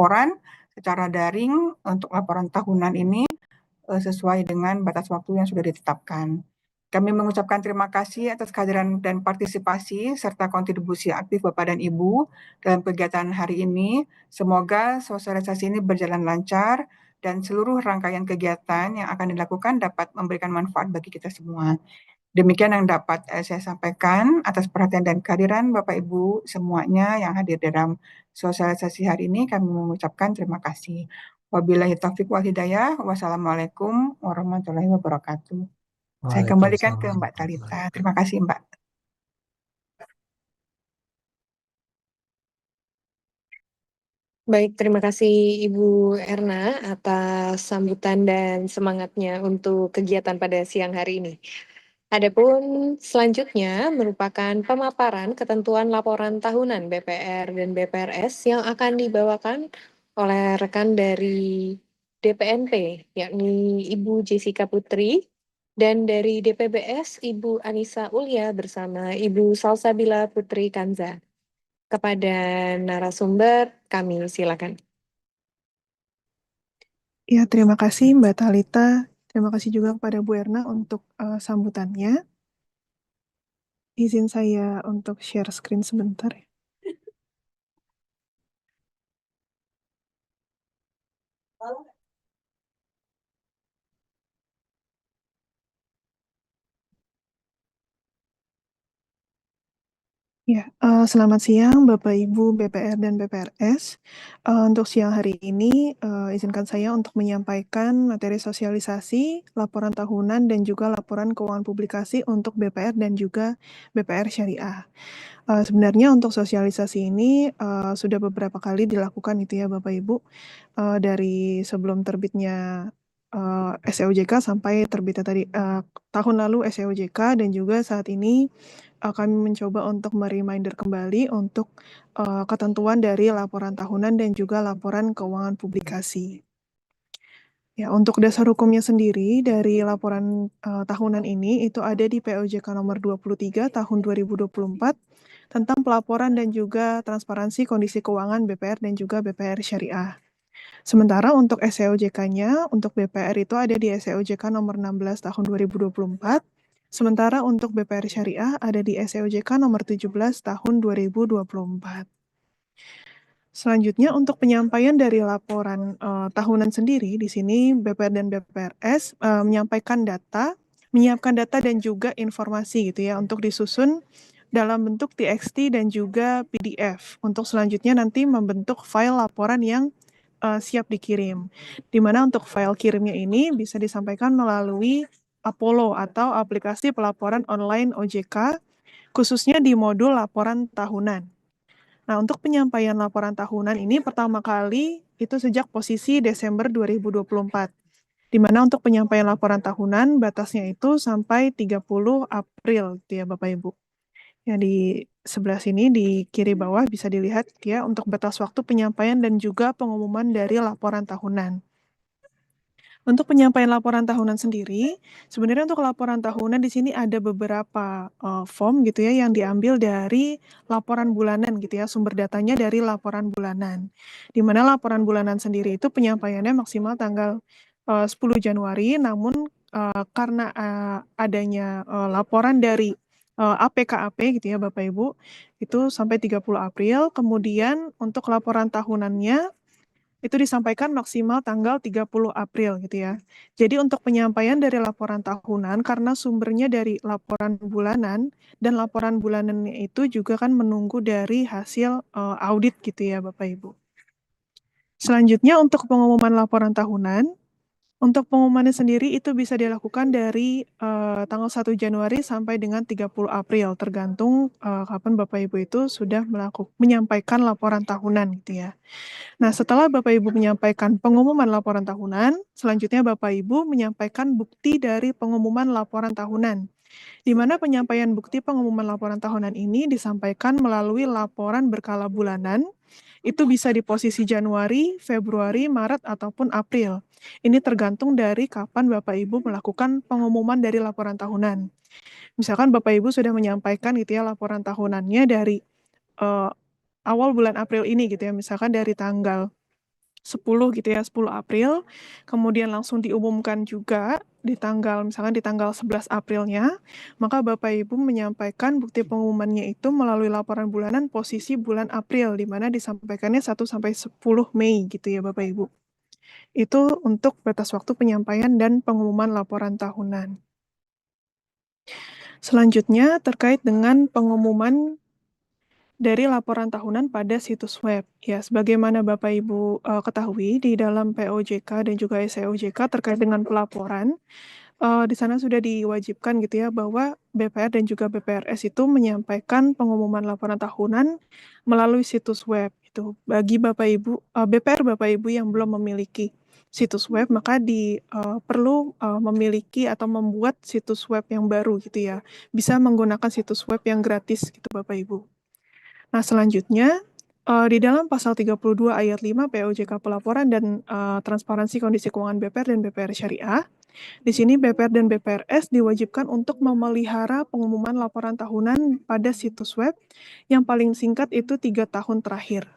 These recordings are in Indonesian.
laporan secara daring untuk laporan tahunan ini sesuai dengan batas waktu yang sudah ditetapkan. Kami mengucapkan terima kasih atas kehadiran dan partisipasi serta kontribusi aktif Bapak dan Ibu dalam kegiatan hari ini. Semoga sosialisasi ini berjalan lancar dan seluruh rangkaian kegiatan yang akan dilakukan dapat memberikan manfaat bagi kita semua. Demikian yang dapat saya sampaikan atas perhatian dan kehadiran Bapak Ibu semuanya yang hadir dalam sosialisasi hari ini. Kami mengucapkan terima kasih. Wabillahi taufiq wal hidayah. Wassalamualaikum warahmatullahi wabarakatuh. Saya kembalikan ke Mbak Thalita. Terima kasih, Mbak. Baik, terima kasih Ibu Erna atas sambutan dan semangatnya untuk kegiatan pada siang hari ini. Adapun selanjutnya merupakan pemaparan ketentuan laporan tahunan BPR dan BPRS yang akan dibawakan oleh rekan dari DPNP, yakni Ibu Jessica Putri, dan dari DPBS Ibu Anissa Ulia bersama Ibu Salsabila Putri Kanza. Kepada narasumber, kami silakan. Ya, terima kasih Mbak Thalita. Terima kasih juga kepada Bu Erna untuk sambutannya. Izin saya untuk share screen sebentar. Ya, selamat siang Bapak Ibu BPR dan BPRS. Untuk siang hari ini, izinkan saya untuk menyampaikan materi sosialisasi, laporan tahunan, dan juga laporan keuangan publikasi untuk BPR dan juga BPR Syariah. Sebenarnya untuk sosialisasi ini sudah beberapa kali dilakukan itu ya Bapak Ibu, dari sebelum terbitnya SEOJK sampai terbitnya tadi tahun lalu SEOJK, dan juga saat ini kami mencoba untuk mereminder kembali untuk ketentuan dari laporan tahunan dan juga laporan keuangan publikasi. Ya, untuk dasar hukumnya sendiri dari laporan tahunan ini itu ada di POJK nomor 23 tahun 2024 tentang pelaporan dan juga transparansi kondisi keuangan BPR dan juga BPR Syariah. Sementara untuk SEOJK-nya untuk BPR itu ada di SEOJK nomor 16 tahun 2024. Sementara untuk BPR Syariah ada di SEOJK nomor 17 tahun 2024. Selanjutnya untuk penyampaian dari laporan tahunan sendiri, di sini BPR dan BPRS menyiapkan data dan juga informasi gitu ya untuk disusun dalam bentuk TXT dan juga PDF untuk selanjutnya nanti membentuk file laporan yang siap dikirim. Di mana untuk file kirimnya ini bisa disampaikan melalui Apollo atau aplikasi pelaporan online OJK khususnya di modul laporan tahunan. Nah, untuk penyampaian laporan tahunan ini pertama kali itu sejak posisi Desember 2024. Di mana untuk penyampaian laporan tahunan batasnya itu sampai 30 April gitu ya Bapak Ibu. Yang di sebelah sini di kiri bawah bisa dilihat ya untuk batas waktu penyampaian dan juga pengumuman dari laporan tahunan. Untuk penyampaian laporan tahunan sendiri, sebenarnya untuk laporan tahunan di sini ada beberapa form gitu ya yang diambil dari laporan bulanan gitu ya, sumber datanya dari laporan bulanan. Di mana laporan bulanan sendiri itu penyampaiannya maksimal tanggal 10 Januari, namun karena adanya laporan dari APKAP gitu ya Bapak Ibu, itu sampai 30 April, kemudian untuk laporan tahunannya itu disampaikan maksimal tanggal 30 April gitu ya. Jadi untuk penyampaian dari laporan tahunan karena sumbernya dari laporan bulanan dan laporan bulanannya itu juga kan menunggu dari hasil audit gitu ya Bapak Ibu. Selanjutnya untuk pengumuman laporan tahunan, untuk pengumumannya sendiri itu bisa dilakukan dari tanggal 1 Januari sampai dengan 30 April tergantung kapan Bapak Ibu itu sudah menyampaikan laporan tahunan gitu ya. Nah, setelah Bapak Ibu menyampaikan pengumuman laporan tahunan, selanjutnya Bapak Ibu menyampaikan bukti dari pengumuman laporan tahunan, di mana penyampaian bukti pengumuman laporan tahunan ini disampaikan melalui laporan berkala bulanan, itu bisa di posisi Januari, Februari, Maret, ataupun April. Ini tergantung dari kapan Bapak Ibu melakukan pengumuman dari laporan tahunan. Misalkan Bapak Ibu sudah menyampaikan gitu ya laporan tahunannya dari awal bulan April ini gitu ya, misalkan dari tanggal 10 gitu ya, 10 April, kemudian langsung diumumkan juga di tanggal misalkan di tanggal 11 Aprilnya, maka Bapak Ibu menyampaikan bukti pengumumannya itu melalui laporan bulanan posisi bulan April, di mana disampaikannya 1 sampai 10 Mei gitu ya Bapak Ibu. Itu untuk batas waktu penyampaian dan pengumuman laporan tahunan. Selanjutnya terkait dengan pengumuman dari laporan tahunan pada situs web. Ya, sebagaimana Bapak Ibu ketahui di dalam POJK dan juga SEOJK terkait dengan pelaporan, di sana sudah diwajibkan gitu ya bahwa BPR dan juga BPRS itu menyampaikan pengumuman laporan tahunan melalui situs web. Itu bagi Bapak Ibu BPR Bapak Ibu yang belum memiliki situs web, maka perlu memiliki atau membuat situs web yang baru gitu ya. Bisa menggunakan situs web yang gratis gitu Bapak Ibu. Nah, selanjutnya di dalam pasal 32 ayat 5 POJK pelaporan dan transparansi kondisi keuangan BPR dan BPR Syariah, di sini BPR dan BPRS diwajibkan untuk memelihara pengumuman laporan tahunan pada situs web yang paling singkat itu 3 tahun terakhir.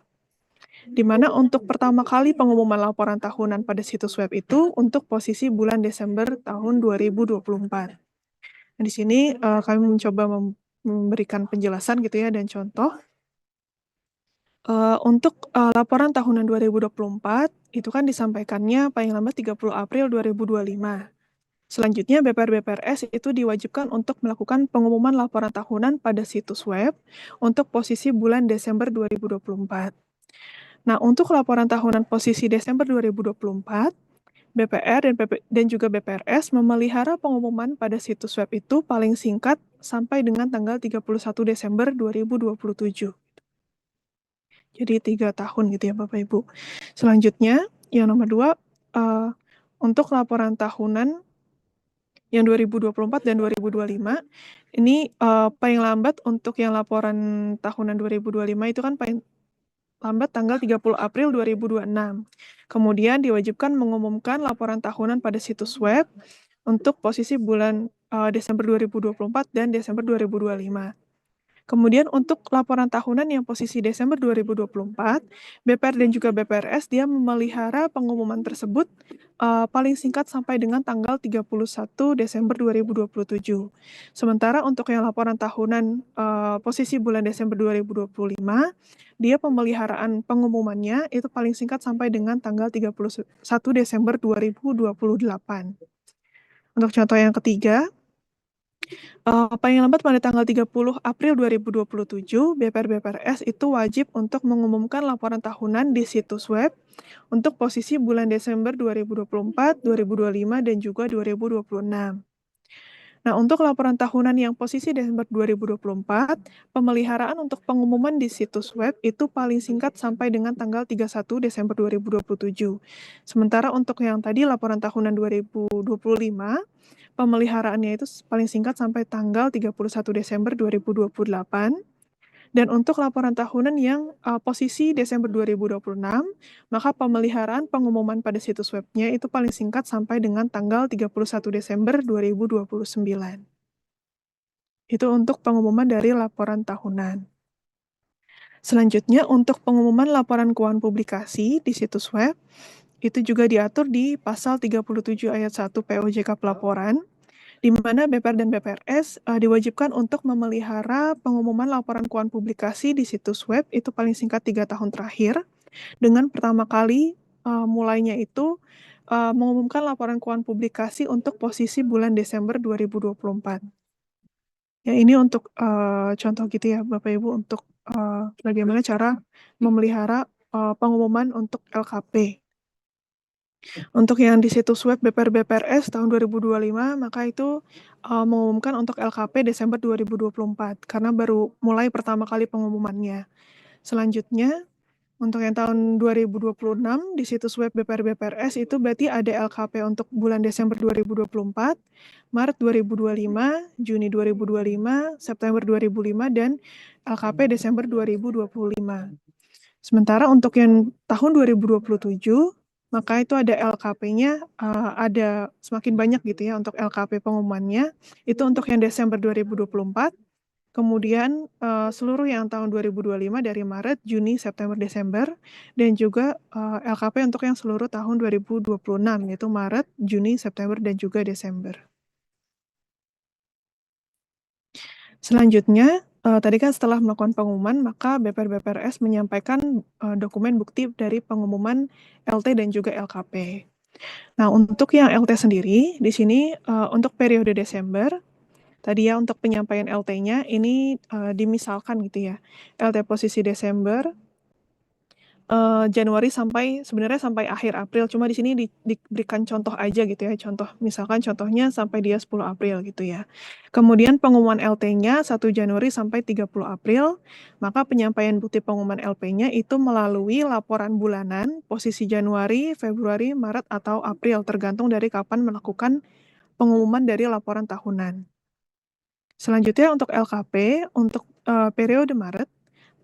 Di mana untuk pertama kali pengumuman laporan tahunan pada situs web itu untuk posisi bulan Desember tahun 2024. Nah, di sini kami mencoba memberikan penjelasan gitu ya dan contoh. Untuk laporan tahunan 2024 itu kan disampaikannya paling lambat 30 April 2025. Selanjutnya BPR-BPRS itu diwajibkan untuk melakukan pengumuman laporan tahunan pada situs web untuk posisi bulan Desember 2024. Nah, untuk laporan tahunan posisi Desember 2024, BPR dan juga BPRS memelihara pengumuman pada situs web itu paling singkat sampai dengan tanggal 31 Desember 2027. Jadi 3 tahun gitu ya Bapak Ibu. Selanjutnya, yang nomor 2, untuk laporan tahunan yang 2024 dan 2025, ini paling lambat untuk yang laporan tahunan 2025 itu kan paling lambat tanggal 30 April 2026. Kemudian diwajibkan mengumumkan laporan tahunan pada situs web untuk posisi bulan Desember 2024 dan Desember 2025. Kemudian untuk laporan tahunan yang posisi Desember 2024, BPR dan juga BPRS dia memelihara pengumuman tersebut paling singkat sampai dengan tanggal 31 Desember 2027. Sementara untuk yang laporan tahunan posisi bulan Desember 2025, dia pemeliharaan pengumumannya itu paling singkat sampai dengan tanggal 31 Desember 2028. Untuk contoh yang ketiga, paling lambat pada tanggal 30 April 2027, BPR-BPRS itu wajib untuk mengumumkan laporan tahunan di situs web untuk posisi bulan Desember 2024, 2025, dan juga 2026. Nah, untuk laporan tahunan yang posisi Desember 2024, pemeliharaan untuk pengumuman di situs web itu paling singkat sampai dengan tanggal 31 Desember 2027. Sementara untuk yang tadi laporan tahunan 2025, pemeliharaannya itu paling singkat sampai tanggal 31 Desember 2028. Dan untuk laporan tahunan yang posisi Desember 2026, maka pemeliharaan pengumuman pada situs webnya itu paling singkat sampai dengan tanggal 31 Desember 2029. Itu untuk pengumuman dari laporan tahunan. Selanjutnya, untuk pengumuman laporan keuangan publikasi di situs web, itu juga diatur di pasal 37 ayat 1 POJK pelaporan, di mana BPR dan BPRS diwajibkan untuk memelihara pengumuman laporan keuangan publikasi di situs web itu paling singkat 3 tahun terakhir, dengan pertama kali mulainya itu mengumumkan laporan keuangan publikasi untuk posisi bulan Desember 2024. Ya, ini untuk contoh gitu ya Bapak Ibu untuk bagaimana cara memelihara pengumuman untuk LKP. Untuk yang di situs web BPR-BPRS tahun 2025, maka itu mengumumkan untuk LKP Desember 2024, karena baru mulai pertama kali pengumumannya. Selanjutnya, untuk yang tahun 2026, di situs web BPR-BPRS itu berarti ada LKP untuk bulan Desember 2024, Maret 2025, Juni 2025, September 2005, dan LKP Desember 2025. Sementara untuk yang tahun 2027, maka itu ada LKP-nya ada semakin banyak gitu ya untuk LKP pengumumannya. Itu untuk yang Desember 2024, kemudian seluruh yang tahun 2025 dari Maret, Juni, September, Desember, dan juga LKP untuk yang seluruh tahun 2026, yaitu Maret, Juni, September, dan juga Desember. Selanjutnya, tadi kan setelah melakukan pengumuman, maka BPR-BPRS menyampaikan dokumen bukti dari pengumuman LT dan juga LKP. Nah, untuk yang LT sendiri, di sini untuk periode Desember, tadi ya untuk penyampaian LT-nya ini dimisalkan gitu ya. LT posisi Desember, Januari sebenarnya sampai akhir April, cuma di sini diberikan contoh aja gitu ya, misalkan contohnya sampai dia 10 April gitu ya. Kemudian pengumuman LT-nya 1 Januari sampai 30 April, maka penyampaian bukti pengumuman LP-nya itu melalui laporan bulanan posisi Januari, Februari, Maret, atau April, tergantung dari kapan melakukan pengumuman dari laporan tahunan. Selanjutnya untuk LKP, untuk periode Maret,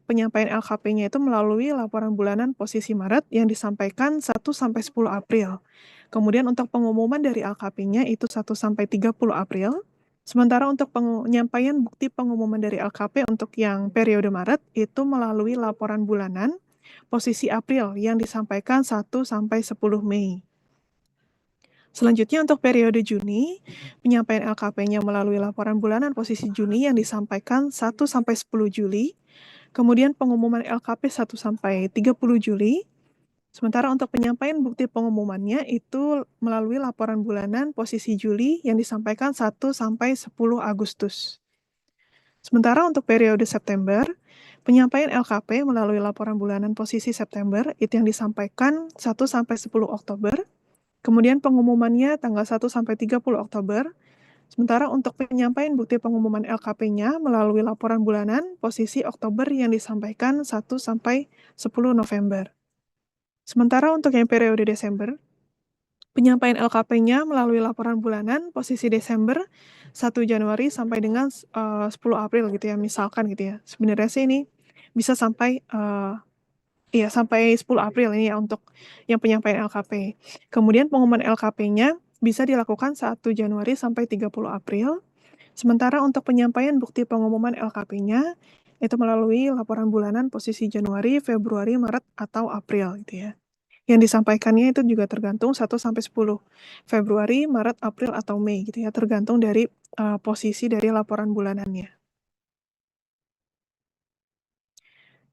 penyampaian LKP-nya itu melalui laporan bulanan posisi Maret yang disampaikan 1 sampai 10 April. Kemudian untuk pengumuman dari LKP-nya itu 1 sampai 30 April. Sementara untuk penyampaian bukti pengumuman dari LKP untuk yang periode Maret itu melalui laporan bulanan posisi April yang disampaikan 1 sampai 10 Mei. Selanjutnya untuk periode Juni, penyampaian LKP-nya melalui laporan bulanan posisi Juni yang disampaikan 1 sampai 10 Juli. Kemudian pengumuman LKP 1 sampai 30 Juli. Sementara untuk penyampaian bukti pengumumannya itu melalui laporan bulanan posisi Juli yang disampaikan 1 sampai 10 Agustus. Sementara untuk periode September, penyampaian LKP melalui laporan bulanan posisi September itu yang disampaikan 1 sampai 10 Oktober. Kemudian pengumumannya tanggal 1 sampai 30 Oktober. Sementara untuk penyampaian bukti pengumuman LKP-nya melalui laporan bulanan posisi Oktober yang disampaikan 1 sampai 10 November. Sementara untuk yang periode Desember, penyampaian LKP-nya melalui laporan bulanan posisi Desember 1 Januari sampai dengan 10 April gitu ya, misalkan gitu ya. Sebenarnya sih ini bisa sampai sampai 10 April ini ya untuk yang penyampaian LKP. Kemudian pengumuman LKP-nya bisa dilakukan 1 Januari sampai 30 April. Sementara untuk penyampaian bukti pengumuman LKP-nya itu melalui laporan bulanan posisi Januari, Februari, Maret, atau April gitu ya. Yang disampaikannya itu juga tergantung 1 sampai 10. Februari, Maret, April, atau Mei gitu ya, tergantung dari posisi dari laporan bulanannya.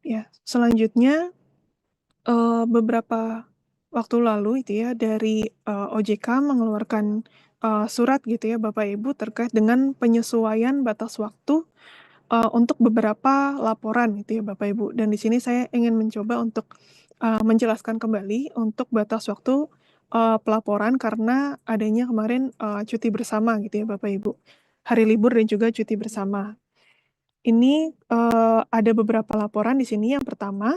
Ya, selanjutnya beberapa waktu lalu itu ya dari OJK mengeluarkan surat gitu ya Bapak Ibu terkait dengan penyesuaian batas waktu untuk beberapa laporan gitu ya Bapak Ibu. Dan di sini saya ingin mencoba untuk menjelaskan kembali untuk batas waktu pelaporan karena adanya kemarin cuti bersama gitu ya Bapak Ibu. Hari libur dan juga cuti bersama. Ini ada beberapa laporan di sini. Yang pertama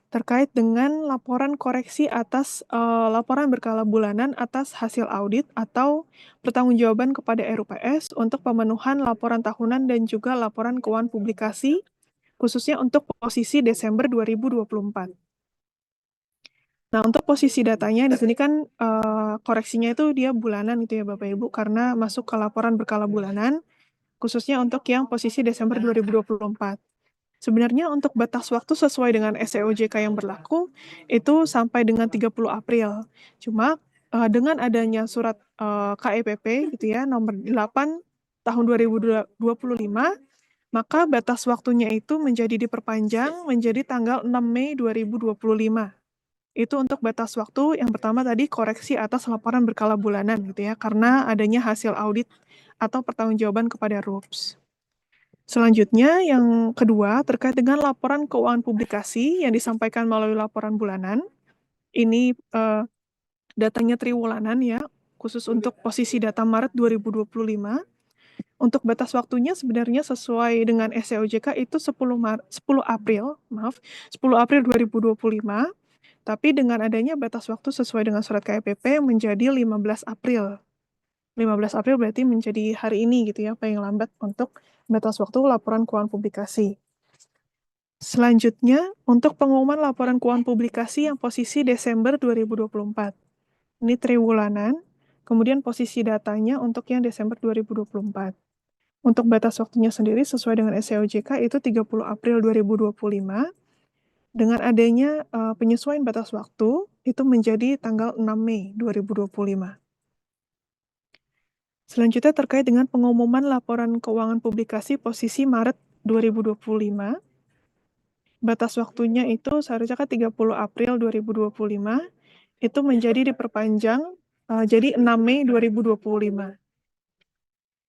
terkait dengan laporan koreksi atas laporan berkala bulanan atas hasil audit atau pertanggungjawaban kepada RUPS untuk pemenuhan laporan tahunan dan juga laporan keuangan publikasi khususnya untuk posisi Desember 2024. Nah, untuk posisi datanya di sini kan koreksinya itu dia bulanan gitu ya Bapak Ibu karena masuk ke laporan berkala bulanan khususnya untuk yang posisi Desember 2024. Sebenarnya untuk batas waktu sesuai dengan SEOJK yang berlaku itu sampai dengan 30 April. Cuma dengan adanya surat KEPP gitu ya nomor 8 tahun 2025, maka batas waktunya itu menjadi diperpanjang menjadi tanggal 6 Mei 2025. Itu untuk batas waktu yang pertama tadi koreksi atas laporan berkala bulanan gitu ya karena adanya hasil audit atau pertanggungjawaban kepada RUPS. Selanjutnya, yang kedua, terkait dengan laporan keuangan publikasi yang disampaikan melalui laporan bulanan. Ini datanya triwulanan ya, khusus untuk posisi data Maret 2025. Untuk batas waktunya sebenarnya sesuai dengan SEOJK itu 10 April 2025. Tapi dengan adanya batas waktu sesuai dengan surat KEPP menjadi 15 April. 15 April berarti menjadi hari ini gitu ya, paling lambat untuk batas waktu laporan keuangan publikasi. Selanjutnya, untuk pengumuman laporan keuangan publikasi yang posisi Desember 2024. Ini triwulanan, kemudian posisi datanya untuk yang Desember 2024. Untuk batas waktunya sendiri sesuai dengan SEOJK itu 30 April 2025. Dengan adanya penyesuaian batas waktu itu menjadi tanggal 6 Mei 2025. Selanjutnya terkait dengan pengumuman laporan keuangan publikasi posisi Maret 2025. Batas waktunya itu seharusnya kan 30 April 2025, itu menjadi diperpanjang jadi 6 Mei 2025.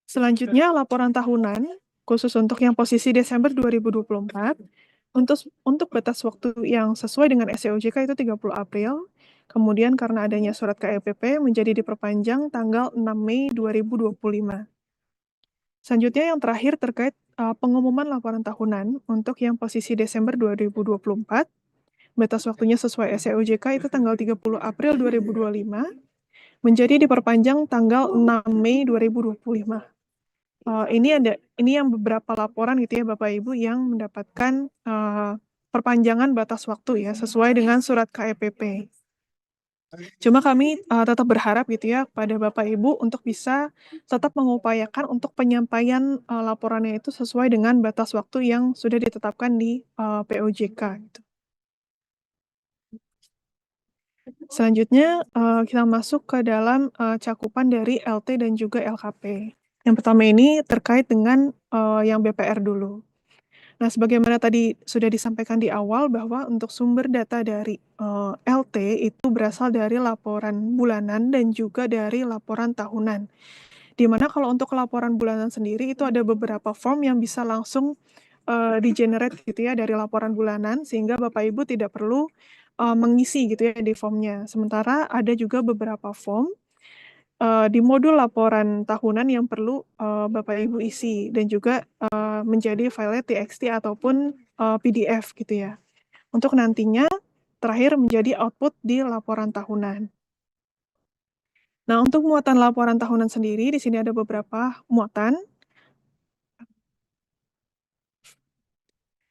Selanjutnya laporan tahunan, khusus untuk yang posisi Desember 2024, untuk batas waktu yang sesuai dengan SEOJK itu 30 April, kemudian karena adanya surat KLPP menjadi diperpanjang tanggal 6 Mei 2025. Selanjutnya yang terakhir terkait pengumuman laporan tahunan untuk yang posisi Desember 2024, batas waktunya sesuai SEOJK itu tanggal 30 April 2025, menjadi diperpanjang tanggal 6 Mei 2025. Ini yang beberapa laporan gitu ya Bapak Ibu yang mendapatkan perpanjangan batas waktu ya sesuai dengan surat KEPP. Cuma kami tetap berharap gitu ya pada Bapak Ibu untuk bisa tetap mengupayakan untuk penyampaian laporannya itu sesuai dengan batas waktu yang sudah ditetapkan di POJK gitu. Selanjutnya kita masuk ke dalam cakupan dari LT dan juga LKP. Yang pertama ini terkait dengan yang BPR dulu. Nah, sebagaimana tadi sudah disampaikan di awal bahwa untuk sumber data dari LT itu berasal dari laporan bulanan dan juga dari laporan tahunan. Di mana kalau untuk laporan bulanan sendiri itu ada beberapa form yang bisa langsung di-generate gitu ya dari laporan bulanan sehingga Bapak Ibu tidak perlu mengisi gitu ya di formnya. Sementara ada juga beberapa form di modul laporan tahunan yang perlu Bapak Ibu isi dan juga menjadi file TXT ataupun PDF gitu ya. Untuk nantinya terakhir menjadi output di laporan tahunan. Nah, untuk muatan laporan tahunan sendiri di sini ada beberapa muatan.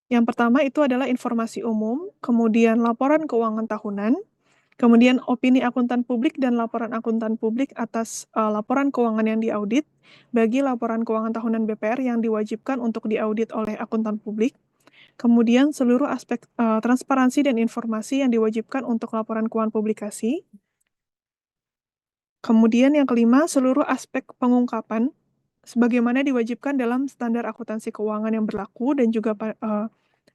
Yang pertama itu adalah informasi umum, kemudian laporan keuangan tahunan, kemudian opini akuntan publik dan laporan akuntan publik atas laporan keuangan yang diaudit bagi laporan keuangan tahunan BPR yang diwajibkan untuk diaudit oleh akuntan publik. Kemudian seluruh aspek transparansi dan informasi yang diwajibkan untuk laporan keuangan publikasi. Kemudian yang kelima, seluruh aspek pengungkapan sebagaimana diwajibkan dalam standar akuntansi keuangan yang berlaku dan juga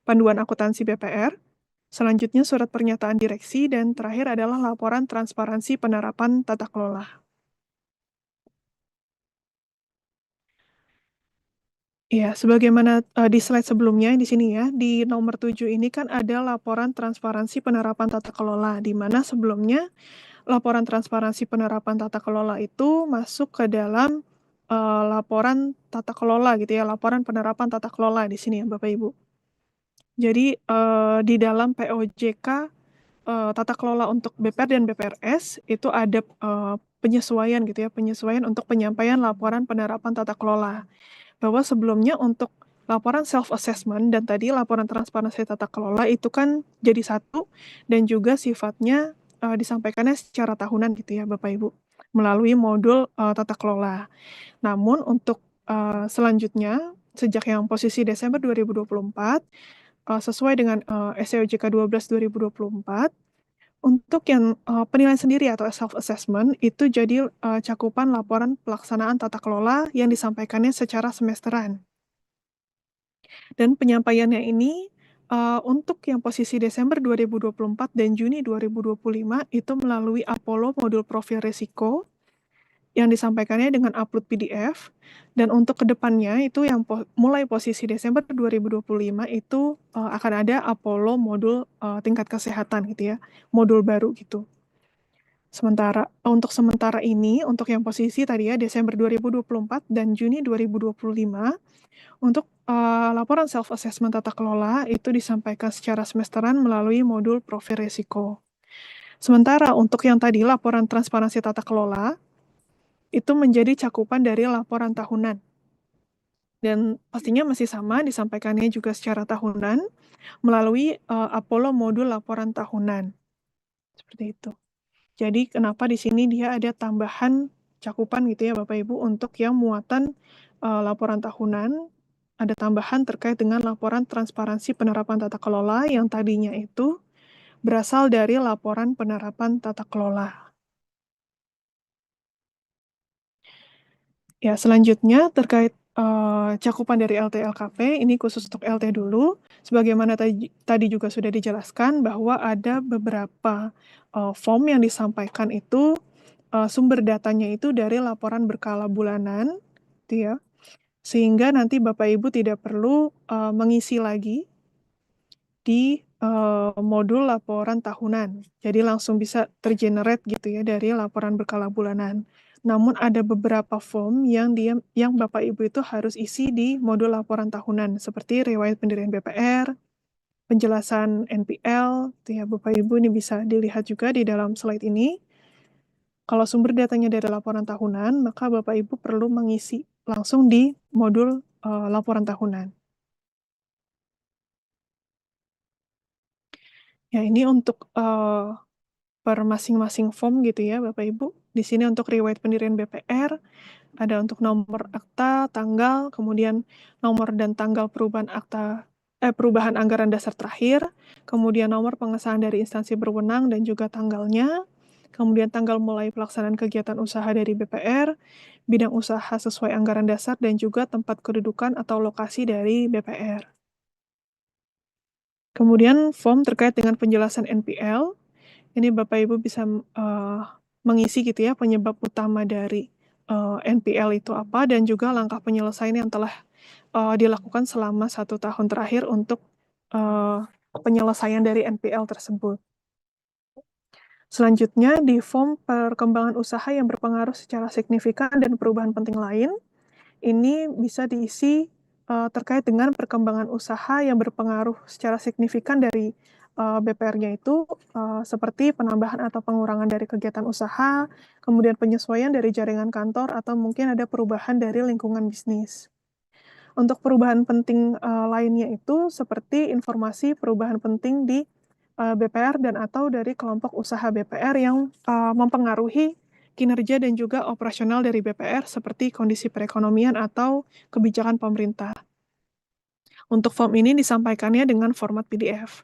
panduan akuntansi BPR. Selanjutnya surat pernyataan direksi dan terakhir adalah laporan transparansi penerapan tata kelola. Ya, sebagaimana di slide sebelumnya di sini ya, di nomor 7 ini kan ada laporan transparansi penerapan tata kelola, di mana sebelumnya laporan transparansi penerapan tata kelola itu masuk ke dalam laporan tata kelola gitu ya, laporan penerapan tata kelola di sini ya Bapak Ibu. Jadi di dalam POJK tata kelola untuk BPR dan BPRS itu ada penyesuaian gitu ya, penyesuaian untuk penyampaian laporan penerapan tata kelola. Bahwa sebelumnya untuk laporan self-assessment dan tadi laporan transparansi tata kelola itu kan jadi satu dan juga sifatnya disampaikannya secara tahunan gitu ya Bapak Ibu, melalui modul tata kelola. Namun untuk selanjutnya, sejak yang posisi Desember 2024, sesuai dengan SEOJK 12 2024, untuk yang penilaian sendiri atau self-assessment itu jadi cakupan laporan pelaksanaan tata kelola yang disampaikannya secara semesteran. Dan penyampaiannya ini untuk yang posisi Desember 2024 dan Juni 2025 itu melalui Apollo modul profil risiko yang disampaikannya dengan upload PDF, dan untuk kedepannya itu yang mulai posisi Desember 2025 itu akan ada Apollo modul tingkat kesehatan gitu ya, modul baru gitu. Untuk sementara ini, untuk yang posisi tadi ya Desember 2024 dan Juni 2025, untuk laporan self-assessment tata kelola itu disampaikan secara semesteran melalui modul profil risiko. Sementara untuk yang tadi laporan transparansi tata kelola, itu menjadi cakupan dari laporan tahunan. Dan pastinya masih sama, disampaikannya juga secara tahunan melalui Apollo modul laporan tahunan. Seperti itu. Jadi kenapa di sini dia ada tambahan cakupan gitu ya Bapak Ibu untuk yang muatan laporan tahunan, ada tambahan terkait dengan laporan transparansi penerapan tata kelola yang tadinya itu berasal dari laporan penerapan tata kelola. Ya, selanjutnya terkait cakupan dari LT-LKP, ini khusus untuk LT dulu. Sebagaimana tadi juga sudah dijelaskan bahwa ada beberapa form yang disampaikan itu sumber datanya itu dari laporan berkala bulanan, gitu ya. Sehingga nanti Bapak Ibu tidak perlu mengisi lagi di modul laporan tahunan. Jadi langsung bisa tergenerate gitu ya dari laporan berkala bulanan. Namun ada beberapa form yang Bapak Ibu itu harus isi di modul laporan tahunan seperti riwayat pendirian BPR, penjelasan NPL, gitu ya Bapak Ibu, ini bisa dilihat juga di dalam slide ini. Kalau sumber datanya dari laporan tahunan, maka Bapak Ibu perlu mengisi langsung di modul laporan tahunan. Ya, ini untuk per masing-masing form gitu ya Bapak Ibu. Di sini untuk riwayat pendirian BPR, ada untuk nomor akta, tanggal, kemudian nomor dan tanggal perubahan anggaran dasar terakhir, kemudian nomor pengesahan dari instansi berwenang dan juga tanggalnya, kemudian tanggal mulai pelaksanaan kegiatan usaha dari BPR, bidang usaha sesuai anggaran dasar, dan juga tempat kedudukan atau lokasi dari BPR. Kemudian form terkait dengan penjelasan NPL, ini Bapak Ibu bisa mengisi gitu ya penyebab utama dari NPL itu apa dan juga langkah penyelesaian yang telah dilakukan selama 1 tahun terakhir untuk penyelesaian dari NPL tersebut. Selanjutnya di form perkembangan usaha yang berpengaruh secara signifikan dan perubahan penting lain, ini bisa diisi terkait dengan perkembangan usaha yang berpengaruh secara signifikan dari BPR-nya itu seperti penambahan atau pengurangan dari kegiatan usaha, kemudian penyesuaian dari jaringan kantor, atau mungkin ada perubahan dari lingkungan bisnis. Untuk perubahan penting lainnya itu seperti informasi perubahan penting di BPR dan atau dari kelompok usaha BPR yang mempengaruhi kinerja dan juga operasional dari BPR seperti kondisi perekonomian atau kebijakan pemerintah. Untuk form ini disampaikannya dengan format PDF.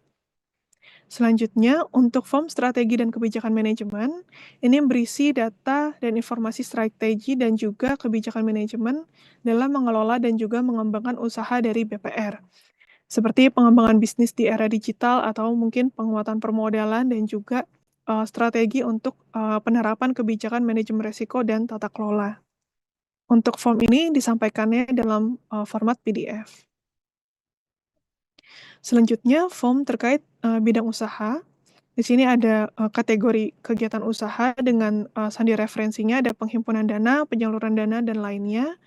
Selanjutnya, untuk form strategi dan kebijakan manajemen, ini berisi data dan informasi strategi dan juga kebijakan manajemen dalam mengelola dan juga mengembangkan usaha dari BPR, seperti pengembangan bisnis di era digital atau mungkin penguatan permodalan dan juga strategi untuk penerapan kebijakan manajemen risiko dan tata kelola. Untuk form ini disampaikannya dalam format PDF. Selanjutnya, form terkait bidang usaha. Di sini ada kategori kegiatan usaha dengan sandi referensinya, ada penghimpunan dana, penyaluran dana, dan lainnya.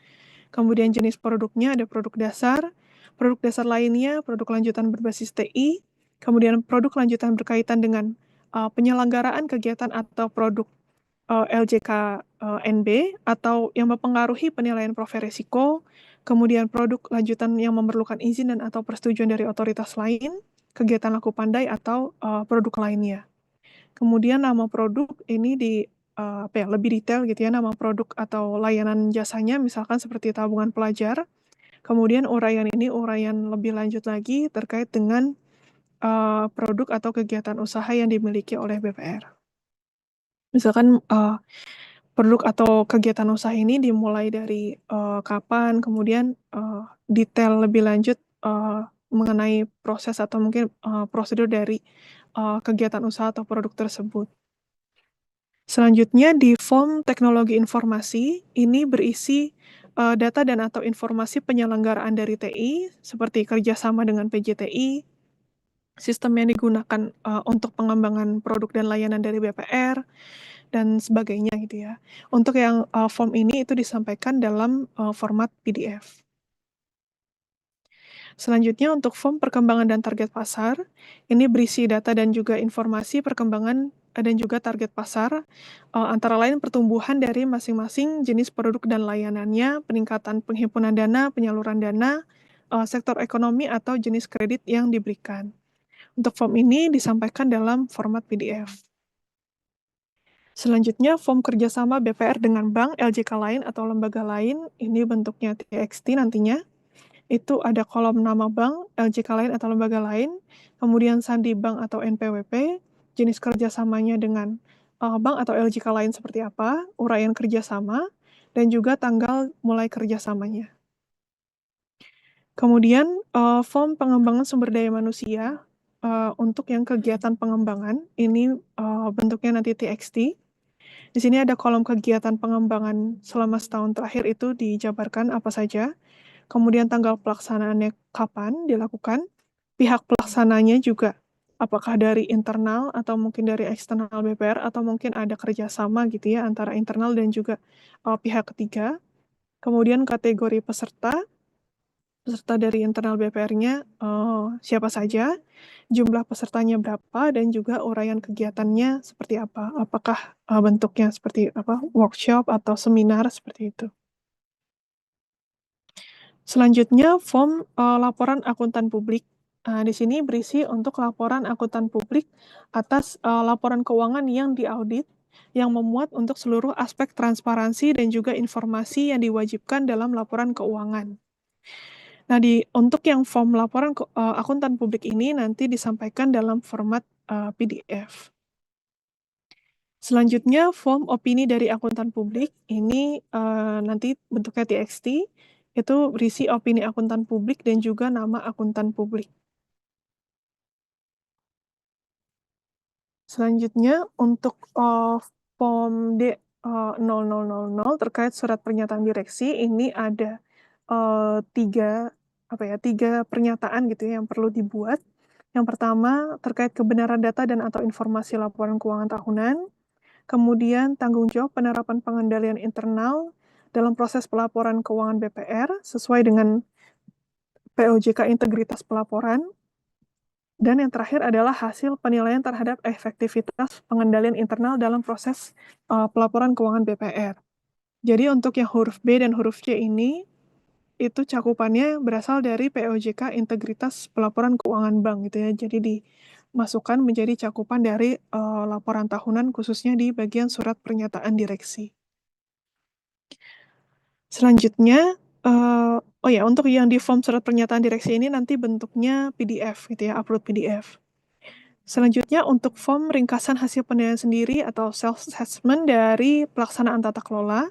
Kemudian jenis produknya ada produk dasar lainnya, produk lanjutan berbasis TI, kemudian produk lanjutan berkaitan dengan penyelenggaraan kegiatan atau produk LJKNB atau yang mempengaruhi penilaian profil risiko, kemudian produk lanjutan yang memerlukan izin dan atau persetujuan dari otoritas lain, kegiatan laku pandai atau produk lainnya. Kemudian nama produk ini lebih detail gitu ya, nama produk atau layanan jasanya misalkan seperti tabungan pelajar. Kemudian uraian ini uraian lebih lanjut lagi terkait dengan produk atau kegiatan usaha yang dimiliki oleh BPR. Misalkan produk atau kegiatan usaha ini dimulai dari kapan, kemudian detail lebih lanjut mengenai proses atau mungkin prosedur dari kegiatan usaha atau produk tersebut. Selanjutnya di form teknologi informasi, ini berisi data dan atau informasi penyelenggaraan dari TI, seperti kerjasama dengan PJTI, sistem yang digunakan untuk pengembangan produk dan layanan dari BPR, dan sebagainya gitu ya. Untuk yang form ini itu disampaikan dalam format PDF. Selanjutnya untuk form perkembangan dan target pasar, ini berisi data dan juga informasi perkembangan dan juga target pasar, antara lain pertumbuhan dari masing-masing jenis produk dan layanannya, peningkatan penghimpunan dana, penyaluran dana, sektor ekonomi atau jenis kredit yang diberikan. Untuk form ini disampaikan dalam format PDF. Selanjutnya, form kerjasama BPR dengan bank, LJK lain, atau lembaga lain, ini bentuknya TXT nantinya. Itu ada kolom nama bank, LJK lain atau lembaga lain, kemudian sandi bank atau NPWP, jenis kerjasamanya dengan bank atau LJK lain seperti apa, uraian kerjasama, dan juga tanggal mulai kerjasamanya. Kemudian form pengembangan sumber daya manusia untuk yang kegiatan pengembangan, ini bentuknya nanti TXT. Di sini ada kolom kegiatan pengembangan selama setahun terakhir itu dijabarkan apa saja, kemudian tanggal pelaksanaannya kapan dilakukan, pihak pelaksananya juga apakah dari internal atau mungkin dari eksternal BPR atau mungkin ada kerjasama gitu ya antara internal dan juga pihak ketiga. Kemudian kategori peserta dari internal BPR-nya siapa saja, jumlah pesertanya berapa, dan juga uraian kegiatannya seperti apa. Apakah bentuknya seperti apa, workshop atau seminar seperti itu. Selanjutnya, form laporan akuntan publik. Di sini berisi untuk laporan akuntan publik atas laporan keuangan yang diaudit, yang memuat untuk seluruh aspek transparansi dan juga informasi yang diwajibkan dalam laporan keuangan. Nah, untuk yang form laporan akuntan publik ini nanti disampaikan dalam format PDF. Selanjutnya, form opini dari akuntan publik ini nanti bentuknya TXT, itu berisi opini akuntan publik dan juga nama akuntan publik. Selanjutnya, untuk form D0000 terkait surat pernyataan direksi, ini ada tiga pernyataan gitu ya yang perlu dibuat. Yang pertama, terkait kebenaran data dan atau informasi laporan keuangan tahunan. Kemudian, tanggung jawab penerapan pengendalian internal dalam proses pelaporan keuangan BPR sesuai dengan POJK integritas pelaporan. Dan yang terakhir adalah hasil penilaian terhadap efektivitas pengendalian internal dalam proses pelaporan keuangan BPR. Jadi untuk yang huruf B dan huruf C ini, itu cakupannya berasal dari POJK integritas pelaporan keuangan bank gitu ya. Jadi dimasukkan menjadi cakupan dari laporan tahunan khususnya di bagian surat pernyataan direksi. Selanjutnya, untuk yang di form surat pernyataan direksi ini nanti bentuknya PDF gitu ya, upload PDF. Selanjutnya untuk form ringkasan hasil penilaian sendiri atau self-assessment dari pelaksanaan tata kelola.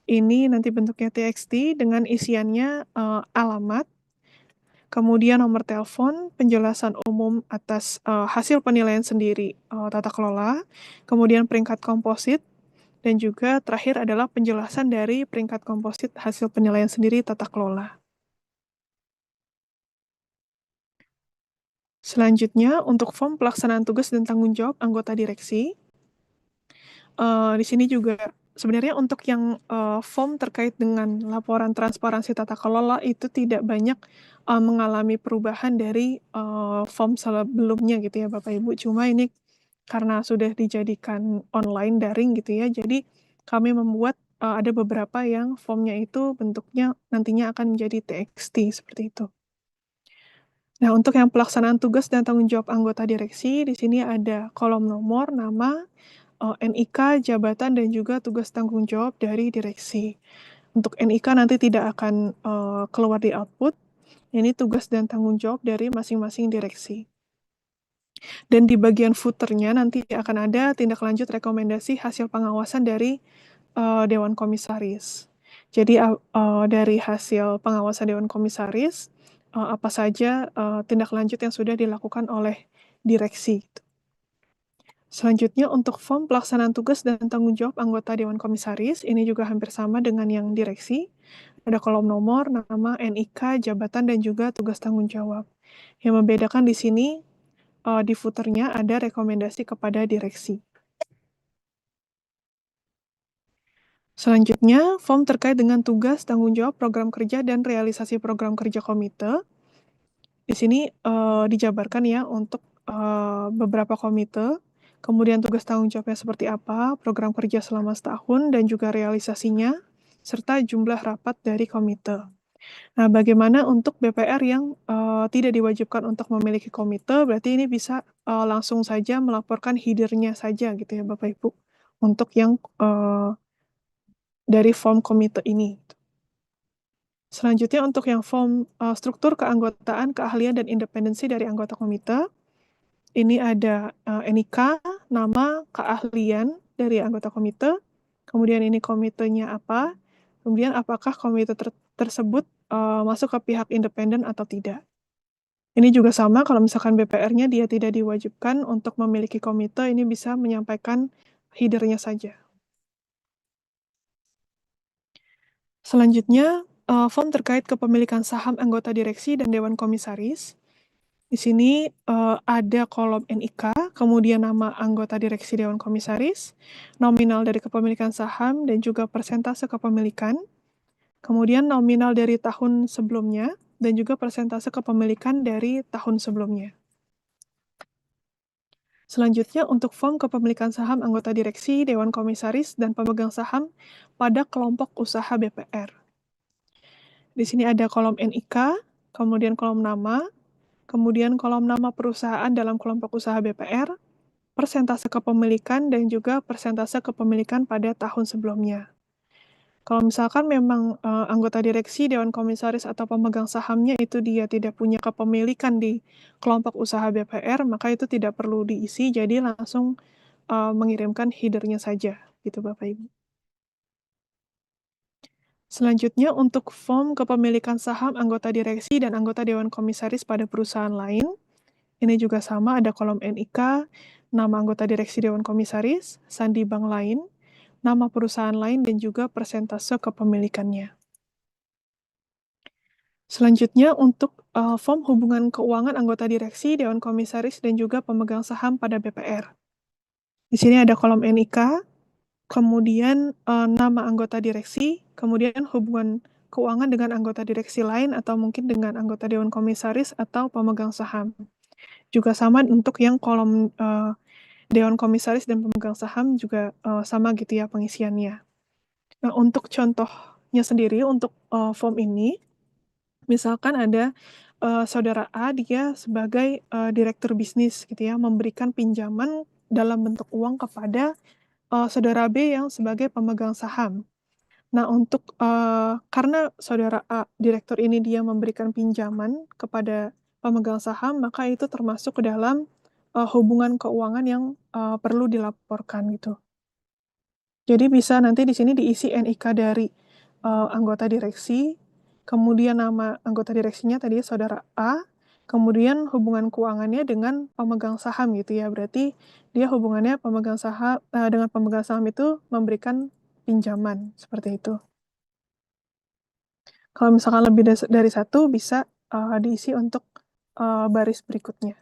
Ini nanti bentuknya TXT dengan isiannya alamat, kemudian nomor telepon, penjelasan umum atas hasil penilaian sendiri tata kelola, kemudian peringkat komposit, dan juga terakhir adalah penjelasan dari peringkat komposit hasil penilaian sendiri tata kelola. Selanjutnya, untuk form pelaksanaan tugas dan tanggung jawab anggota direksi, di sini juga sebenarnya untuk yang form terkait dengan laporan transparansi tata kelola itu tidak banyak mengalami perubahan dari form sebelumnya gitu ya Bapak Ibu. Cuma ini karena sudah dijadikan online daring gitu ya, jadi kami membuat ada beberapa yang formnya itu bentuknya nantinya akan menjadi TXT seperti itu. Nah, untuk yang pelaksanaan tugas dan tanggung jawab anggota direksi, di sini ada kolom nomor, nama, NIK, jabatan, dan juga tugas tanggung jawab dari direksi. Untuk NIK nanti tidak akan keluar di output, ini tugas dan tanggung jawab dari masing-masing direksi. Dan di bagian footernya nanti akan ada tindak lanjut rekomendasi hasil pengawasan dari Dewan Komisaris. Jadi dari hasil pengawasan Dewan Komisaris, apa saja tindak lanjut yang sudah dilakukan oleh direksi. Selanjutnya untuk form pelaksanaan tugas dan tanggung jawab anggota Dewan Komisaris, ini juga hampir sama dengan yang direksi. Ada kolom nomor, nama, NIK, jabatan, dan juga tugas tanggung jawab. Yang membedakan di sini, di footernya ada rekomendasi kepada direksi. Selanjutnya, form terkait dengan tugas, tanggung jawab, program kerja, dan realisasi program kerja komite. Di sini dijabarkan ya untuk beberapa komite, kemudian tugas tanggung jawabnya seperti apa, program kerja selama setahun, dan juga realisasinya, serta jumlah rapat dari komite. Nah, bagaimana untuk BPR yang tidak diwajibkan untuk memiliki komite, berarti ini bisa langsung saja melaporkan header-nya saja gitu ya Bapak Ibu, untuk yang dari form komite ini. Selanjutnya untuk yang form struktur keanggotaan, keahlian, dan independensi dari anggota komite, ini ada NIK, nama, keahlian dari anggota komite, kemudian ini komitenya apa, kemudian apakah komite tersebut masuk ke pihak independen atau tidak. Ini juga sama, kalau misalkan BPR-nya dia tidak diwajibkan untuk memiliki komite, ini bisa menyampaikan header-nya saja. Selanjutnya, form terkait kepemilikan saham anggota direksi dan dewan komisaris. Di sini ada kolom NIK, kemudian nama anggota direksi dewan komisaris, nominal dari kepemilikan saham, dan juga persentase kepemilikan. Kemudian nominal dari tahun sebelumnya, dan juga persentase kepemilikan dari tahun sebelumnya. Selanjutnya, untuk form kepemilikan saham anggota direksi, dewan komisaris, dan pemegang saham pada kelompok usaha BPR. Di sini ada kolom NIK, kemudian kolom nama, kemudian kolom nama perusahaan dalam kelompok usaha BPR, persentase kepemilikan, dan juga persentase kepemilikan pada tahun sebelumnya. Kalau misalkan memang anggota direksi, dewan komisaris, atau pemegang sahamnya itu dia tidak punya kepemilikan di kelompok usaha BPR, maka itu tidak perlu diisi, jadi langsung mengirimkan header-nya saja, gitu Bapak Ibu. Selanjutnya, untuk form kepemilikan saham anggota direksi dan anggota dewan komisaris pada perusahaan lain, ini juga sama, ada kolom NIK, nama anggota direksi dewan komisaris, sandi bank lain, nama perusahaan lain, dan juga persentase kepemilikannya. Selanjutnya, untuk form hubungan keuangan anggota direksi, dewan komisaris, dan juga pemegang saham pada BPR. Di sini ada kolom NIK, kemudian nama anggota direksi, kemudian hubungan keuangan dengan anggota direksi lain, atau mungkin dengan anggota dewan komisaris atau pemegang saham. Juga sama untuk yang kolom dewan komisaris dan pemegang saham juga sama gitu ya pengisiannya. Nah, untuk contohnya sendiri untuk form ini, misalkan ada saudara A, dia sebagai direktur bisnis gitu ya, memberikan pinjaman dalam bentuk uang kepada saudara B yang sebagai pemegang saham. Nah, untuk karena saudara A, direktur ini dia memberikan pinjaman kepada pemegang saham, maka itu termasuk ke dalam hubungan keuangan yang perlu dilaporkan gitu. Jadi bisa nanti di sini diisi NIK dari anggota direksi, kemudian nama anggota direksinya tadi saudara A, kemudian hubungan keuangannya dengan pemegang saham gitu ya. Berarti dia hubungannya pemegang saham dengan pemegang saham itu memberikan pinjaman seperti itu. Kalau misalkan lebih dari satu, bisa diisi untuk baris berikutnya.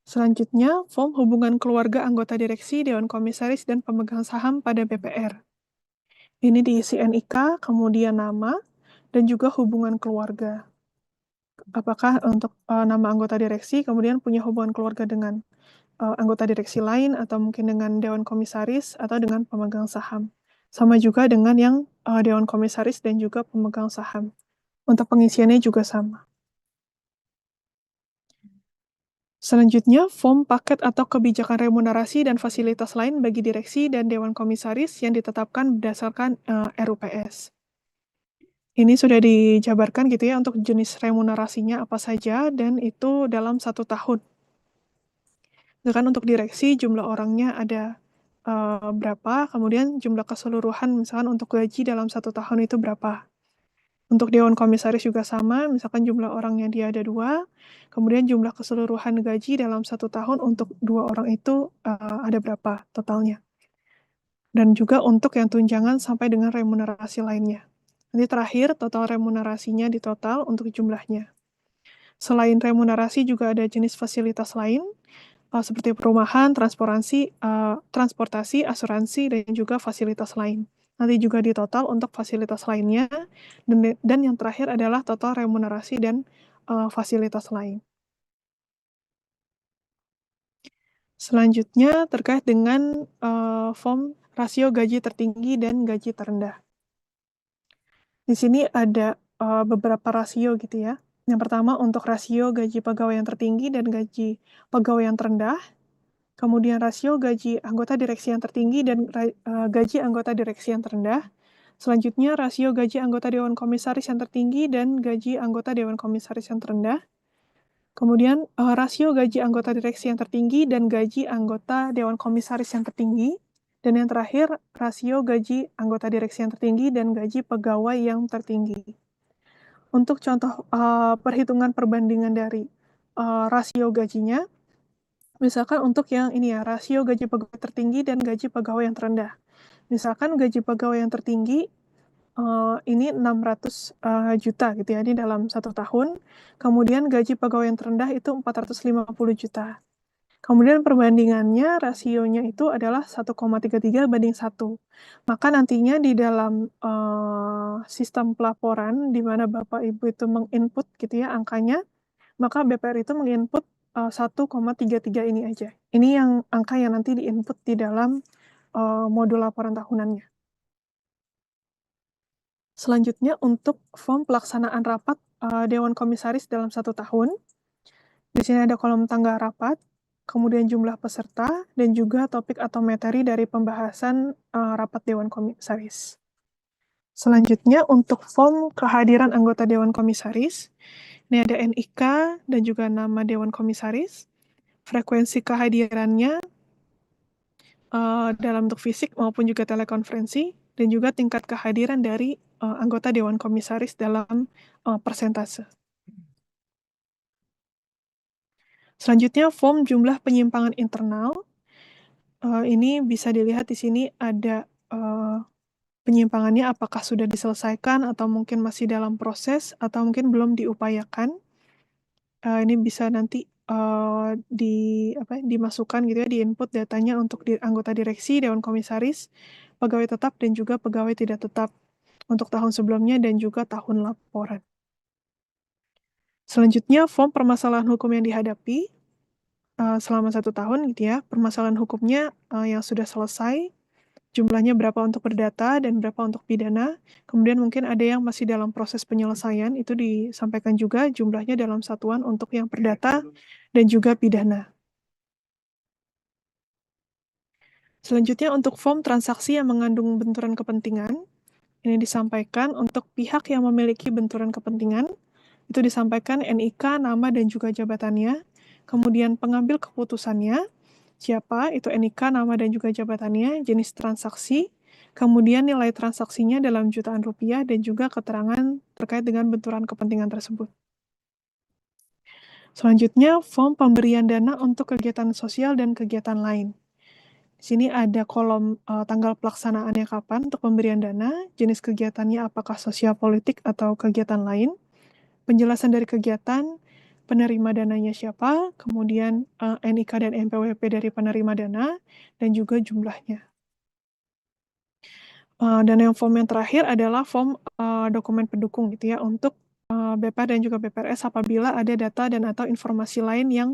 Selanjutnya, form hubungan keluarga anggota direksi, dewan komisaris, dan pemegang saham pada BPR. Ini diisi NIK, kemudian nama, dan juga hubungan keluarga. Apakah untuk nama anggota direksi, kemudian punya hubungan keluarga dengan anggota direksi lain, atau mungkin dengan dewan komisaris, atau dengan pemegang saham. Sama juga dengan yang dewan komisaris dan juga pemegang saham. Untuk pengisiannya juga sama. Selanjutnya, form paket atau kebijakan remunerasi dan fasilitas lain bagi direksi dan dewan komisaris yang ditetapkan berdasarkan RUPS. Ini sudah dijabarkan gitu ya untuk jenis remunerasinya apa saja, dan itu dalam 1 tahun. Misalkan untuk direksi jumlah orangnya ada berapa, kemudian jumlah keseluruhan misalkan untuk gaji dalam 1 tahun itu berapa. Untuk dewan komisaris juga sama, misalkan jumlah orangnya dia ada 2, kemudian jumlah keseluruhan gaji dalam 1 tahun untuk 2 orang itu ada berapa totalnya. Dan juga untuk yang tunjangan sampai dengan remunerasi lainnya. Nanti terakhir total remunerasinya di total untuk jumlahnya. Selain remunerasi juga ada jenis fasilitas lain, seperti perumahan, transportasi, asuransi, dan juga fasilitas lain. Nanti juga di total untuk fasilitas lainnya, dan yang terakhir adalah total remunerasi dan fasilitas lain. Selanjutnya terkait dengan form rasio gaji tertinggi dan gaji terendah. Di sini ada beberapa rasio gitu ya. Yang pertama untuk rasio gaji pegawai yang tertinggi dan gaji pegawai yang terendah. kemudian rasio gaji anggota direksi yang tertinggi dan gaji anggota direksi yang terendah. Selanjutnya, rasio gaji anggota Dewan Komisaris yang tertinggi dan gaji anggota Dewan Komisaris yang terendah. Kemudian, rasio gaji anggota direksi yang tertinggi dan gaji anggota Dewan Komisaris yang tertinggi. Dan yang terakhir, rasio gaji anggota direksi yang tertinggi dan gaji pegawai yang tertinggi. Untuk contoh perhitungan perbandingan dari rasio gajinya, misalkan untuk yang ini ya, rasio gaji pegawai tertinggi dan gaji pegawai yang terendah. Misalkan gaji pegawai yang tertinggi ini 600 juta gitu ya, ini dalam 1 tahun. Kemudian gaji pegawai yang terendah itu 450 juta. Kemudian perbandingannya, rasionya itu adalah 1,33 banding 1. Maka nantinya di dalam sistem pelaporan, di mana Bapak Ibu itu menginput gitu ya angkanya, maka BPR itu menginput 1,33 ini aja. Ini yang angka yang nanti diinput di dalam modul laporan tahunannya. Selanjutnya untuk form pelaksanaan rapat Dewan Komisaris dalam 1 tahun. Di sini ada kolom tanggal rapat, kemudian jumlah peserta, dan juga topik atau materi dari pembahasan rapat Dewan Komisaris. Selanjutnya untuk form kehadiran anggota Dewan Komisaris, ini ada NIK dan juga nama Dewan Komisaris, frekuensi kehadirannya dalam bentuk fisik maupun juga telekonferensi, dan juga tingkat kehadiran dari anggota Dewan Komisaris dalam persentase. Selanjutnya, form jumlah penyimpangan internal. Ini bisa dilihat di sini ada penyimpangannya apakah sudah diselesaikan atau mungkin masih dalam proses atau mungkin belum diupayakan. Ini bisa nanti dimasukkan gitu ya, di-input datanya untuk anggota direksi, Dewan Komisaris, pegawai tetap, dan juga pegawai tidak tetap untuk tahun sebelumnya dan juga tahun laporan. Selanjutnya, form permasalahan hukum yang dihadapi selama 1 tahun gitu ya. Permasalahan hukumnya yang sudah selesai, jumlahnya berapa untuk perdata dan berapa untuk pidana. Kemudian mungkin ada yang masih dalam proses penyelesaian, itu disampaikan juga jumlahnya dalam satuan untuk yang perdata dan juga pidana. Selanjutnya untuk form transaksi yang mengandung benturan kepentingan, ini disampaikan untuk pihak yang memiliki benturan kepentingan, itu disampaikan NIK, nama dan juga jabatannya, kemudian pengambil keputusannya, siapa, itu NIK, nama dan juga jabatannya, jenis transaksi, kemudian nilai transaksinya dalam jutaan rupiah, dan juga keterangan terkait dengan benturan kepentingan tersebut. Selanjutnya, form pemberian dana untuk kegiatan sosial dan kegiatan lain. Di sini ada kolom tanggal pelaksanaannya kapan untuk pemberian dana, jenis kegiatannya apakah sosial politik atau kegiatan lain, penjelasan dari kegiatan, penerima dananya siapa, kemudian NIK dan NPWP dari penerima dana, dan juga jumlahnya. Dan yang form yang terakhir adalah form dokumen pendukung gitu ya, untuk BPR dan juga BPRS apabila ada data dan atau informasi lain yang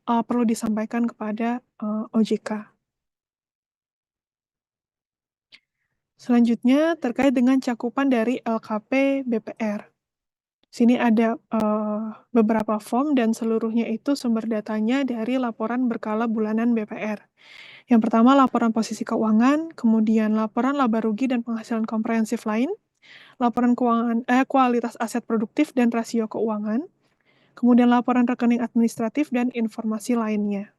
perlu disampaikan kepada OJK. Selanjutnya terkait dengan cakupan dari LKP BPR. Sini ada beberapa form dan seluruhnya itu sumber datanya dari laporan berkala bulanan BPR. Yang pertama laporan posisi keuangan, kemudian laporan laba rugi dan penghasilan komprehensif lain, laporan keuangan kualitas aset produktif dan rasio keuangan, kemudian laporan rekening administratif dan informasi lainnya.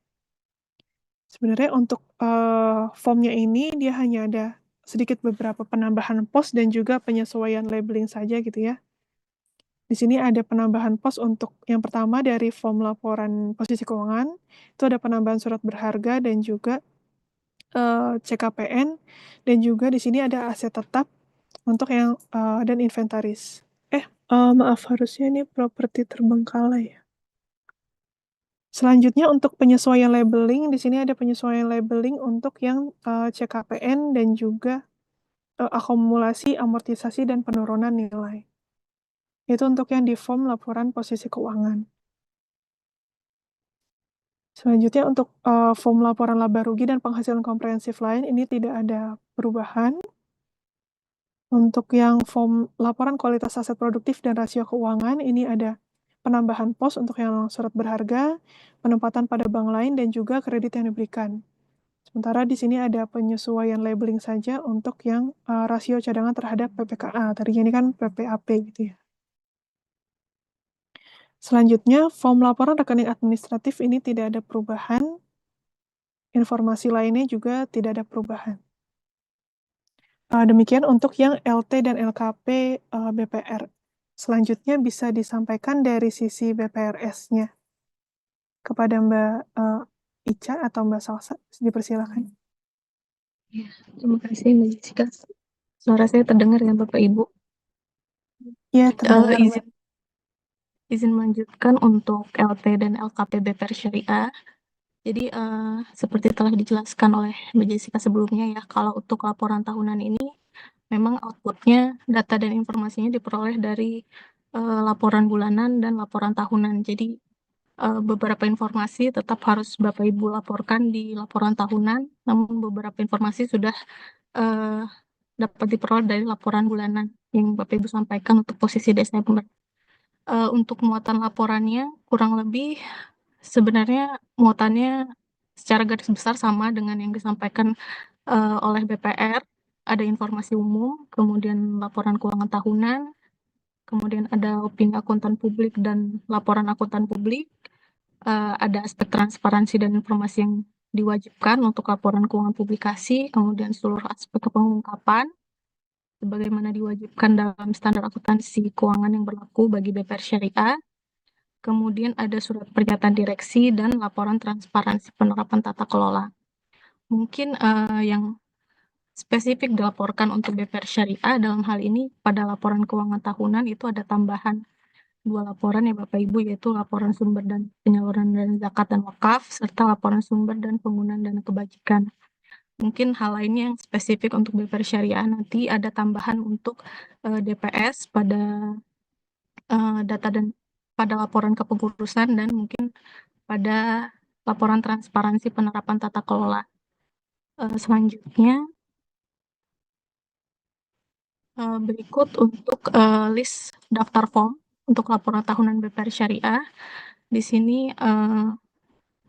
Sebenarnya untuk formnya ini dia hanya ada sedikit beberapa penambahan pos dan juga penyesuaian labeling saja gitu ya. Di sini ada penambahan pos untuk yang pertama dari form laporan posisi keuangan, itu ada penambahan surat berharga dan juga CKPN, dan juga di sini ada aset tetap untuk yang dan inventaris. Maaf, harusnya ini properti terbengkalai ya. Selanjutnya untuk penyesuaian labeling, di sini ada penyesuaian labeling untuk yang CKPN dan juga akumulasi, amortisasi, dan penurunan nilai. Itu untuk yang di form laporan posisi keuangan. Selanjutnya untuk form laporan laba rugi dan penghasilan komprehensif lain, ini tidak ada perubahan. Untuk yang form laporan kualitas aset produktif dan rasio keuangan, ini ada penambahan pos untuk yang surat berharga, penempatan pada bank lain, dan juga kredit yang diberikan. Sementara di sini ada penyesuaian labeling saja untuk yang rasio cadangan terhadap PPKA. Tadinya ini kan PPAP gitu ya. Selanjutnya, form laporan rekening administratif ini tidak ada perubahan. Informasi lainnya juga tidak ada perubahan. Demikian untuk yang LT dan LKP BPR. Selanjutnya bisa disampaikan dari sisi BPRS-nya kepada Mbak Ica atau Mbak Salsa. Dipersilakan. Ya, terima kasih Mbak Jessica. Suara saya terdengar ya Bapak Ibu. Ya, terdengar. Izin melanjutkan untuk LT dan LKP BPR Syariah. Jadi seperti telah dijelaskan oleh Mbak Jessica sebelumnya ya, kalau untuk laporan tahunan ini memang outputnya data dan informasinya diperoleh dari laporan bulanan dan laporan tahunan. Jadi beberapa informasi tetap harus Bapak Ibu laporkan di laporan tahunan, namun beberapa informasi sudah dapat diperoleh dari laporan bulanan yang Bapak Ibu sampaikan untuk posisi Desember. Untuk muatan laporannya kurang lebih sebenarnya muatannya secara garis besar sama dengan yang disampaikan oleh BPR. Ada informasi umum, kemudian laporan keuangan tahunan, kemudian ada opini akuntan publik dan laporan akuntan publik, ada aspek transparansi dan informasi yang diwajibkan untuk laporan keuangan publikasi, kemudian seluruh aspek pengungkapan, sebagaimana diwajibkan dalam standar akuntansi keuangan yang berlaku bagi BPR Syariah. Kemudian ada surat pernyataan direksi dan laporan transparansi penerapan tata kelola. Mungkin yang spesifik dilaporkan untuk BPR Syariah dalam hal ini pada laporan keuangan tahunan itu ada tambahan 2 laporan ya Bapak Ibu, yaitu laporan sumber dan penyaluran dana zakat dan wakaf, serta laporan sumber dan penggunaan dana kebajikan. Mungkin hal lainnya yang spesifik untuk BPR Syariah nanti ada tambahan untuk DPS pada data dan pada laporan kepengurusan dan mungkin pada laporan transparansi penerapan tata kelola. Selanjutnya berikut untuk list daftar form untuk laporan tahunan BPR Syariah. Di sini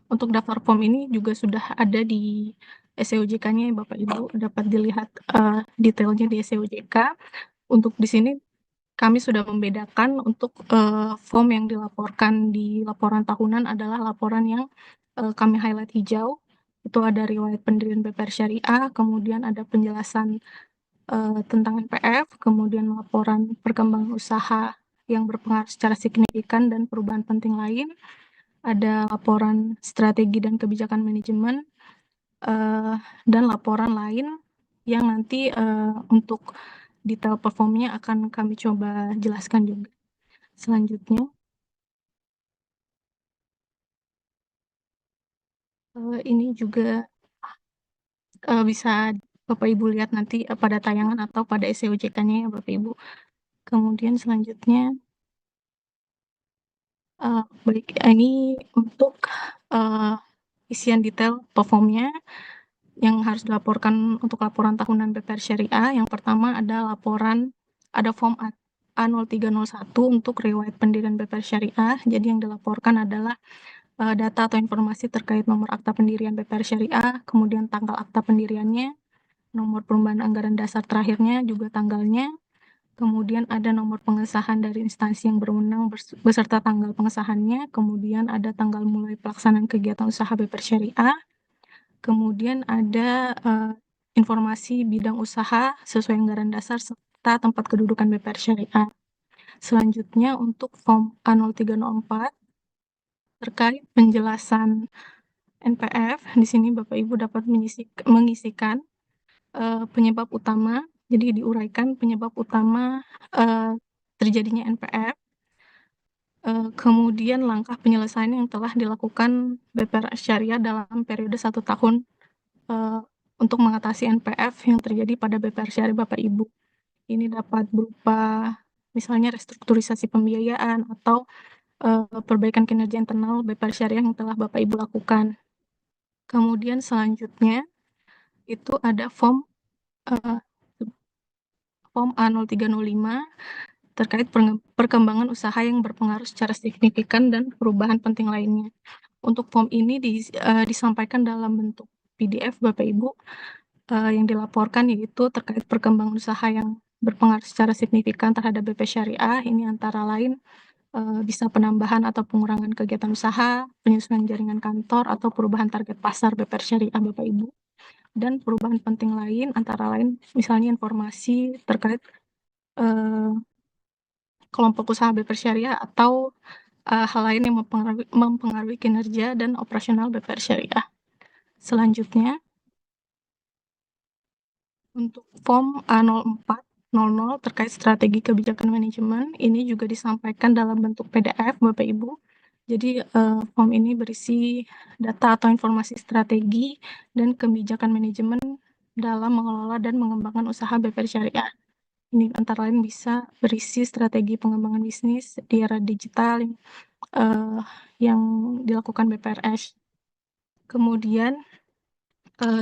untuk daftar form ini juga sudah ada di SEOJK-nya ya Bapak Ibu, dapat dilihat detailnya di SEOJK. Untuk di sini kami sudah membedakan untuk form yang dilaporkan di laporan tahunan adalah laporan yang kami highlight hijau. Itu ada riwayat pendirian BPR Syariah, kemudian ada penjelasan tentang NPF, kemudian laporan perkembangan usaha yang berpengaruh secara signifikan dan perubahan penting lain, ada laporan strategi dan kebijakan manajemen, dan laporan lain yang nanti untuk detail performnya akan kami coba jelaskan juga. Selanjutnya, ini juga bisa Bapak Ibu lihat nanti pada tayangan atau pada SEOJK-nya ya Bapak Ibu. Kemudian selanjutnya, baik ini untuk isian detail performnya yang harus dilaporkan untuk laporan tahunan BPR Syariah. Yang pertama ada laporan, ada form A0301 untuk riwayat pendirian BPR Syariah. Jadi yang dilaporkan adalah data atau informasi terkait nomor akta pendirian BPR Syariah, kemudian tanggal akta pendiriannya, nomor perubahan anggaran dasar terakhirnya, juga tanggalnya, kemudian ada nomor pengesahan dari instansi yang berwenang beserta tanggal pengesahannya, kemudian ada tanggal mulai pelaksanaan kegiatan usaha BPR Syariah, kemudian ada informasi bidang usaha sesuai anggaran dasar serta tempat kedudukan BPR Syariah. Selanjutnya untuk form A0304 terkait penjelasan NPF, di sini Bapak Ibu dapat mengisikan penyebab utama, jadi diuraikan penyebab utama terjadinya NPF, kemudian langkah penyelesaian yang telah dilakukan BPR Syariah dalam periode 1 tahun untuk mengatasi NPF yang terjadi pada BPR Syariah Bapak Ibu. Ini dapat berupa misalnya restrukturisasi pembiayaan atau perbaikan kinerja internal BPR Syariah yang telah Bapak Ibu lakukan. Kemudian selanjutnya itu ada form A0305 terkait perkembangan usaha yang berpengaruh secara signifikan dan perubahan penting lainnya. Untuk form ini disampaikan dalam bentuk PDF Bapak Ibu, yang dilaporkan yaitu terkait perkembangan usaha yang berpengaruh secara signifikan terhadap BP Syariah. Ini antara lain bisa penambahan atau pengurangan kegiatan usaha, penyusunan jaringan kantor, atau perubahan target pasar BP Syariah Bapak Ibu. Dan perubahan penting lain antara lain misalnya informasi terkait kelompok usaha BP Syariah atau hal lain yang mempengaruhi kinerja dan operasional BP Syariah. Selanjutnya, untuk form A0400 terkait strategi kebijakan manajemen, ini juga disampaikan dalam bentuk PDF Bapak Ibu. Jadi form ini berisi data atau informasi strategi dan kebijakan manajemen dalam mengelola dan mengembangkan usaha BP Syariah. Ini antara lain bisa berisi strategi pengembangan bisnis di era digital yang dilakukan BPRS. Kemudian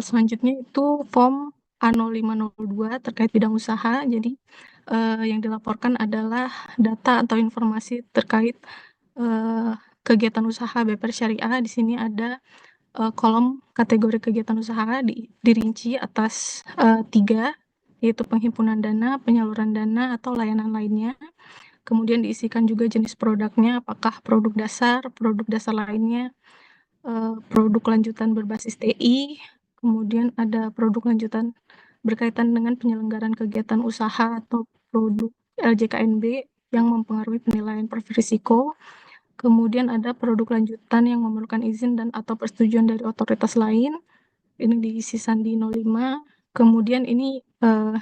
selanjutnya itu form A0502 terkait bidang usaha. Jadi yang dilaporkan adalah data atau informasi terkait kegiatan usaha BP Syariah. Di sini ada kolom kategori kegiatan usaha dirinci atas 3, yaitu penghimpunan dana, penyaluran dana, atau layanan lainnya. Kemudian diisikan juga jenis produknya, apakah produk dasar lainnya, produk lanjutan berbasis TI, kemudian ada produk lanjutan berkaitan dengan penyelenggaraan kegiatan usaha atau produk LJKNB yang mempengaruhi penilaian profil risiko. Kemudian ada produk lanjutan yang memerlukan izin dan atau persetujuan dari otoritas lain. Ini diisi sandi 05. Kemudian ini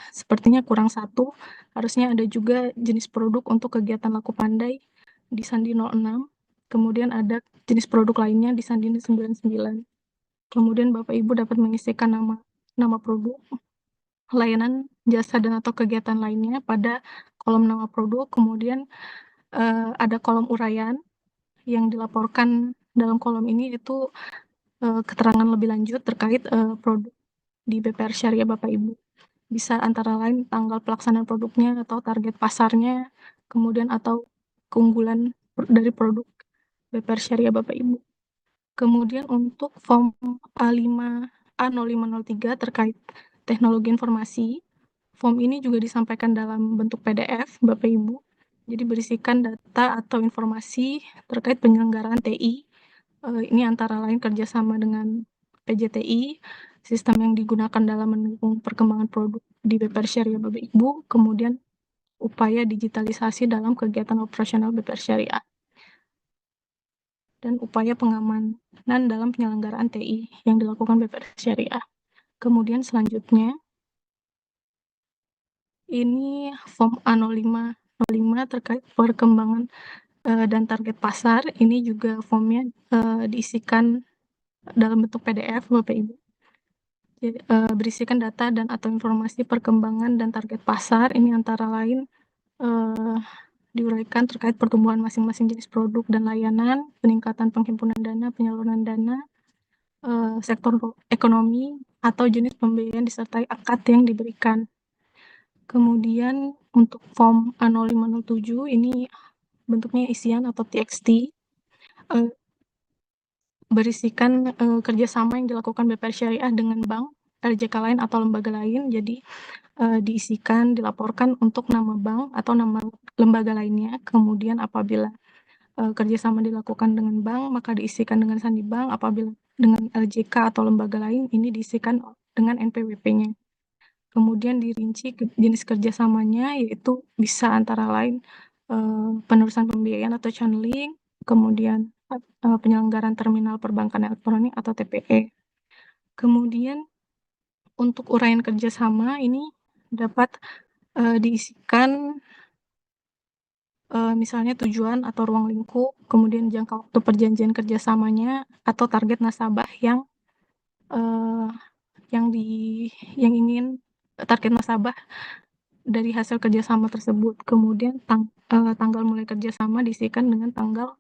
sepertinya kurang satu. Harusnya ada juga jenis produk untuk kegiatan laku pandai di sandi 06. Kemudian ada jenis produk lainnya di sandi 99. Kemudian Bapak Ibu dapat mengisikan nama produk, layanan, jasa, dan atau kegiatan lainnya pada kolom nama produk. Kemudian ada kolom uraian yang dilaporkan dalam kolom ini itu keterangan lebih lanjut terkait produk di BPR Syariah Bapak Ibu. Bisa antara lain tanggal pelaksanaan produknya atau target pasarnya, kemudian atau keunggulan dari produk BPR Syariah Bapak Ibu. Kemudian untuk form A0503 terkait teknologi informasi, form ini juga disampaikan dalam bentuk PDF Bapak Ibu. Jadi berisikan data atau informasi terkait penyelenggaraan TI. Ini antara lain kerjasama dengan PJTI, sistem yang digunakan dalam mendukung perkembangan produk di BPR Syariah Bapak Ibu, kemudian upaya digitalisasi dalam kegiatan operasional BPR Syariah, dan upaya pengamanan dalam penyelenggaraan TI yang dilakukan BPR Syariah. Kemudian selanjutnya, ini form A0505 terkait perkembangan dan target pasar. Ini juga formnya diisikan dalam bentuk PDF Bapak Ibu. Jadi, berisikan data dan atau informasi perkembangan dan target pasar. Ini antara lain diuraikan terkait pertumbuhan masing-masing jenis produk dan layanan, peningkatan penghimpunan dana, penyaluran dana, sektor ekonomi, atau jenis pembiayaan disertai akad yang diberikan. Kemudian untuk form A0507 ini bentuknya isian atau TXT, berisikan kerjasama yang dilakukan BPR Syariah dengan bank, LJK lain atau lembaga lain. Jadi diisikan, dilaporkan untuk nama bank atau nama lembaga lainnya. Kemudian apabila kerjasama dilakukan dengan bank, maka diisikan dengan sandi bank. Apabila dengan LJK atau lembaga lain, ini diisikan dengan NPWP-nya. Kemudian dirinci jenis kerjasamanya, yaitu bisa antara lain penerusan pembiayaan atau channeling, kemudian penyelenggaraan terminal perbankan elektronik atau TPE. Kemudian untuk uraian kerjasama ini dapat diisikan misalnya tujuan atau ruang lingkup, kemudian jangka waktu perjanjian kerjasamanya, atau target nasabah yang ingin target nasabah dari hasil kerjasama tersebut. Kemudian tanggal mulai kerjasama diisikan dengan tanggal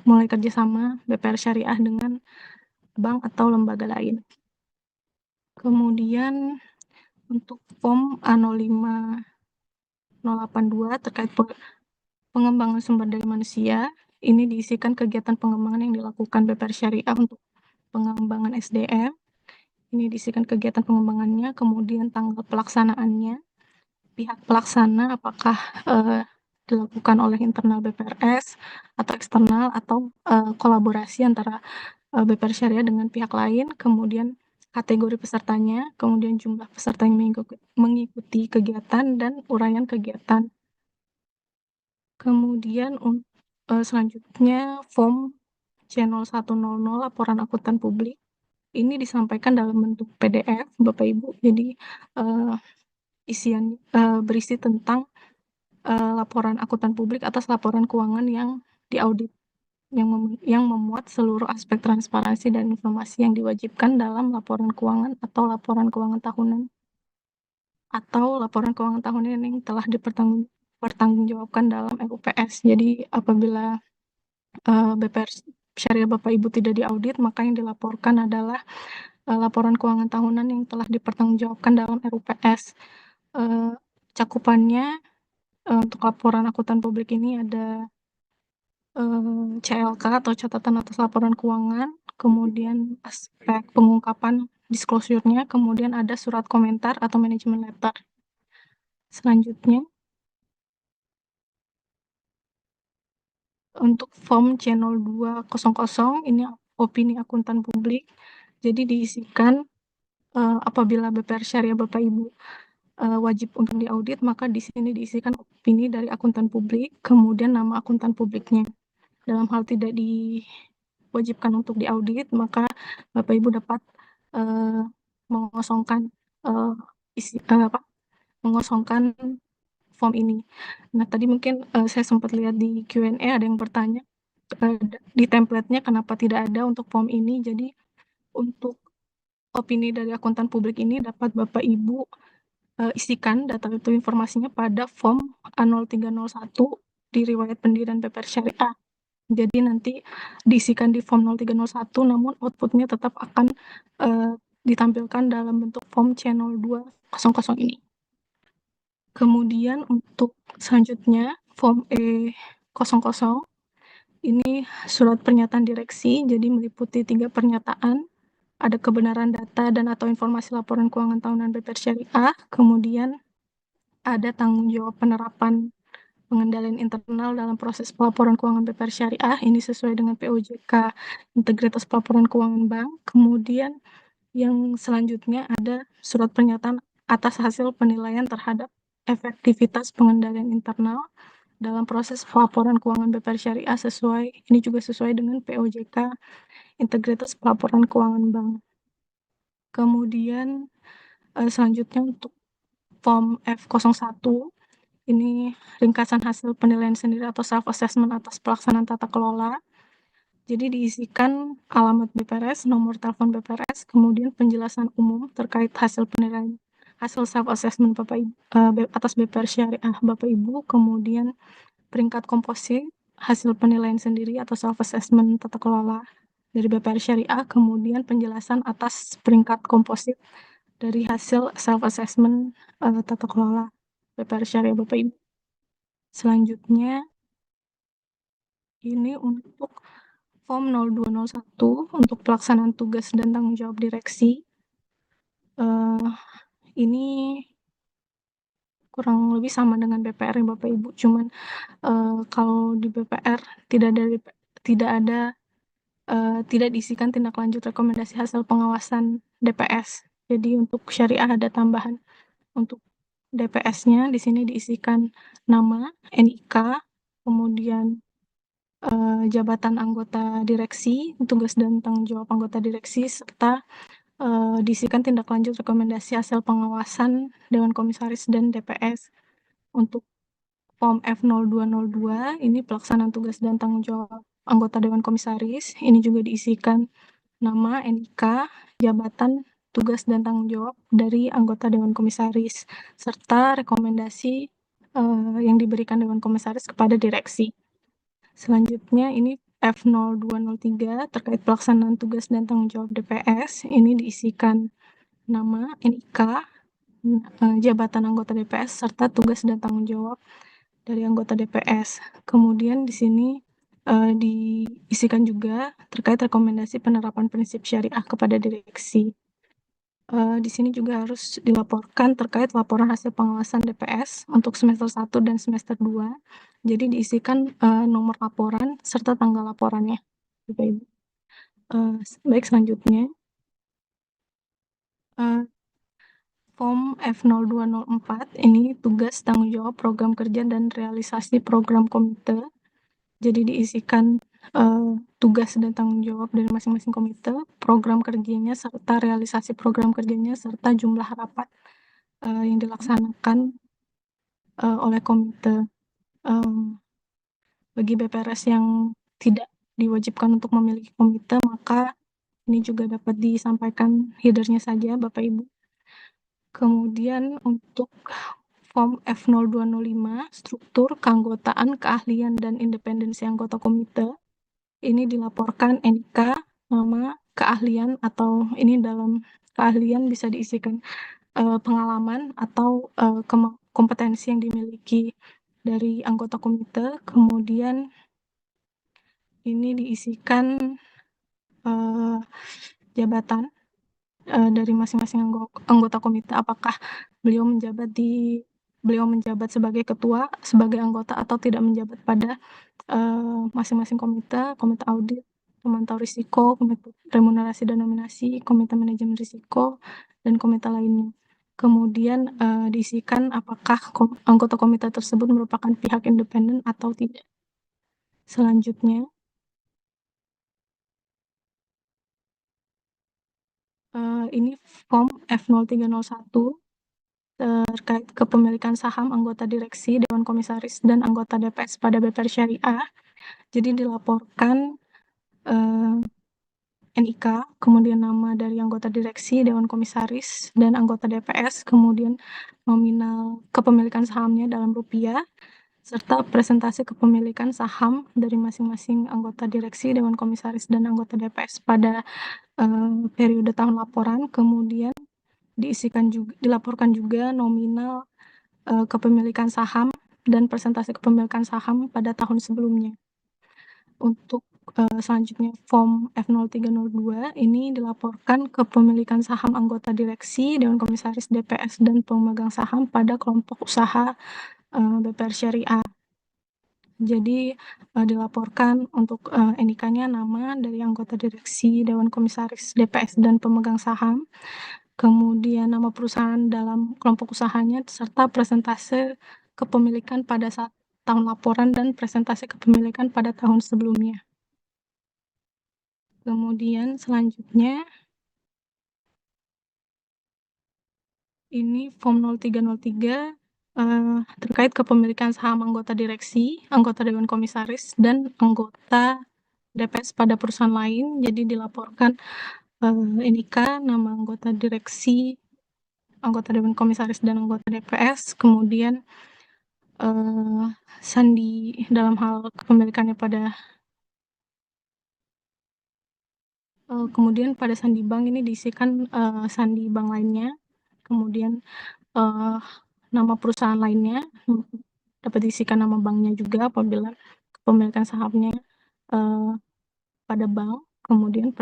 mulai kerjasama BPR Syariah dengan bank atau lembaga lain. Kemudian untuk form A05 082 terkait pengembangan sumber daya manusia. Ini diisikan kegiatan pengembangan yang dilakukan BPR Syariah untuk pengembangan SDM. Ini diisikan kegiatan pengembangannya, kemudian tanggal pelaksanaannya, pihak pelaksana apakah dilakukan oleh internal BPRS atau eksternal atau kolaborasi antara BPR Syariah dengan pihak lain, kemudian kategori pesertanya, kemudian jumlah peserta yang mengikuti kegiatan dan uraian kegiatan. Kemudian selanjutnya form C0100 laporan akuntan publik. Ini disampaikan dalam bentuk PDF, Bapak Ibu. Jadi isian berisi tentang laporan akuntan publik atas laporan keuangan yang diaudit, yang memuat seluruh aspek transparansi dan informasi yang diwajibkan dalam laporan keuangan atau laporan keuangan tahunan yang telah dipertanggungjawabkan dalam RUPS. Jadi apabila BPR Syariah Bapak Ibu tidak diaudit, maka yang dilaporkan adalah laporan keuangan tahunan yang telah dipertanggungjawabkan dalam RUPS. Cakupannya untuk laporan akuntan publik ini ada CLK atau catatan atas laporan keuangan, kemudian aspek pengungkapan disclosure-nya, kemudian ada surat komentar atau manajemen letter. Selanjutnya, untuk form C0200 ini opini akuntan publik. Jadi diisikan apabila BPR Syariah Bapak Ibu wajib untuk diaudit, maka di sini diisikan opini dari akuntan publik, kemudian nama akuntan publiknya. Dalam hal tidak diwajibkan untuk diaudit, maka Bapak Ibu dapat mengosongkan mengosongkan form ini. Nah, tadi mungkin saya sempat lihat di Q&A ada yang bertanya di template-nya kenapa tidak ada untuk form ini. Jadi untuk opini dari akuntan publik ini dapat Bapak Ibu isikan data itu informasinya pada form A0301 di riwayat pendirian BPR Syariah. Jadi nanti diisikan di form 0301, namun outputnya tetap akan ditampilkan dalam bentuk form C0200 ini. Kemudian untuk selanjutnya form E00 ini surat pernyataan direksi, jadi meliputi 3 pernyataan. Ada kebenaran data dan atau informasi laporan keuangan tahunan BPR Syariah, kemudian ada tanggung jawab penerapan pengendalian internal dalam proses pelaporan keuangan BPR Syariah, ini sesuai dengan POJK Integritas Pelaporan Keuangan Bank. Kemudian yang selanjutnya ada surat pernyataan atas hasil penilaian terhadap efektivitas pengendalian internal dalam proses pelaporan keuangan BPR Syariah ini juga sesuai dengan POJK Integritas Pelaporan Keuangan Bank. Kemudian selanjutnya untuk form F01 ini ringkasan hasil penilaian sendiri atau self-assessment atas pelaksanaan tata kelola. Jadi diisikan alamat BPRS, nomor telepon BPRS, kemudian penjelasan umum terkait hasil penilaian, hasil self-assessment atas BPR Syariah Bapak Ibu, kemudian peringkat komposit, hasil penilaian sendiri atau self-assessment tata kelola dari BPR Syariah, kemudian penjelasan atas peringkat komposit dari hasil self-assessment tata kelola BPR Syariah Bapak Ibu. Selanjutnya, ini untuk form 0201 untuk pelaksanaan tugas dan tanggung jawab direksi. Ini kurang lebih sama dengan BPR ya Bapak Ibu, cuman kalau di BPR tidak diisikan tindak lanjut rekomendasi hasil pengawasan DPS. Jadi untuk syariah ada tambahan untuk DPS-nya, di sini diisikan nama, NIK, kemudian jabatan anggota direksi, tugas dan tanggung jawab anggota direksi, serta diisikan tindak lanjut rekomendasi hasil pengawasan Dewan Komisaris dan DPS. Untuk form F0202 ini pelaksanaan tugas dan tanggung jawab anggota Dewan Komisaris, ini juga diisikan nama, NIK, jabatan, tugas dan tanggung jawab dari anggota Dewan Komisaris, serta rekomendasi yang diberikan Dewan Komisaris kepada direksi. Selanjutnya ini F0203 terkait pelaksanaan tugas dan tanggung jawab DPS, ini diisikan nama, NIK, jabatan anggota DPS serta tugas dan tanggung jawab dari anggota DPS. Kemudian di sini diisikan juga terkait rekomendasi penerapan prinsip syariah kepada direksi. Di sini juga harus dilaporkan terkait laporan hasil pengawasan DPS untuk semester 1 dan semester 2. Jadi diisikan nomor laporan serta tanggal laporannya. Bapak Ibu. Baik, selanjutnya. Form F0204 ini tugas tanggung jawab program kerja dan realisasi program komite. Jadi diisikan tugas dan tanggung jawab dari masing-masing komite, program kerjanya serta realisasi program kerjanya serta jumlah rapat yang dilaksanakan oleh komite. Bagi BPRS yang tidak diwajibkan untuk memiliki komite, maka ini juga dapat disampaikan headernya saja, Bapak Ibu. Kemudian untuk Form F0205, struktur, keanggotaan, keahlian, dan independensi anggota komite. Ini dilaporkan NIK, nama, keahlian, atau ini dalam keahlian bisa diisikan pengalaman atau kompetensi yang dimiliki dari anggota komite. Kemudian ini diisikan jabatan dari masing-masing anggota komite, apakah beliau menjabat sebagai ketua, sebagai anggota, atau tidak menjabat pada masing-masing komite audit, pemantau risiko, komite remunerasi dan nominasi, komite manajemen risiko, dan komite lainnya. Kemudian diisikan apakah anggota komite tersebut merupakan pihak independen atau tidak. Selanjutnya, ini Form F0301 terkait kepemilikan saham anggota direksi, Dewan Komisaris, dan anggota DPS pada BPR Syariah. Jadi dilaporkan NIK, kemudian nama dari anggota direksi, Dewan Komisaris, dan anggota DPS, kemudian nominal kepemilikan sahamnya dalam rupiah, serta presentasi kepemilikan saham dari masing-masing anggota direksi, Dewan Komisaris, dan anggota DPS pada periode tahun laporan. Kemudian dilaporkan juga nominal kepemilikan saham dan presentasi kepemilikan saham pada tahun sebelumnya. Untuk selanjutnya Form F0302 ini dilaporkan kepemilikan saham anggota direksi, Dewan Komisaris, DPS, dan pemegang saham pada kelompok usaha BPR Syariah. Jadi dilaporkan untuk NIK-nya nama dari anggota direksi, Dewan Komisaris, DPS, dan pemegang saham, kemudian nama perusahaan dalam kelompok usahanya, serta presentase kepemilikan pada saat tahun laporan dan presentase kepemilikan pada tahun sebelumnya. Kemudian selanjutnya, ini Form 0303 terkait kepemilikan saham anggota direksi, anggota Dewan Komisaris, dan anggota DPS pada perusahaan lain. Jadi dilaporkan NIK, nama anggota direksi, anggota Dewan Komisaris, dan anggota DPS, kemudian sandi dalam hal kepemilikannya pada kemudian pada sandi bank ini diisikan sandi bank lainnya, kemudian nama perusahaan lainnya dapat diisikan nama banknya juga apabila kepemilikan sahamnya pada bank, kemudian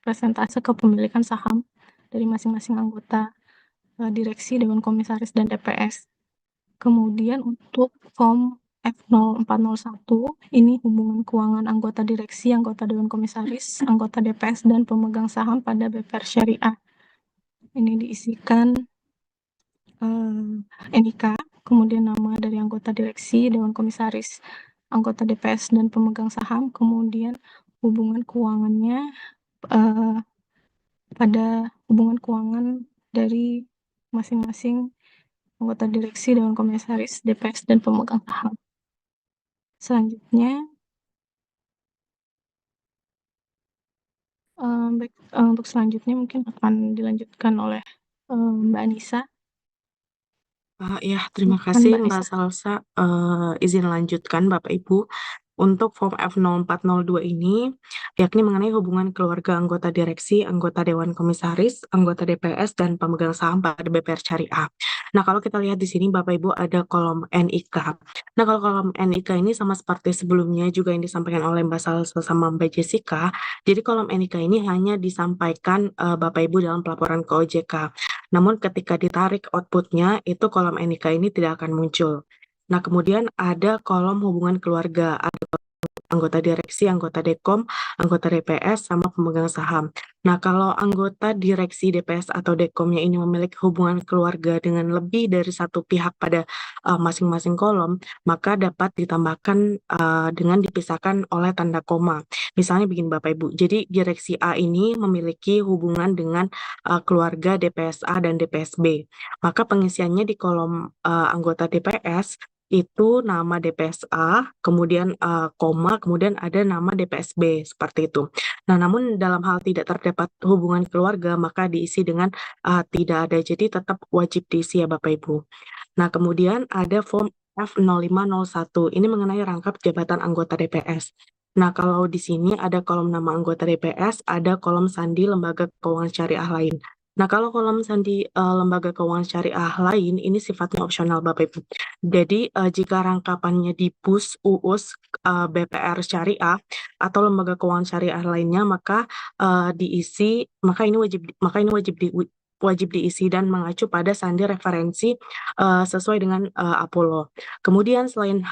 presentase kepemilikan saham dari masing-masing anggota direksi, Dewan Komisaris, dan DPS. Kemudian untuk Form F0401 ini hubungan keuangan anggota direksi, anggota Dewan Komisaris, anggota DPS, dan pemegang saham pada BPR Syariah. Ini diisikan NIK, kemudian nama dari anggota direksi, Dewan Komisaris, anggota DPS, dan pemegang saham, kemudian hubungan keuangannya pada hubungan keuangan dari masing-masing anggota direksi, Dewan Komisaris, DPS, dan pemegang saham. Selanjutnya, baik, untuk selanjutnya mungkin akan dilanjutkan oleh Mbak Anissa. Ya, terima Silakan, kasih Mbak Mbak Anissa. Salsa. Izin lanjutkan Bapak Ibu. untuk form F0402 ini, yakni mengenai hubungan keluarga anggota direksi, anggota Dewan Komisaris, anggota DPS, dan pemegang saham pada BPR Syariah. Nah, kalau kita lihat di sini Bapak Ibu ada kolom NIK. Nah, kalau kolom NIK ini sama seperti sebelumnya juga yang disampaikan oleh Mbak Salsa sama Mbak Jessica. Jadi kolom NIK ini hanya disampaikan Bapak Ibu dalam pelaporan ke OJK. Namun ketika ditarik outputnya, itu kolom NIK ini tidak akan muncul. Nah, kemudian ada kolom hubungan keluarga, ada anggota direksi, anggota Dekom, anggota DPS, sama pemegang saham. Nah, kalau anggota direksi DPS atau Dekomnya ini memiliki hubungan keluarga dengan lebih dari satu pihak pada masing-masing kolom, maka dapat ditambahkan dengan dipisahkan oleh tanda koma. Misalnya begini Bapak Ibu, jadi direksi A ini memiliki hubungan dengan keluarga DPS A dan DPS-B. Maka pengisiannya di kolom anggota DPS itu nama DPS-A, kemudian koma, kemudian ada nama DPS-B, seperti itu. Nah, namun dalam hal tidak terdapat hubungan keluarga, maka diisi dengan tidak ada, jadi tetap wajib diisi ya Bapak Ibu. Nah, kemudian ada form F0501, ini mengenai rangkap jabatan anggota DPS. Nah, kalau di sini ada kolom nama anggota DPS, ada kolom sandi lembaga keuangan syariah lain. Nah, kalau kolom sandi lembaga keuangan syariah lain, ini sifatnya opsional Bapak Ibu. Jadi, jika rangkapannya di PUS, UUS, BPR Syariah, atau lembaga keuangan syariah lainnya, maka ini wajib diisi dan mengacu pada sandi referensi sesuai dengan Apollo. Kemudian selain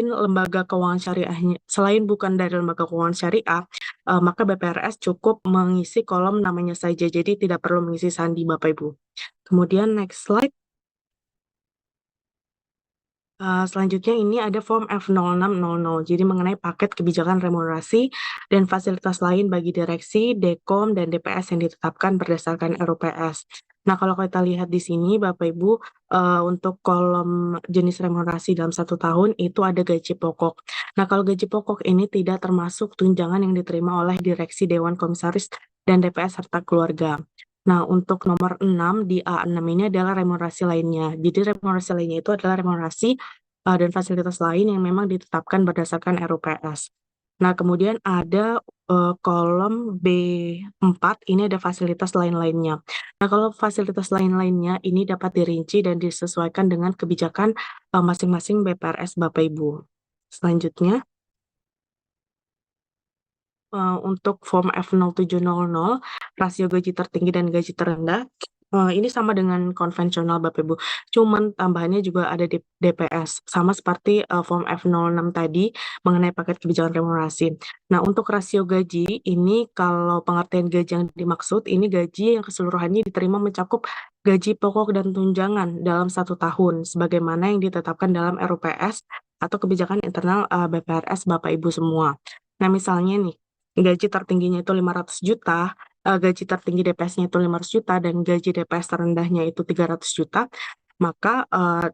lembaga keuangan syariahnya, selain bukan dari lembaga keuangan syariah, maka BPRS cukup mengisi kolom namanya saja, jadi tidak perlu mengisi sandi Bapak Ibu. Kemudian next slide. Selanjutnya ini ada form F0600, jadi mengenai paket kebijakan remunerasi dan fasilitas lain bagi direksi, Dekom, dan DPS yang ditetapkan berdasarkan RUPS. Nah, kalau kita lihat di sini Bapak Ibu, untuk kolom jenis remunerasi dalam 1 tahun itu ada gaji pokok. Nah, kalau gaji pokok ini tidak termasuk tunjangan yang diterima oleh direksi Dewan Komisaris dan DPS serta keluarga. Nah, untuk nomor 6 di A6 ini adalah remunerasi lainnya. Jadi remunerasi lainnya itu adalah remunerasi dan fasilitas lain yang memang ditetapkan berdasarkan RUPS. Nah, kemudian ada kolom B4, ini ada fasilitas lain-lainnya. Nah, kalau fasilitas lain-lainnya ini dapat dirinci dan disesuaikan dengan kebijakan masing-masing BPRS Bapak Ibu. Selanjutnya, untuk form F0700, rasio gaji tertinggi dan gaji terendah, ini sama dengan konvensional Bapak Ibu, cuman tambahannya juga ada di DPS, sama seperti form F06 tadi mengenai paket kebijakan remunerasi. Nah, untuk rasio gaji ini kalau pengertian gaji yang dimaksud, ini gaji yang keseluruhannya diterima mencakup gaji pokok dan tunjangan dalam 1 tahun, sebagaimana yang ditetapkan dalam RUPS atau kebijakan internal BPRS Bapak Ibu semua. Nah, misalnya nih, gaji tertingginya itu 500 juta, gaji tertinggi DPS-nya itu 500 juta, dan gaji DPS terendahnya itu 300 juta, maka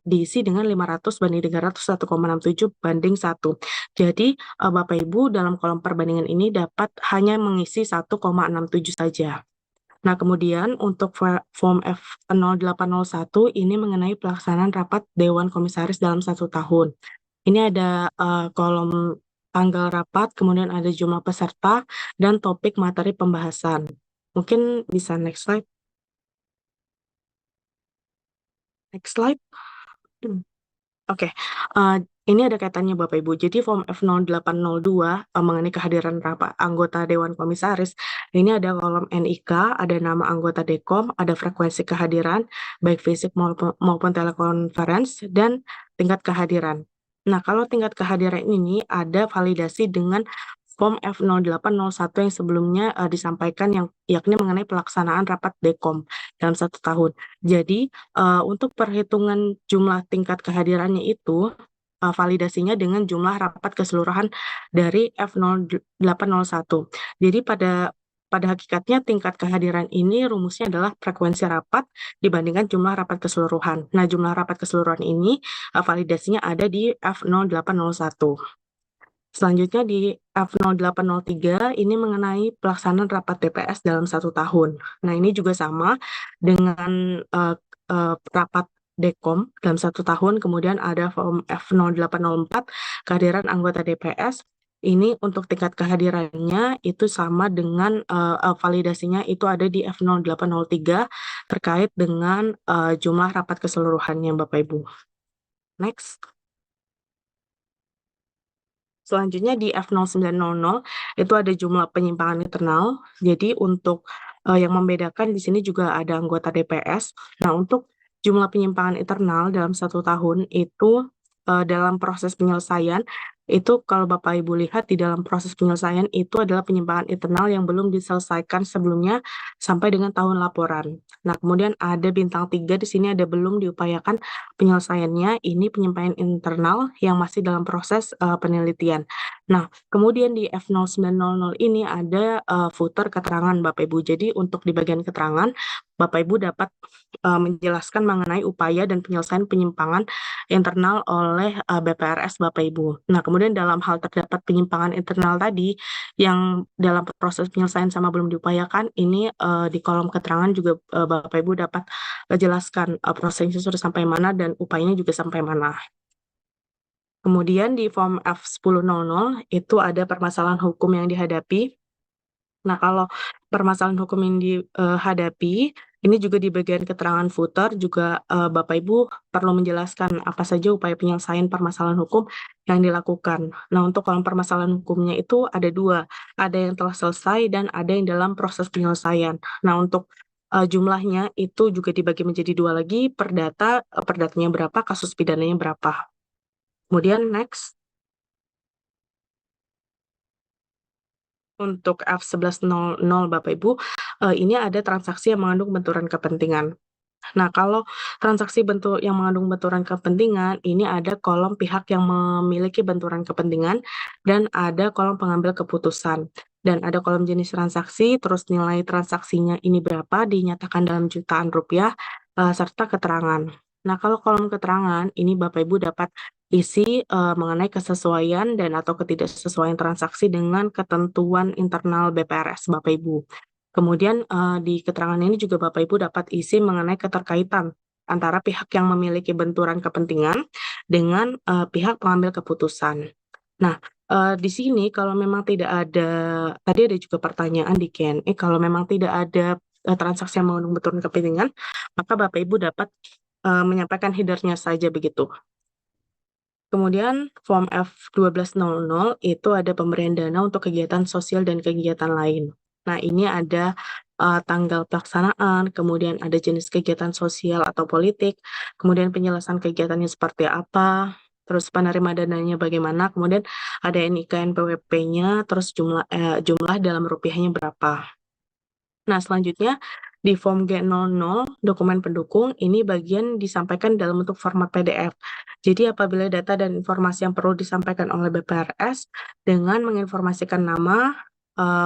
diisi dengan 500 banding 300, 1,67 banding 1. Jadi, Bapak Ibu dalam kolom perbandingan ini dapat hanya mengisi 1,67 saja. Nah, kemudian untuk form F0801 ini mengenai pelaksanaan rapat Dewan Komisaris dalam 1 tahun. Ini ada kolom tanggal rapat, kemudian ada jumlah peserta, dan topik materi pembahasan. Mungkin bisa next slide. Next slide. Oke, ini ada kaitannya Bapak Ibu. Jadi form F0802 mengenai kehadiran rapat anggota Dewan Komisaris, ini ada kolom NIK, ada nama anggota Dekom, ada frekuensi kehadiran, baik fisik maupun telekonferensi, dan tingkat kehadiran. Nah, kalau tingkat kehadiran ini ada validasi dengan form F0801 yang sebelumnya disampaikan, yang yakni mengenai pelaksanaan rapat Dekom dalam 1 tahun. Jadi, untuk perhitungan jumlah tingkat kehadirannya itu, validasinya dengan jumlah rapat keseluruhan dari F0801. Jadi pada hakikatnya tingkat kehadiran ini rumusnya adalah frekuensi rapat dibandingkan jumlah rapat keseluruhan. Nah, jumlah rapat keseluruhan ini validasinya ada di F0801. Selanjutnya di F0803 ini mengenai pelaksanaan rapat DPS dalam 1 tahun. Nah, ini juga sama dengan rapat Dekom dalam 1 tahun, kemudian ada form F0804 kehadiran anggota DPS. Ini untuk tingkat kehadirannya itu sama dengan validasinya itu ada di F0803 terkait dengan jumlah rapat keseluruhannya Bapak Ibu. Next. Selanjutnya di F0900 itu ada jumlah penyimpangan internal. Jadi untuk yang membedakan di sini juga ada anggota DPS. Nah, untuk jumlah penyimpangan internal dalam 1 tahun itu dalam proses penyelesaian itu kalau Bapak Ibu lihat di dalam proses penyelesaian itu adalah penyimpangan internal yang belum diselesaikan sebelumnya sampai dengan tahun laporan. Nah, kemudian ada bintang 3 di sini ada belum diupayakan penyelesaiannya, ini penyimpangan internal yang masih dalam proses penelitian. Nah, kemudian di F0900 ini ada footer keterangan Bapak Ibu. Jadi untuk di bagian keterangan, Bapak Ibu dapat menjelaskan mengenai upaya dan penyelesaian penyimpangan internal oleh BPRS Bapak Ibu. Nah, kemudian dalam hal terdapat penyimpangan internal tadi yang dalam proses penyelesaian sama belum diupayakan, ini di kolom keterangan juga Bapak Ibu dapat jelaskan prosesnya sudah sampai mana dan upayanya juga sampai mana. Kemudian di form F1000 itu ada permasalahan hukum yang dihadapi. Nah, kalau permasalahan hukum yang dihadapi, ini juga di bagian keterangan footer juga Bapak Ibu perlu menjelaskan apa saja upaya penyelesaian permasalahan hukum yang dilakukan. Nah, untuk kolom permasalahan hukumnya itu ada 2, ada yang telah selesai dan ada yang dalam proses penyelesaian. Nah, untuk jumlahnya itu juga dibagi menjadi 2 lagi, perdatanya berapa, kasus pidananya berapa. Kemudian next. Untuk F1100 Bapak Ibu, ini ada transaksi yang mengandung benturan kepentingan. Nah, kalau transaksi yang mengandung benturan kepentingan, ini ada kolom pihak yang memiliki benturan kepentingan dan ada kolom pengambil keputusan. Dan ada kolom jenis transaksi, terus nilai transaksinya ini berapa, dinyatakan dalam jutaan rupiah, serta keterangan. Nah, kalau kolom keterangan, ini Bapak Ibu dapat isi mengenai kesesuaian dan atau ketidaksesuaian transaksi dengan ketentuan internal BPRS Bapak Ibu. Kemudian di keterangan ini juga Bapak Ibu dapat isi mengenai keterkaitan antara pihak yang memiliki benturan kepentingan dengan pihak pengambil keputusan. Nah, di sini kalau memang tidak ada, tadi ada juga pertanyaan di Q&A, kalau memang tidak ada transaksi yang mengandung benturan kepentingan, maka Bapak Ibu dapat menyampaikan header-nya saja begitu. Kemudian form F1200 itu ada pemberian dana untuk kegiatan sosial dan kegiatan lain. Nah, ini ada tanggal pelaksanaan, kemudian ada jenis kegiatan sosial atau politik, kemudian penjelasan kegiatannya seperti apa, terus penerima dananya bagaimana, kemudian ada NIK NPWP-nya, terus jumlah dalam rupiahnya berapa. Nah, selanjutnya di form G00 dokumen pendukung ini bagian disampaikan dalam bentuk format PDF. Jadi apabila data dan informasi yang perlu disampaikan oleh BPRS dengan menginformasikan nama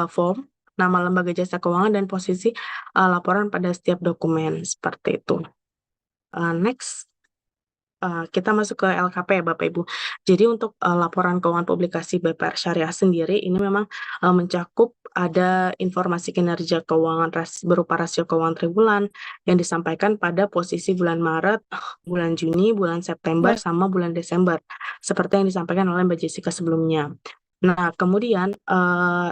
form, nama lembaga jasa keuangan dan posisi laporan pada setiap dokumen seperti itu. Next. Kita masuk ke LKP ya Bapak Ibu. Jadi untuk laporan keuangan publikasi BPR Syariah sendiri ini memang mencakup ada informasi kinerja keuangan berupa rasio keuangan triwulan yang disampaikan pada posisi bulan Maret, bulan Juni, bulan September, sama bulan Desember, seperti yang disampaikan oleh Mbak Jessica sebelumnya. Nah, kemudian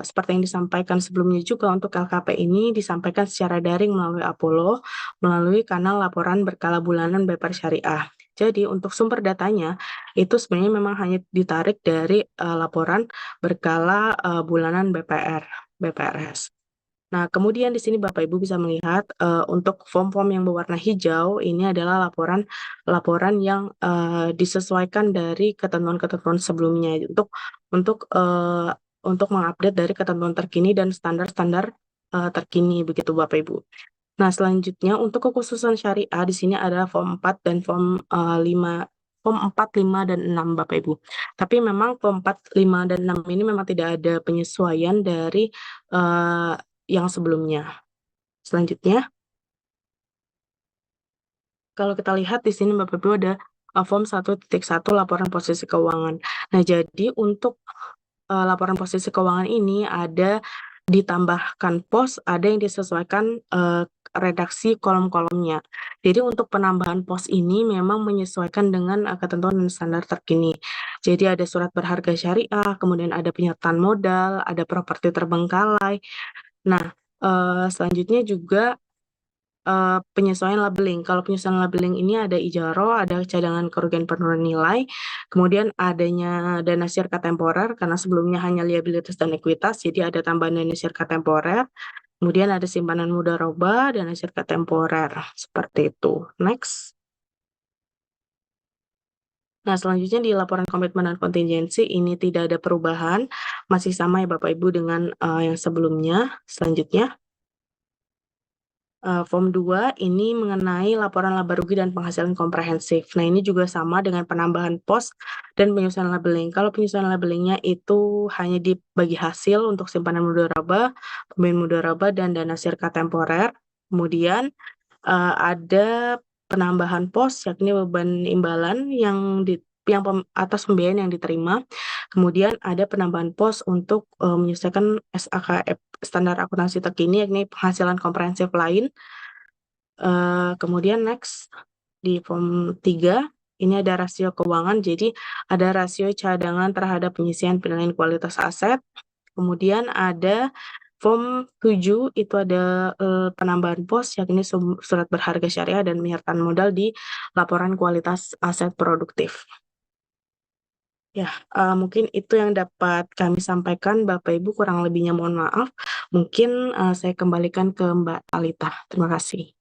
seperti yang disampaikan sebelumnya juga untuk LKP ini disampaikan secara daring melalui Apollo, melalui kanal laporan berkala bulanan BPR Syariah. Jadi untuk sumber datanya itu sebenarnya memang hanya ditarik dari laporan berkala bulanan BPRS. Nah, kemudian di sini Bapak Ibu bisa melihat untuk form-form yang berwarna hijau ini adalah laporan yang disesuaikan dari ketentuan-ketentuan sebelumnya untuk mengupdate dari ketentuan terkini dan standar-standar terkini begitu Bapak Ibu. Nah, selanjutnya untuk kekhususan syariah di sini ada form 4 dan form 5, form 4, 5, dan 6 Bapak Ibu. Tapi memang form 4, 5, dan 6 ini memang tidak ada penyesuaian dari yang sebelumnya. Selanjutnya, kalau kita lihat di sini Bapak Ibu ada form 1.1 laporan posisi keuangan. Nah, jadi untuk laporan posisi keuangan ini ada ditambahkan pos, ada yang disesuaikan redaksi kolom-kolomnya. Jadi untuk penambahan pos ini memang menyesuaikan dengan ketentuan dan standar terkini. Jadi ada surat berharga syariah, kemudian ada penyertaan modal, ada properti terbengkalai. Nah, selanjutnya juga penyesuaian labeling. Kalau penyesuaian labeling ini ada ijaro, ada cadangan kerugian penurunan nilai, kemudian adanya dana sirka temporer karena sebelumnya hanya liabilitas dan ekuitas, jadi ada tambahan dana sirka temporer. Kemudian ada simpanan mudharabah, dana sirka temporer, seperti itu. Next. Nah, selanjutnya di laporan komitmen dan kontingensi ini tidak ada perubahan, masih sama ya Bapak Ibu dengan yang sebelumnya. Selanjutnya. Form 2 ini mengenai laporan laba rugi dan penghasilan komprehensif. Nah, ini juga sama dengan penambahan pos dan penyesuaian labeling. Kalau penyesuaian labelingnya itu hanya di bagi hasil untuk simpanan mudharabah, pembelian mudharabah, dan dana sirka temporer. Kemudian ada penambahan pos yakni beban imbalan yang atas pembiayaan yang diterima. Kemudian ada penambahan pos untuk menyesuaikan SAKF standar akuntansi terkini yakni penghasilan komprehensif lain. Kemudian next di form 3 ini ada rasio keuangan. Jadi ada rasio cadangan terhadap penyisian penilaian kualitas aset. Kemudian ada form 7 itu ada penambahan pos yakni surat berharga syariah dan penyertaan modal di laporan kualitas aset produktif. Ya, mungkin itu yang dapat kami sampaikan Bapak Ibu, kurang lebihnya mohon maaf. Mungkin saya kembalikan ke Mbak Talita. Terima kasih.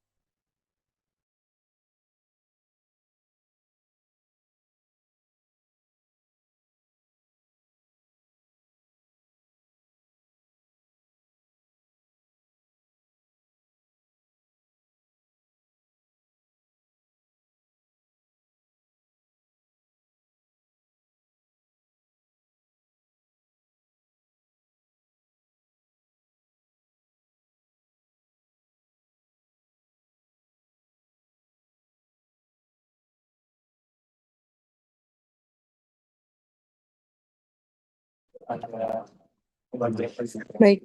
Baik,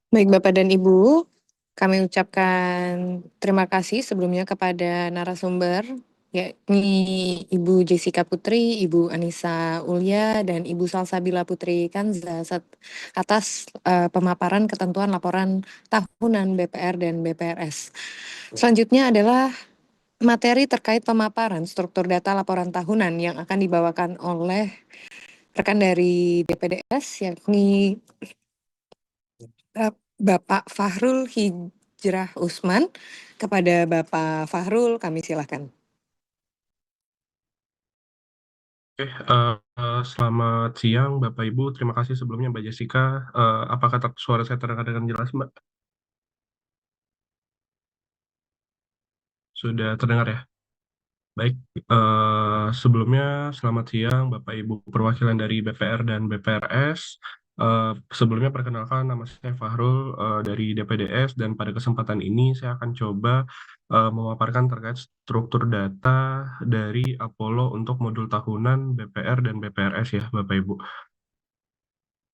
baik Bapak dan Ibu, kami ucapkan terima kasih sebelumnya kepada narasumber, yakni Ibu Jessica Putri, Ibu Anissa Ulya, dan Ibu Salsabila Putri Kanza atas pemaparan ketentuan laporan tahunan BPR dan BPRS. Selanjutnya adalah materi terkait pemaparan struktur data laporan tahunan yang akan dibawakan oleh rekan dari DPDS, yakni Bapak Fahrul Hijrah Usman. Kepada Bapak Fahrul, kami silakan. Oke, selamat siang Bapak Ibu. Terima kasih sebelumnya Mbak Jessica. Apakah suara saya terdengar dengan jelas, Mbak? Sudah terdengar ya? Baik, sebelumnya selamat siang Bapak Ibu perwakilan dari BPR dan BPRS. Sebelumnya perkenalkan, nama saya Fahrul dari DPDS, dan pada kesempatan ini saya akan coba memaparkan terkait struktur data dari Apollo untuk modul tahunan BPR dan BPRS ya Bapak Ibu.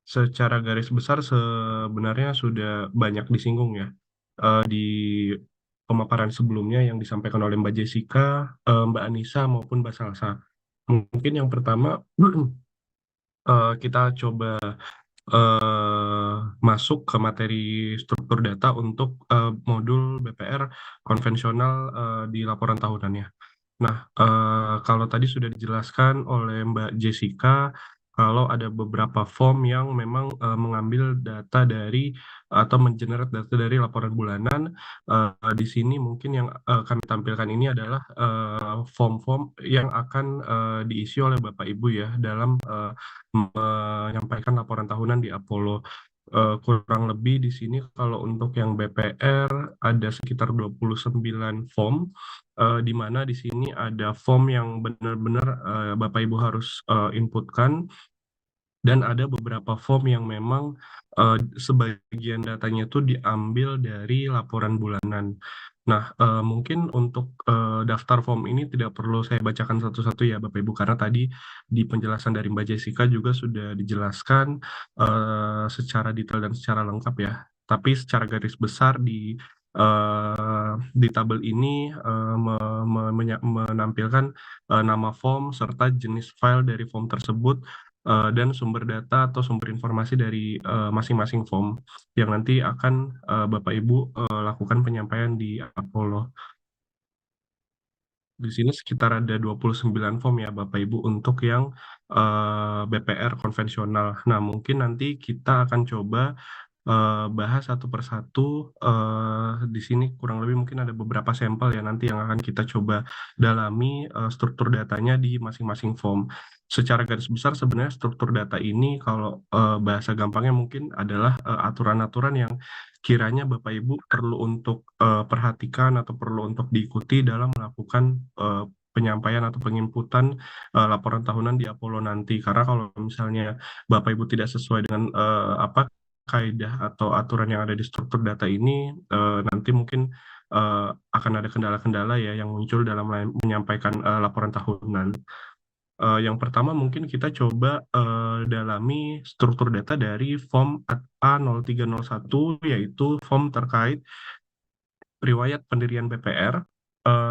Secara garis besar sebenarnya sudah banyak disinggung ya di pemaparan sebelumnya yang disampaikan oleh Mbak Jessica, Mbak Anissa maupun Mbak Salsa. Mungkin yang pertama kita coba masuk ke materi struktur data untuk modul BPR konvensional di laporan tahunannya. Nah, kalau tadi sudah dijelaskan oleh Mbak Jessica, kalau ada beberapa form yang memang mengambil data dari atau mengenerate data dari laporan bulanan. Di sini mungkin yang kami tampilkan ini adalah form-form yang akan diisi oleh Bapak Ibu ya dalam menyampaikan laporan tahunan di Apollo. Kurang lebih di sini kalau untuk yang BPR ada sekitar 29 form, di mana di sini ada form yang benar-benar Bapak Ibu harus inputkan, dan ada beberapa form yang memang sebagian datanya itu diambil dari laporan bulanan. Nah, mungkin untuk daftar form ini tidak perlu saya bacakan satu-satu ya Bapak Ibu, karena tadi di penjelasan dari Mbak Jessica juga sudah dijelaskan secara detail dan secara lengkap ya. Tapi secara garis besar di tabel ini menampilkan nama form serta jenis file dari form tersebut dan sumber data atau sumber informasi dari masing-masing form yang nanti akan Bapak Ibu lakukan penyampaian di Apollo. Di sini sekitar ada 29 form ya Bapak Ibu untuk yang BPR konvensional. Nah, mungkin nanti kita akan coba bahas satu persatu. Di sini kurang lebih mungkin ada beberapa sampel ya nanti yang akan kita coba dalami struktur datanya di masing-masing form. Secara garis besar sebenarnya struktur data ini kalau bahasa gampangnya mungkin adalah aturan-aturan yang kiranya Bapak Ibu perlu untuk perhatikan atau perlu untuk diikuti dalam melakukan penyampaian atau penginputan laporan tahunan di Apollo nanti. Karena kalau misalnya Bapak Ibu tidak sesuai dengan kaidah atau aturan yang ada di struktur data ini, nanti mungkin akan ada kendala-kendala ya yang muncul dalam menyampaikan laporan tahunan. Yang pertama mungkin kita coba dalami struktur data dari form A0301, yaitu form terkait riwayat pendirian BPR.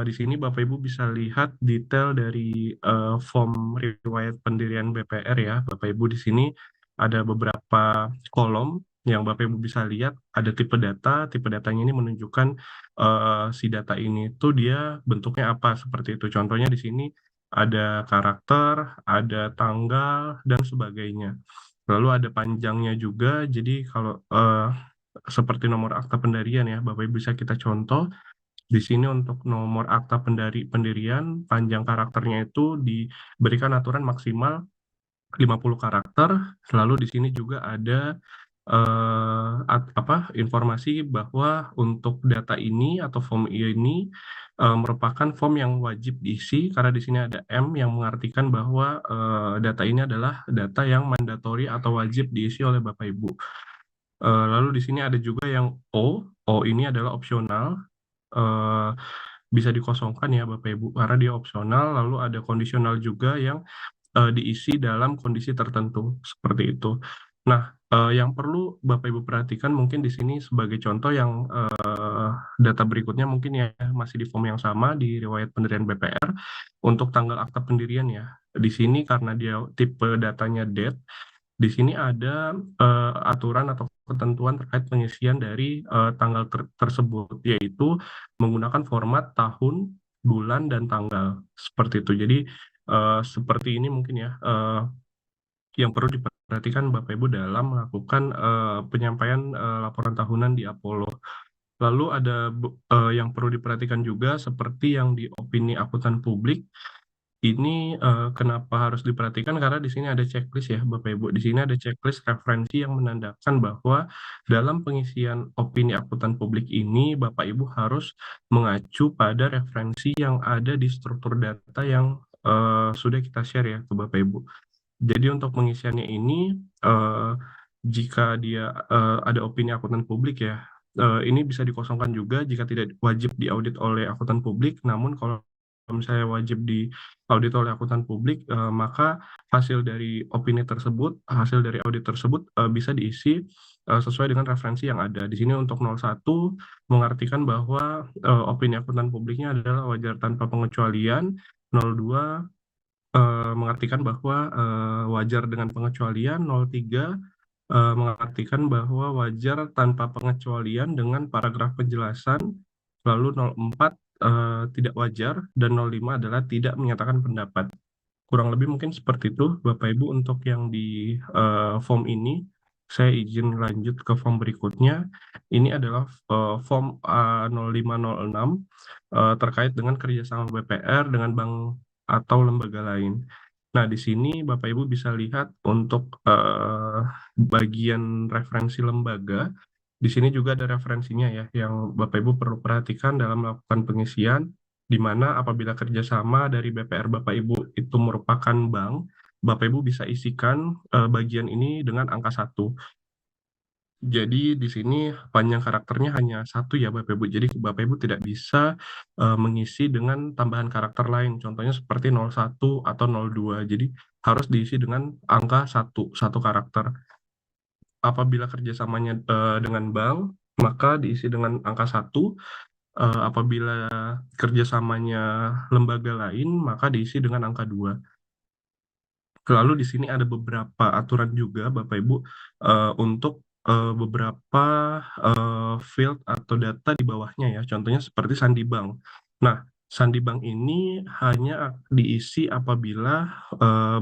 Di sini Bapak Ibu bisa lihat detail dari form riwayat pendirian BPR ya. Bapak Ibu di sini ada beberapa kolom yang Bapak Ibu bisa lihat, ada tipe data. Tipe datanya ini menunjukkan si data ini tuh dia bentuknya apa seperti itu. Contohnya di sini ada karakter, ada tanggal dan sebagainya. Lalu ada panjangnya juga. Jadi kalau seperti nomor akta pendirian ya, Bapak Ibu bisa kita contoh. Di sini untuk nomor akta pendirian, panjang karakternya itu diberikan aturan maksimal 50 karakter. Lalu di sini juga ada informasi bahwa untuk data ini atau form ini merupakan form yang wajib diisi karena di sini ada M yang mengartikan bahwa data ini adalah data yang mandatori atau wajib diisi oleh Bapak Ibu. Lalu di sini ada juga yang O ini adalah opsional, bisa dikosongkan ya Bapak Ibu karena dia opsional. Lalu ada kondisional juga yang diisi dalam kondisi tertentu seperti itu. Nah, yang perlu Bapak Ibu perhatikan mungkin di sini sebagai contoh yang data berikutnya mungkin ya masih di form yang sama di riwayat pendirian BPR untuk tanggal akta pendirian ya. Di sini karena dia tipe datanya date, di sini ada aturan atau ketentuan terkait pengisian dari tanggal tersebut, yaitu menggunakan format tahun, bulan, dan tanggal. Seperti itu. Jadi, seperti ini mungkin ya yang perlu diperhatikan Bapak Ibu dalam melakukan penyampaian laporan tahunan di Apollo. Lalu ada yang perlu diperhatikan juga seperti yang di opini akuntan publik. Ini kenapa harus diperhatikan karena di sini ada checklist ya Bapak Ibu. Di sini ada checklist referensi yang menandakan bahwa dalam pengisian opini akuntan publik ini Bapak Ibu harus mengacu pada referensi yang ada di struktur data yang sudah kita share ya ke Bapak Ibu. Jadi untuk pengisiannya ini jika dia ada opini akuntan publik ya, ini bisa dikosongkan juga jika tidak wajib diaudit oleh akuntan publik. Namun kalau misalnya wajib diaudit oleh akuntan publik, maka hasil dari opini tersebut, hasil dari audit tersebut bisa diisi sesuai dengan referensi yang ada. Di sini untuk 01 mengartikan bahwa opini akuntan publiknya adalah wajar tanpa pengecualian. 02 mengartikan bahwa wajar dengan pengecualian. 03 mengartikan bahwa wajar tanpa pengecualian dengan paragraf penjelasan. Lalu 04 tidak wajar, dan 05 adalah tidak menyatakan pendapat. Kurang lebih mungkin seperti itu Bapak Ibu untuk yang di form ini. Saya izin lanjut ke form berikutnya. Ini adalah form A0506 terkait dengan kerjasama BPR dengan bank atau lembaga lain. Nah, di sini Bapak Ibu bisa lihat untuk bagian referensi lembaga. Di sini juga ada referensinya ya, yang Bapak Ibu perlu perhatikan dalam melakukan pengisian, di mana apabila kerjasama dari BPR Bapak Ibu itu merupakan bank, Bapak Ibu bisa isikan bagian ini dengan angka 1. Jadi di sini panjang karakternya hanya satu ya Bapak Ibu. Jadi Bapak Ibu tidak bisa mengisi dengan tambahan karakter lain. Contohnya seperti 01 atau 02. Jadi harus diisi dengan angka satu karakter. Apabila kerjasamanya dengan bank, maka diisi dengan angka 1. Apabila kerjasamanya lembaga lain, maka diisi dengan angka 2. Lalu di sini ada beberapa aturan juga Bapak Ibu untuk beberapa field atau data di bawahnya ya. Contohnya seperti sandi bank. Nah, sandi bank ini hanya diisi apabila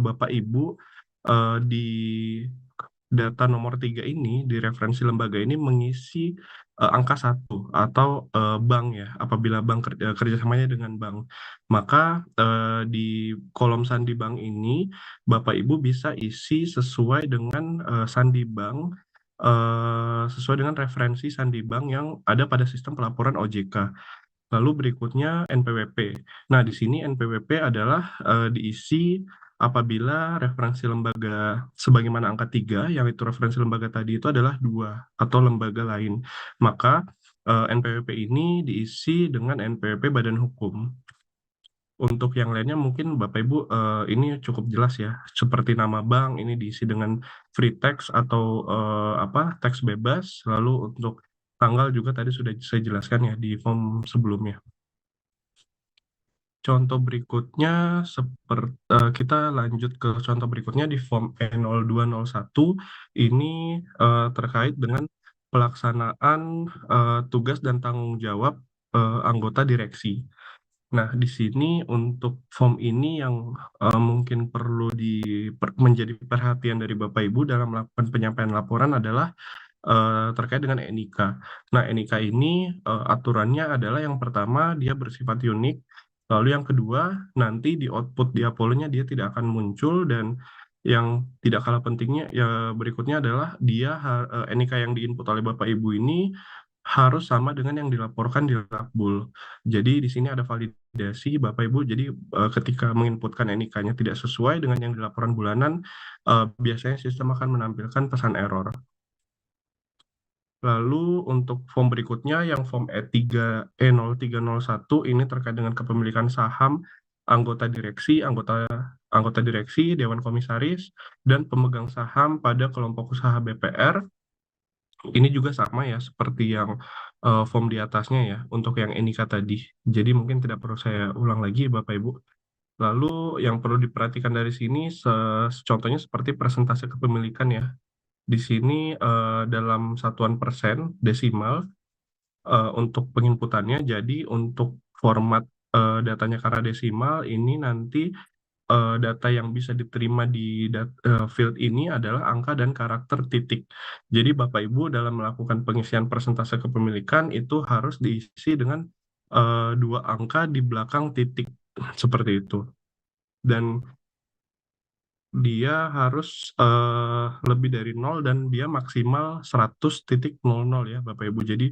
Bapak Ibu di data nomor 3 ini, di referensi lembaga ini mengisi angka 1 atau bank ya, apabila bank kerjasamanya dengan bank. Maka di kolom sandi bank ini Bapak Ibu bisa isi sesuai dengan sandi bank, sesuai dengan referensi sandi bank yang ada pada sistem pelaporan OJK. Lalu berikutnya NPWP. Nah, di sini NPWP adalah diisi apabila referensi lembaga sebagaimana angka 3, yang itu referensi lembaga tadi itu adalah 2 atau lembaga lain. Maka NPWP ini diisi dengan NPWP Badan Hukum. Untuk yang lainnya mungkin Bapak Ibu ini cukup jelas ya, seperti nama bank ini diisi dengan free text atau teks bebas. Lalu untuk tanggal juga tadi sudah saya jelaskan ya di form sebelumnya. Contoh berikutnya kita lanjut ke contoh berikutnya di form E0201 ini terkait dengan pelaksanaan tugas dan tanggung jawab anggota direksi. Nah, di sini untuk form ini yang mungkin perlu menjadi perhatian dari Bapak Ibu dalam melakukan penyampaian laporan adalah terkait dengan NIK. Nah, NIK ini aturannya adalah yang pertama dia bersifat unik, lalu yang kedua nanti di output di Apollo-nya dia tidak akan muncul, dan yang tidak kalah pentingnya ya berikutnya adalah NIK yang diinput oleh Bapak Ibu ini harus sama dengan yang dilaporkan di Lakbul. Jadi di sini ada validasi Bapak Ibu. Jadi ketika menginputkan NIK-nya tidak sesuai dengan yang dilaporan bulanan, biasanya sistem akan menampilkan pesan error. Lalu untuk form berikutnya yang form E0301 ini terkait dengan kepemilikan saham anggota direksi, dewan komisaris, dan pemegang saham pada kelompok usaha BPR. Ini juga sama ya seperti yang form di atasnya ya untuk yang NIK tadi. Jadi mungkin tidak perlu saya ulang lagi Bapak Ibu. Lalu yang perlu diperhatikan dari sini contohnya seperti persentase kepemilikan ya. Di sini dalam satuan persen desimal untuk penginputannya. Jadi untuk format datanya karena desimal ini nanti data yang bisa diterima di field ini adalah angka dan karakter titik. Jadi Bapak Ibu dalam melakukan pengisian persentase kepemilikan itu harus diisi dengan 2 angka di belakang titik seperti itu. Dan dia harus lebih dari 0 dan dia maksimal 100.00 ya Bapak Ibu. Jadi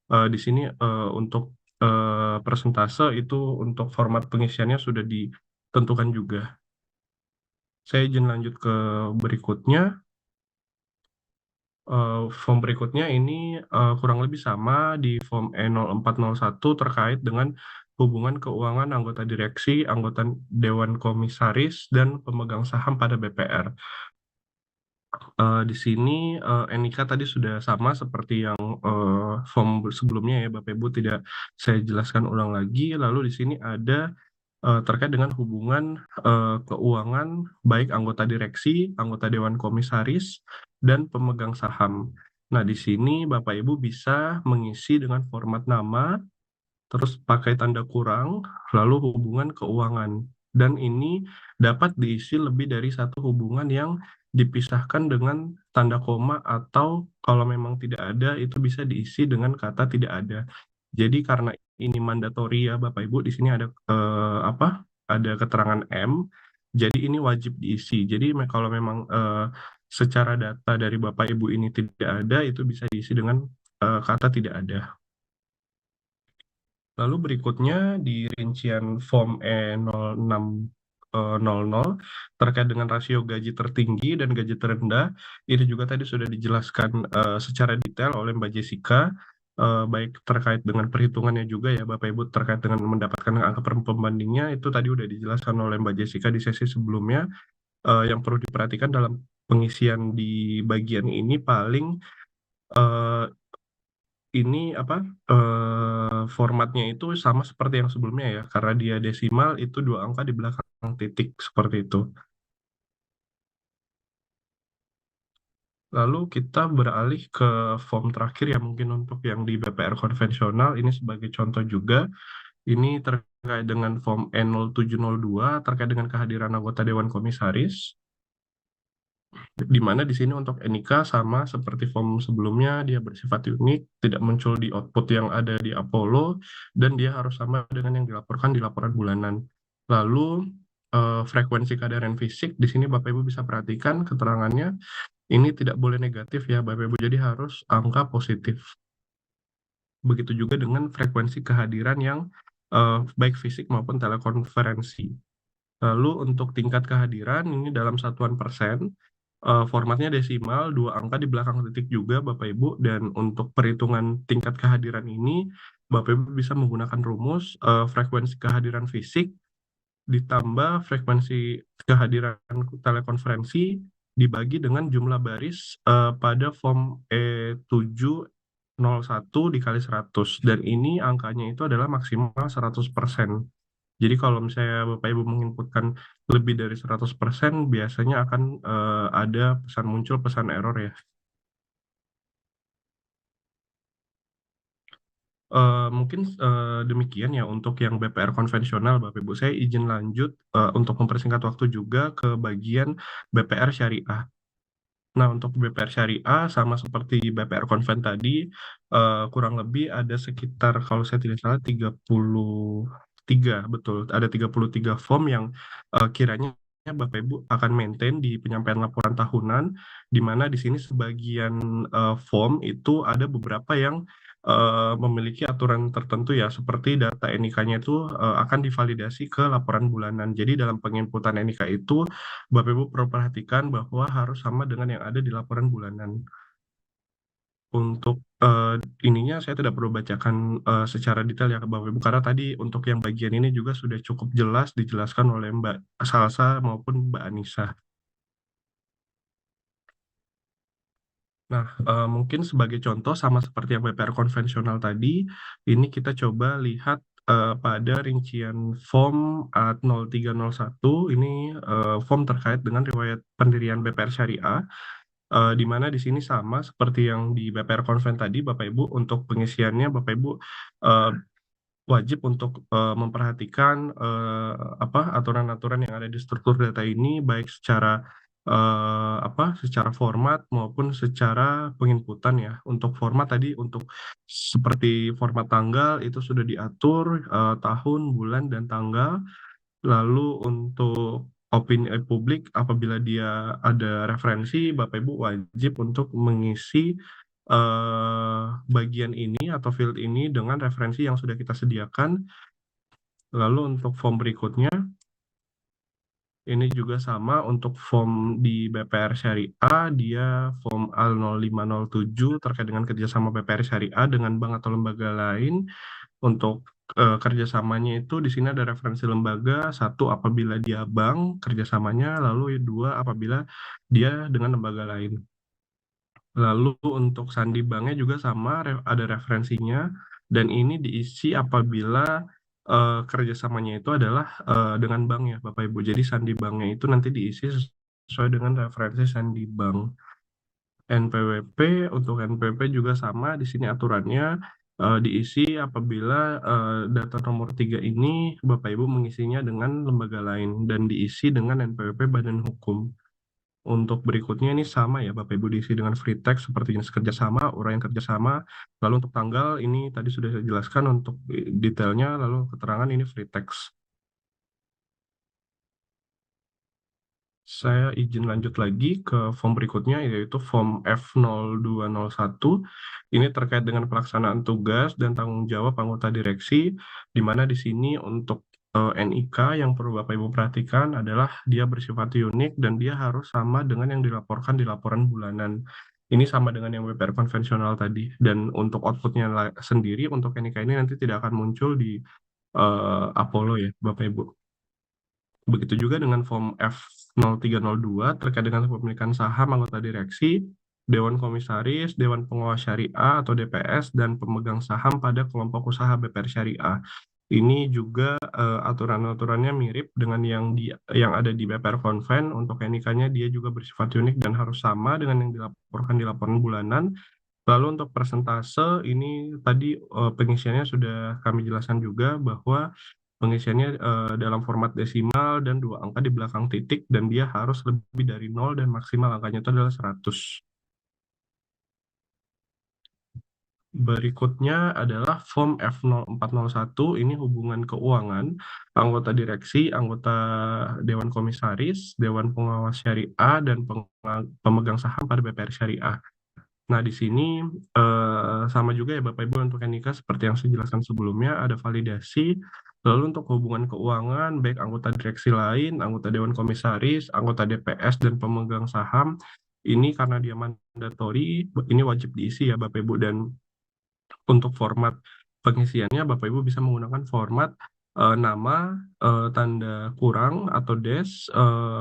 di sini untuk persentase itu untuk format pengisiannya sudah ditentukan juga. Saya izin lanjut ke berikutnya. Form berikutnya ini kurang lebih sama di form E0401 terkait dengan hubungan keuangan anggota direksi, anggota dewan komisaris, dan pemegang saham pada BPR. Di sini NIK tadi sudah sama seperti yang form sebelumnya ya Bapak Ibu, tidak saya jelaskan ulang lagi. Lalu di sini ada terkait dengan hubungan keuangan baik anggota direksi, anggota dewan komisaris, dan pemegang saham. Nah, di sini Bapak Ibu bisa mengisi dengan format nama, terus pakai tanda kurang, lalu hubungan keuangan. Dan ini dapat diisi lebih dari satu hubungan yang dipisahkan dengan tanda koma, atau kalau memang tidak ada, itu bisa diisi dengan kata tidak ada. Jadi karena ini mandatori ya Bapak Ibu, di sini ada ada keterangan M, jadi ini wajib diisi. Jadi kalau memang secara data dari Bapak Ibu ini tidak ada, itu bisa diisi dengan kata tidak ada. Lalu berikutnya di rincian form E06 00 terkait dengan rasio gaji tertinggi dan gaji terendah. Ini juga tadi sudah dijelaskan secara detail oleh Mbak Jessica, baik terkait dengan perhitungannya juga ya Bapak Ibu, terkait dengan mendapatkan angka pembandingnya itu tadi udah dijelaskan oleh Mbak Jessica di sesi sebelumnya. Yang perlu diperhatikan dalam pengisian di bagian ini paling eh, ini apa formatnya itu sama seperti yang sebelumnya ya, karena dia desimal itu 2 angka di belakang titik seperti itu. Lalu kita beralih ke form terakhir ya, mungkin untuk yang di BPR konvensional ini sebagai contoh juga. Ini terkait dengan form E0702 terkait dengan kehadiran anggota Dewan Komisaris. Di mana di sini untuk Enika sama seperti form sebelumnya, dia bersifat unik, tidak muncul di output yang ada di Apollo, dan dia harus sama dengan yang dilaporkan di laporan bulanan. Lalu frekuensi kehadiran fisik, di sini Bapak Ibu bisa perhatikan keterangannya, ini tidak boleh negatif ya Bapak Ibu, jadi harus angka positif. Begitu juga dengan frekuensi kehadiran yang baik fisik maupun telekonferensi. Lalu untuk tingkat kehadiran ini dalam satuan persen, formatnya desimal, 2 angka di belakang titik juga Bapak Ibu, dan untuk perhitungan tingkat kehadiran ini Bapak Ibu bisa menggunakan rumus frekuensi kehadiran fisik ditambah frekuensi kehadiran telekonferensi dibagi dengan jumlah baris pada form E701 dikali 100, dan ini angkanya itu adalah maksimal 100%. Jadi kalau misalnya Bapak Ibu menginputkan lebih dari 100%, biasanya akan ada muncul pesan error ya. Mungkin demikian ya untuk yang BPR konvensional Bapak Ibu. Saya izin lanjut untuk mempersingkat waktu juga ke bagian BPR syariah. Nah, untuk BPR syariah sama seperti BPR konven tadi, kurang lebih ada sekitar kalau saya tidak salah 33, betul. Ada 33 form yang kiranya Bapak Ibu akan maintain di penyampaian laporan tahunan, di mana di sini sebagian form itu ada beberapa yang memiliki aturan tertentu ya, seperti data NIK-nya itu akan divalidasi ke laporan bulanan. Jadi dalam penginputan NIK itu Bapak Ibu perlu perhatikan bahwa harus sama dengan yang ada di laporan bulanan. Untuk ininya saya tidak perlu bacakan secara detail ya ke Bapak Ibu, karena tadi untuk yang bagian ini juga sudah cukup jelas dijelaskan oleh Mbak Salsa maupun Mbak Anissa. Nah, mungkin sebagai contoh sama seperti yang BPR konvensional tadi, ini kita coba lihat pada rincian form A0301, ini form terkait dengan riwayat pendirian BPR Syariah, di mana di sini sama seperti yang di BPR konven tadi, Bapak Ibu, untuk pengisiannya Bapak Ibu wajib untuk memperhatikan aturan-aturan yang ada di struktur data ini, baik secara secara format maupun secara penginputan ya. Untuk format tadi, untuk seperti format tanggal itu sudah diatur tahun, bulan, dan tanggal. Lalu untuk opini publik, apabila dia ada referensi, Bapak Ibu wajib untuk mengisi bagian ini atau field ini dengan referensi yang sudah kita sediakan. Lalu untuk form berikutnya, ini juga sama untuk form di BPR Syariah, dia form A0507 terkait dengan kerjasama BPR Syariah dengan bank atau lembaga lain. Untuk kerjasamanya itu di sini ada referensi lembaga, 1 apabila dia bank kerjasamanya, lalu 2 apabila dia dengan lembaga lain. Lalu untuk sandi banknya juga sama, ada referensinya, dan ini diisi apabila kerjasamanya itu adalah dengan bank ya Bapak Ibu. Jadi sandi banknya itu nanti diisi sesuai dengan referensi sandi bank. NPWP, untuk NPWP juga sama, di sini aturannya diisi apabila data nomor 3 ini Bapak Ibu mengisinya dengan lembaga lain dan diisi dengan NPWP badan hukum. Untuk berikutnya ini sama ya Bapak Ibu, diisi dengan free text seperti jenis kerjasama, uraian kerjasama. Lalu untuk tanggal ini tadi sudah saya jelaskan untuk detailnya, lalu keterangan ini free text. Saya izin lanjut lagi ke form berikutnya, yaitu form F0201. Ini terkait dengan pelaksanaan tugas dan tanggung jawab anggota direksi, di mana di sini untuk NIK yang perlu Bapak Ibu perhatikan adalah dia bersifat unik dan dia harus sama dengan yang dilaporkan di laporan bulanan. Ini sama dengan yang BPR konvensional tadi. Dan untuk outputnya sendiri, untuk NIK ini nanti tidak akan muncul di Apollo ya, Bapak Ibu. Begitu juga dengan form F0302 terkait dengan kepemilikan saham anggota direksi, Dewan Komisaris, Dewan Pengawas Syariah atau DPS, dan pemegang saham pada kelompok usaha BPR Syariah. Ini juga aturan-aturannya mirip dengan yang ada di BPR Konven. Untuk NIK-nya dia juga bersifat unik dan harus sama dengan yang dilaporkan di laporan bulanan. Lalu untuk persentase ini tadi pengisiannya sudah kami jelaskan juga bahwa pengisiannya dalam format desimal dan 2 angka di belakang titik dan dia harus lebih dari 0 dan maksimal angkanya itu adalah 100. Berikutnya adalah form F0401, ini hubungan keuangan, anggota direksi, anggota Dewan Komisaris, Dewan Pengawas Syariah, dan pemegang saham pada BPR Syariah. Nah, di sini sama juga ya Bapak Ibu untuk NIK seperti yang saya jelaskan sebelumnya, ada validasi. Lalu untuk hubungan keuangan, baik anggota direksi lain, anggota Dewan Komisaris, anggota DPS, dan pemegang saham, ini karena dia mandatori, ini wajib diisi ya Bapak Ibu. Dan untuk format pengisiannya, Bapak Ibu bisa menggunakan format nama, tanda kurang atau dash,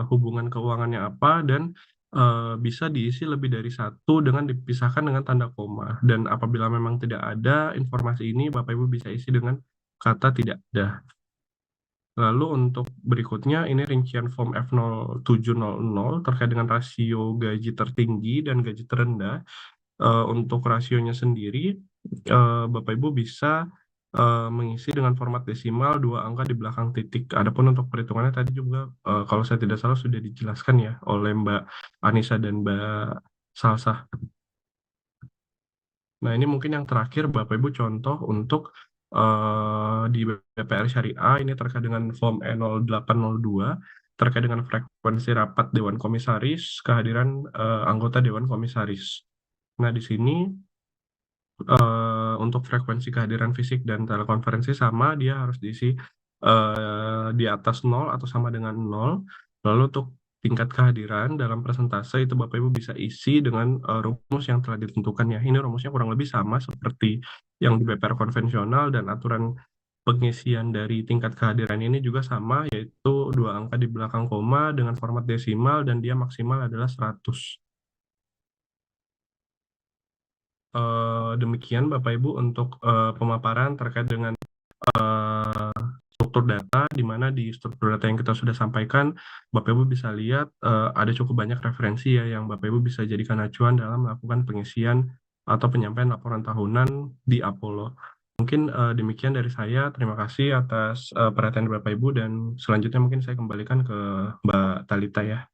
hubungan keuangannya apa, dan bisa diisi lebih dari satu dengan dipisahkan dengan tanda koma. Dan apabila memang tidak ada informasi ini, Bapak Ibu bisa isi dengan kata tidak ada. Lalu untuk berikutnya, ini rincian form F0700 terkait dengan rasio gaji tertinggi dan gaji terendah. Untuk rasionya sendiri, Bapak Ibu bisa mengisi dengan format desimal 2 angka di belakang titik. Adapun untuk perhitungannya tadi juga, kalau saya tidak salah sudah dijelaskan ya oleh Mbak Anissa dan Mbak Salsah. Nah, ini mungkin yang terakhir Bapak Ibu contoh untuk di BPR Syariah ini terkait dengan form E0802 terkait dengan frekuensi rapat Dewan Komisaris, kehadiran anggota Dewan Komisaris. Nah, di sini untuk frekuensi kehadiran fisik dan telekonferensi sama, dia harus diisi di atas 0 atau sama dengan 0. Lalu untuk tingkat kehadiran dalam persentase itu Bapak Ibu bisa isi dengan rumus yang telah ditentukan ya. Ini rumusnya kurang lebih sama seperti yang di BPR konvensional dan aturan pengisian dari tingkat kehadiran ini juga sama, yaitu 2 angka di belakang koma dengan format desimal dan dia maksimal adalah 100. Demikian Bapak Ibu untuk pemaparan terkait dengan struktur data, di mana di struktur data yang kita sudah sampaikan, Bapak Ibu bisa lihat ada cukup banyak referensi ya yang Bapak Ibu bisa jadikan acuan dalam melakukan pengisian atau penyampaian laporan tahunan di Apollo. Mungkin demikian dari saya. Terima kasih atas perhatian Bapak Ibu dan selanjutnya mungkin saya kembalikan ke Mbak Talita ya.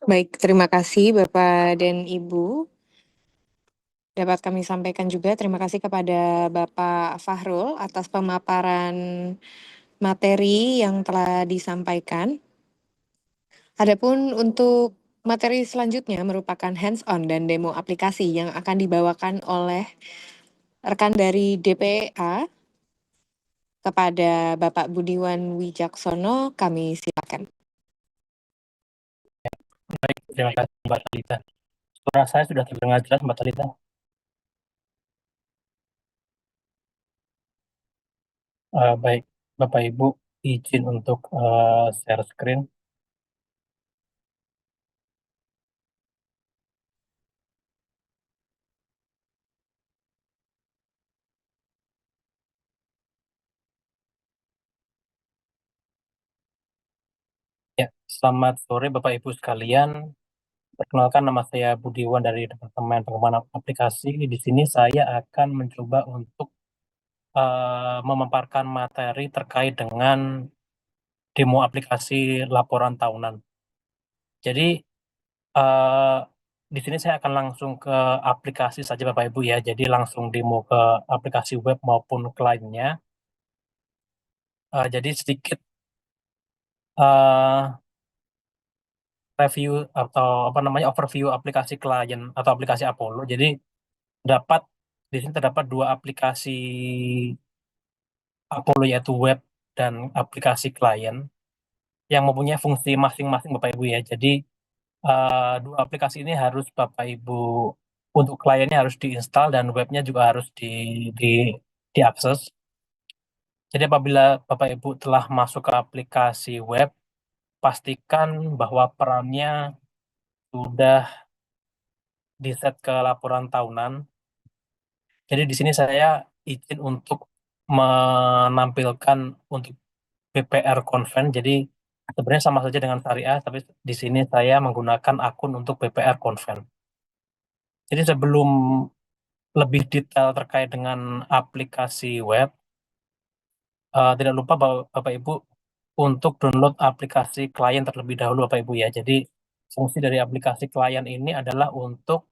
Baik, terima kasih Bapak dan Ibu. Dapat kami sampaikan juga terima kasih kepada Bapak Fahrul atas pemaparan materi yang telah disampaikan. Adapun untuk materi selanjutnya merupakan hands-on dan demo aplikasi yang akan dibawakan oleh rekan dari DPA kepada Bapak Budiwan Wijaksono. Kami silakan. Baik, terima kasih Mbak Talita. Suara saya sudah terdengar jelas Mbak Talita? Baik, Bapak Ibu izin untuk share screen. Ya, selamat sore Bapak Ibu sekalian. Perkenalkan nama saya Budiwan dari Departemen Pengembangan Aplikasi. Di sini saya akan mencoba untuk memaparkan materi terkait dengan demo aplikasi laporan tahunan. Jadi eh, di sini saya akan langsung ke aplikasi saja Bapak Ibu ya. Jadi langsung demo ke aplikasi web maupun kliennya. Jadi sedikit eh, review atau apa namanya overview aplikasi klien atau aplikasi Apollo. Jadi dapat di sini terdapat dua aplikasi Apollo yaitu web dan aplikasi klien yang mempunyai fungsi masing-masing Bapak Ibu ya. Jadi dua aplikasi ini harus Bapak Ibu untuk kliennya harus diinstal dan webnya juga harus di diakses. Jadi apabila Bapak Ibu telah masuk ke aplikasi web, pastikan bahwa perannya sudah di set ke laporan tahunan. Jadi di sini saya izin untuk menampilkan untuk BPR Conven. Jadi sebenarnya sama saja dengan syariah, tapi di sini saya menggunakan akun untuk BPR Conven. Jadi sebelum lebih detail terkait dengan aplikasi web, tidak lupa Bapak Ibu untuk download aplikasi klien terlebih dahulu Bapak Ibu ya. Jadi fungsi dari aplikasi klien ini adalah untuk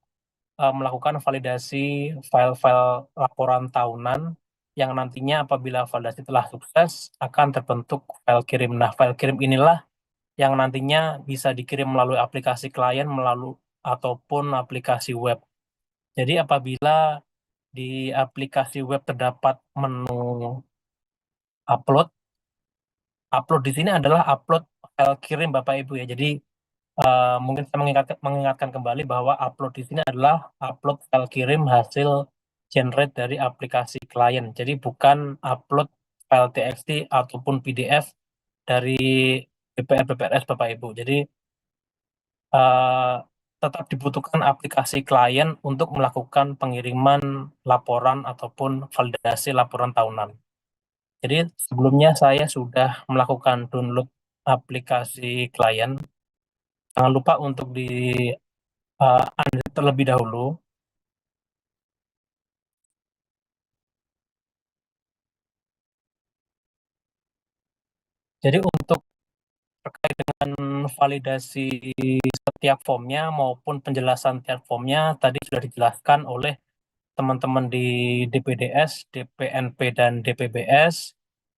melakukan validasi file-file laporan tahunan yang nantinya apabila validasi telah sukses akan terbentuk file kirim. Nah, file kirim inilah yang nantinya bisa dikirim melalui aplikasi klien melalui ataupun aplikasi web. Jadi apabila di aplikasi web terdapat menu upload, upload di sini adalah upload file kirim Bapak Ibu ya. Jadi mungkin saya mengingatkan kembali bahwa upload di sini adalah upload file kirim hasil generate dari aplikasi klien. Jadi bukan upload file TXT ataupun PDF dari BPR BPRS Bapak Ibu. Jadi eh, tetap dibutuhkan aplikasi klien untuk melakukan pengiriman laporan ataupun validasi laporan tahunan. Jadi sebelumnya saya sudah melakukan download aplikasi klien. Jangan lupa untuk di unzip terlebih dahulu. Jadi untuk terkait dengan validasi setiap formnya maupun penjelasan tiap formnya tadi sudah dijelaskan oleh teman-teman di DPDS, DPNP, dan DPBS.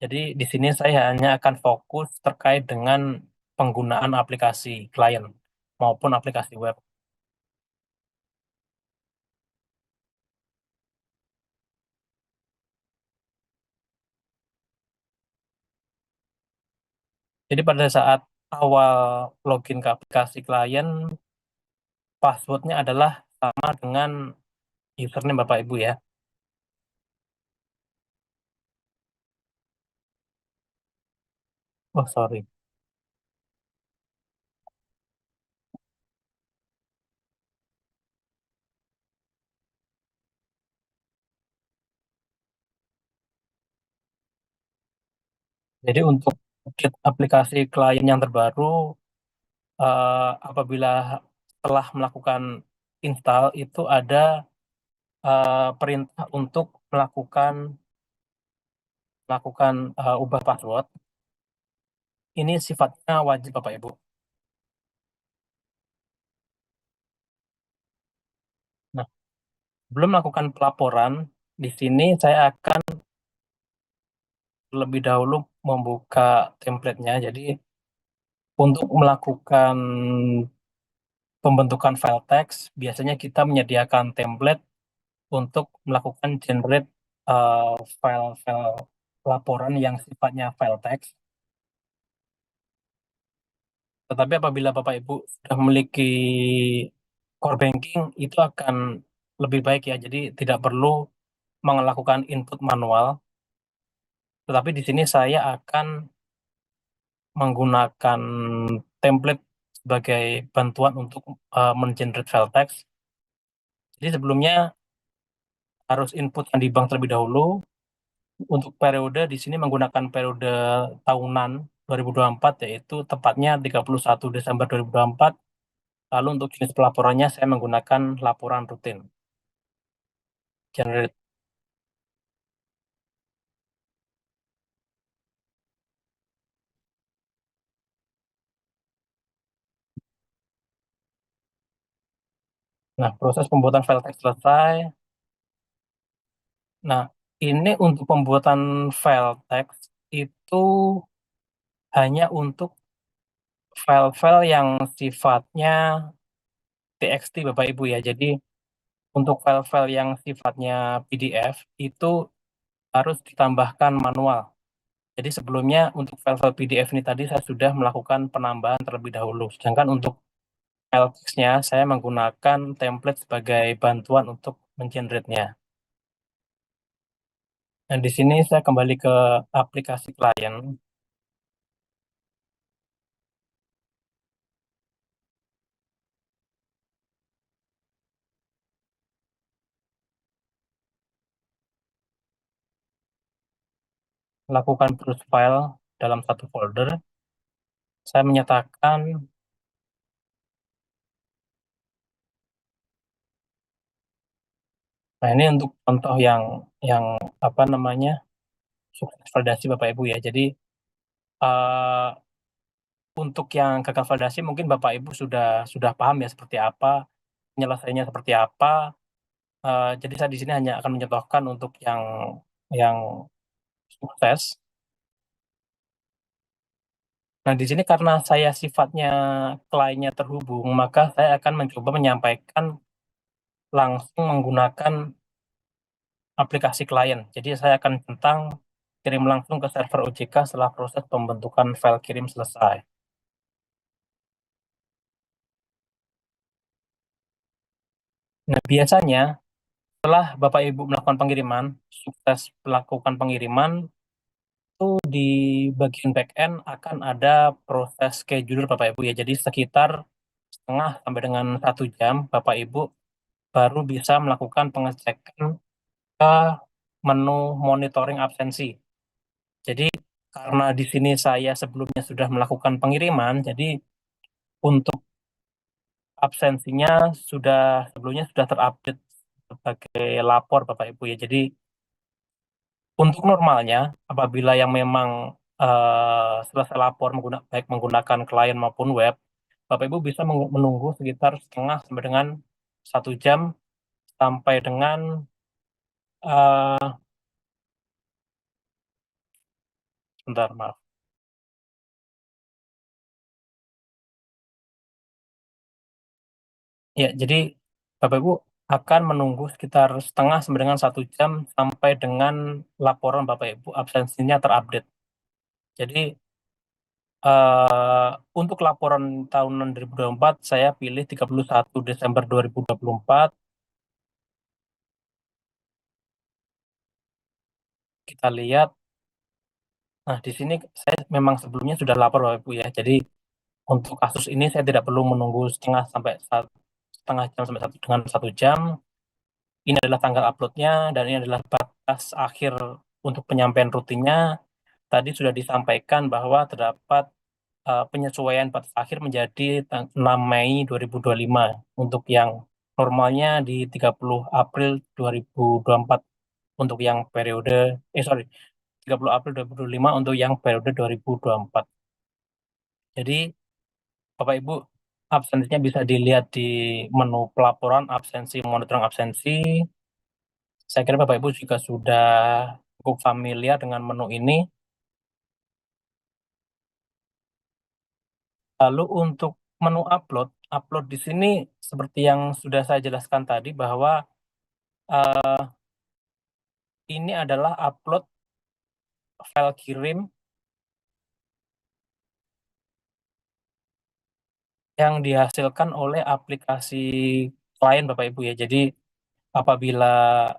Jadi di sini saya hanya akan fokus terkait dengan penggunaan aplikasi klien maupun aplikasi web. Jadi pada saat awal login ke aplikasi klien, passwordnya adalah sama dengan username Bapak Ibu ya. Oh sorry. Jadi untuk kit aplikasi klien yang terbaru, apabila setelah melakukan install itu ada perintah untuk melakukan ubah password. Ini sifatnya wajib Bapak Ibu. Nah, sebelum melakukan pelaporan, di sini saya akan terlebih dahulu membuka template-nya. Jadi untuk melakukan pembentukan file text, biasanya kita menyediakan template untuk melakukan generate file-file laporan yang sifatnya file text. Tetapi apabila Bapak Ibu sudah memiliki core banking, itu akan lebih baik ya. Jadi tidak perlu melakukan input manual. Tetapi di sini saya akan menggunakan template sebagai bantuan untuk mengenerate file text. Jadi sebelumnya harus input yang di bank terlebih dahulu. Untuk periode di sini menggunakan periode tahunan 2024 yaitu tepatnya 31 Desember 2024. Lalu untuk jenis pelaporannya saya menggunakan laporan rutin. Generate. Nah, proses pembuatan file teks selesai. Nah, ini untuk pembuatan file teks itu hanya untuk file-file yang sifatnya TXT Bapak Ibu ya. Jadi untuk file-file yang sifatnya PDF itu harus ditambahkan manual. Jadi sebelumnya untuk file-file PDF ini tadi saya sudah melakukan penambahan terlebih dahulu. Sedangkan untuk file teksnya saya menggunakan template sebagai bantuan untuk mengenerate-nya. Dan di sini saya kembali ke aplikasi klien. Lakukan browse file dalam satu folder. Saya menyatakan nah ini untuk contoh yang apa namanya sukses validasi Bapak Ibu ya. Jadi eh, untuk yang gagal validasi mungkin Bapak Ibu sudah paham ya seperti apa penyelesaiannya seperti apa. Jadi saya di sini hanya akan mencontohkan untuk yang sukses. Nah, di sini karena saya sifatnya kliennya terhubung, maka saya akan mencoba menyampaikan langsung menggunakan aplikasi klien. Jadi saya akan tentang kirim langsung ke server OJK setelah proses pembentukan file kirim selesai. Nah, biasanya setelah Bapak Ibu melakukan pengiriman, sukses melakukan pengiriman, itu di bagian backend akan ada proses scheduler Bapak Ibu ya. Jadi sekitar setengah sampai dengan 1 jam Bapak Ibu baru bisa melakukan pengecekan ke menu monitoring absensi. Jadi karena di sini saya sebelumnya sudah melakukan pengiriman, jadi untuk absensinya sebelumnya sudah terupdate sebagai lapor Bapak Ibu ya. Jadi untuk normalnya apabila yang memang selesai lapor baik menggunakan klien maupun web, Bapak Ibu bisa menunggu sekitar setengah sampai dengan 1 jam sampai dengan eh bentar maaf. Ya, jadi Bapak Ibu akan menunggu sekitar setengah sampai dengan 1 jam sampai dengan laporan Bapak Ibu absensinya terupdate. Jadi untuk laporan tahunan 2024 saya pilih 31 Desember 2024. Kita lihat, nah di sini saya memang sebelumnya sudah lapor Bapak Ibu ya. Jadi untuk kasus ini saya tidak perlu menunggu setengah jam sampai dengan 1 jam. Ini adalah tanggal uploadnya dan ini adalah batas akhir untuk penyampaian rutinnya. Tadi sudah disampaikan bahwa terdapat penyesuaian batas akhir menjadi 6 Mei 2025 untuk yang normalnya di 30 April 2024 untuk yang periode 30 April 2025 untuk yang periode 2024. Jadi Bapak Ibu absensinya bisa dilihat di menu pelaporan absensi monitoring absensi. Saya kira Bapak Ibu juga sudah cukup familiar dengan menu ini. Lalu untuk menu upload di sini seperti yang sudah saya jelaskan tadi bahwa ini adalah upload file kirim yang dihasilkan oleh aplikasi klien Bapak Ibu ya. Jadi apabila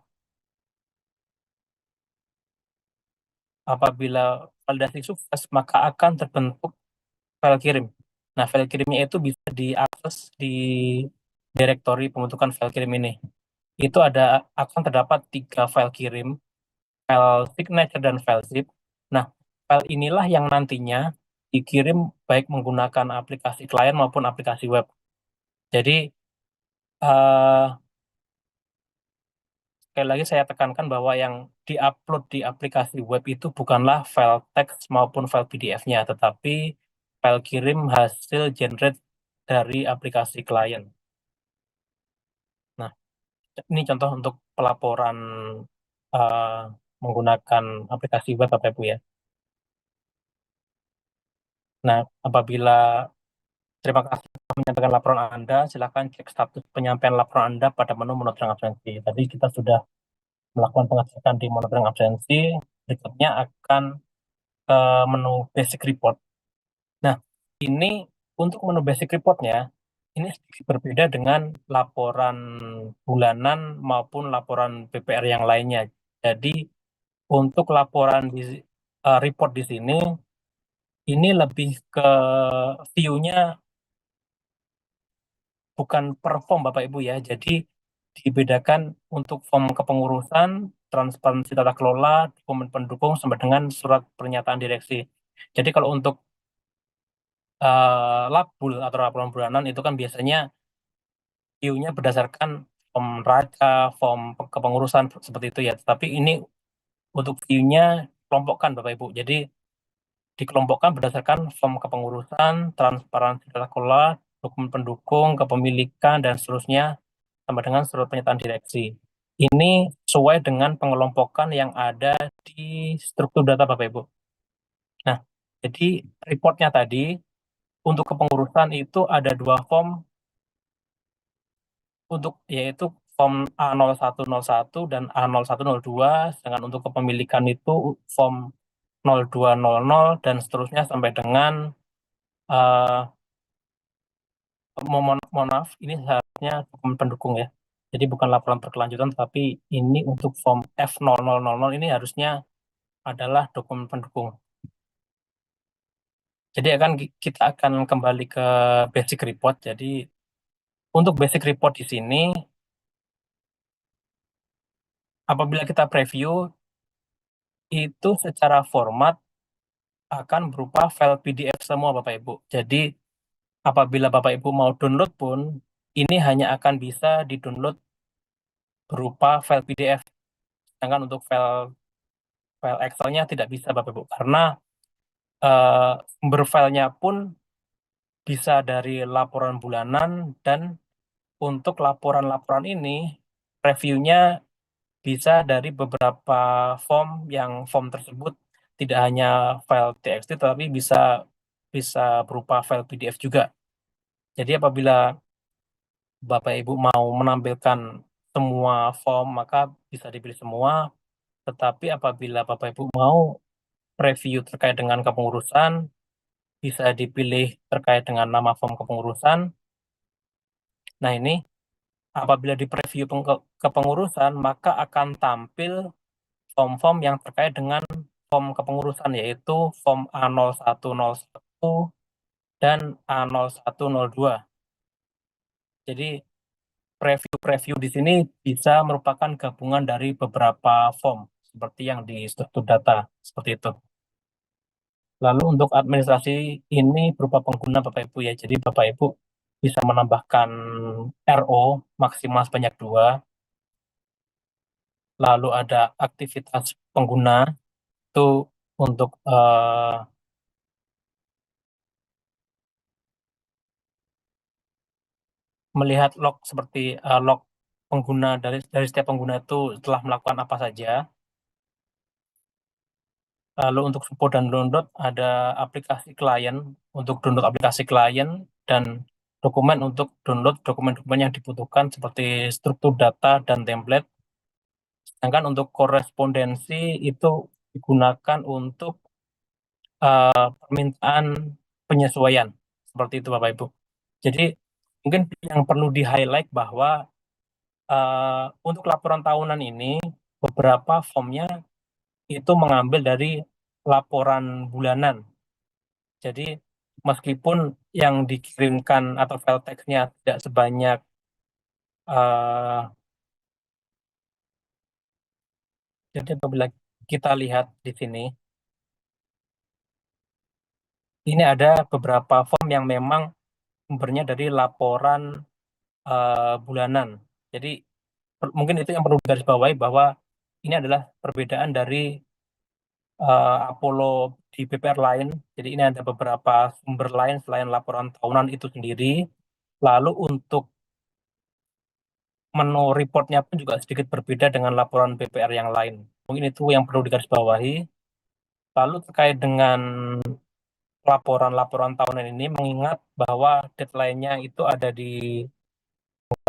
validasi sukses maka akan terbentuk file kirim. Nah, file kirimnya itu bisa diakses di direktori pembentukan file kirim ini. Itu akan terdapat 3 file kirim, file signature dan file zip. Nah, file inilah yang nantinya dikirim baik menggunakan aplikasi klien maupun aplikasi web. Jadi eh, sekali lagi saya tekankan bahwa yang diupload di aplikasi web itu bukanlah file teks maupun file PDF-nya, tetapi file kirim hasil generate dari aplikasi klien. Ini contoh untuk pelaporan menggunakan aplikasi web Bapak Ibu ya. Nah, apabila terima kasih telah menyampaikan laporan Anda, silakan cek status penyampaian laporan Anda pada menu monitoring absensi. Tadi kita sudah melakukan pengecekan di monitoring absensi, berikutnya akan ke menu basic report. Nah, ini untuk menu basic reportnya, ini sedikit berbeda dengan laporan bulanan maupun laporan BPR yang lainnya. Jadi, untuk laporan di report di sini, ini lebih ke view-nya bukan per form Bapak Ibu ya. Jadi dibedakan untuk form kepengurusan, transparansi tata kelola, dokumen pendukung sampai dengan surat pernyataan direksi. Jadi kalau untuk labul atau laporan bulanan itu kan biasanya view-nya berdasarkan form raca, form kepengurusan seperti itu ya. Tapi ini untuk view-nya kelompokkan Bapak Ibu. Jadi dikelompokkan berdasarkan form kepengurusan, transparansi tata kelola, dokumen pendukung, kepemilikan, dan seterusnya, sama dengan surat pernyataan direksi. Ini sesuai dengan pengelompokan yang ada di struktur data Bapak Ibu. Nah, jadi reportnya tadi, untuk kepengurusan itu ada 2 form, yaitu form A0101 dan A0102, sedangkan untuk kepemilikan itu form 0200 dan seterusnya sampai dengan uh, mohon maaf, ini seharusnya dokumen pendukung ya. Jadi bukan laporan berkelanjutan, tapi ini untuk form F0000 ini harusnya adalah dokumen pendukung. Jadi kita akan kembali ke basic report. Jadi untuk basic report di sini, apabila kita preview, itu secara format akan berupa file PDF semua Bapak Ibu. Jadi apabila Bapak Ibu mau download pun, ini hanya akan bisa di-download berupa file PDF. Sedangkan untuk file Excel-nya tidak bisa Bapak Ibu, karena sumber filenya pun bisa dari laporan bulanan, dan untuk laporan-laporan ini, reviewnya bisa dari beberapa form, yang form tersebut tidak hanya file TXT, tetapi bisa berupa file PDF juga. Jadi apabila Bapak Ibu mau menampilkan semua form, maka bisa dipilih semua. Tetapi apabila Bapak Ibu mau review terkait dengan kepengurusan, bisa dipilih terkait dengan nama form kepengurusan. Nah ini, apabila di preview kepengurusan, maka akan tampil form-form yang terkait dengan form kepengurusan, yaitu form A0101 dan A0102. Jadi preview di sini bisa merupakan gabungan dari beberapa form, seperti yang di struktur data, seperti itu. Lalu untuk administrasi ini berupa pengguna Bapak Ibu ya, jadi Bapak Ibu bisa menambahkan RO maksimal sebanyak 2, lalu ada aktivitas pengguna, itu untuk melihat log, seperti log pengguna dari setiap pengguna itu telah melakukan apa saja. Lalu untuk support dan download ada aplikasi klien, untuk download aplikasi klien, dan dokumen untuk download dokumen-dokumen yang dibutuhkan seperti struktur data dan template. Sedangkan untuk korespondensi itu digunakan untuk permintaan penyesuaian, seperti itu Bapak Ibu. Jadi mungkin yang perlu di-highlight bahwa untuk laporan tahunan ini, beberapa formnya itu mengambil dari laporan bulanan. Jadi meskipun yang dikirimkan atau file teksnya tidak sebanyak jadi apabila kita lihat di sini, ini ada beberapa form yang memang sumbernya dari laporan bulanan. Jadi mungkin itu yang perlu digarisbawahi, bahwa ini adalah perbedaan dari Apollo di BPR lain. Jadi ini ada beberapa sumber lain selain laporan tahunan itu sendiri. Lalu untuk menu reportnya pun juga sedikit berbeda dengan laporan BPR yang lain. Mungkin itu yang perlu digarisbawahi. Lalu terkait dengan laporan-laporan tahunan ini, mengingat bahwa deadline-nya itu ada di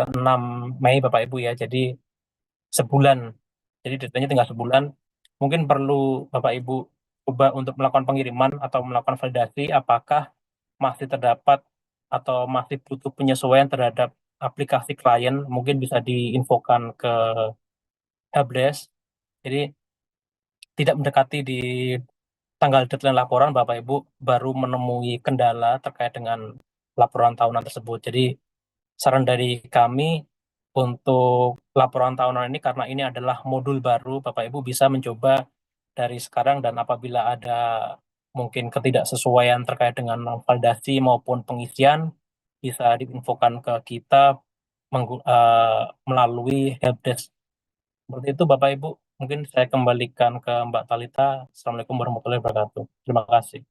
6 Mei Bapak Ibu ya, jadi sebulan. Jadi deadline-nya tinggal sebulan. Mungkin perlu Bapak Ibu coba untuk melakukan pengiriman atau melakukan validasi apakah masih terdapat atau masih butuh penyesuaian terhadap aplikasi klien, mungkin bisa diinfokan ke helpdesk. Jadi tidak mendekati di tanggal deadline laporan, Bapak Ibu baru menemui kendala terkait dengan laporan tahunan tersebut. Jadi saran dari kami untuk laporan tahunan ini, karena ini adalah modul baru, Bapak Ibu bisa mencoba dari sekarang, dan apabila ada mungkin ketidaksesuaian terkait dengan validasi maupun pengisian, bisa diinfokan ke kita melalui helpdesk. Seperti itu Bapak Ibu. Mungkin saya kembalikan ke Mbak Talita. Assalamualaikum warahmatullahi wabarakatuh. Terima kasih.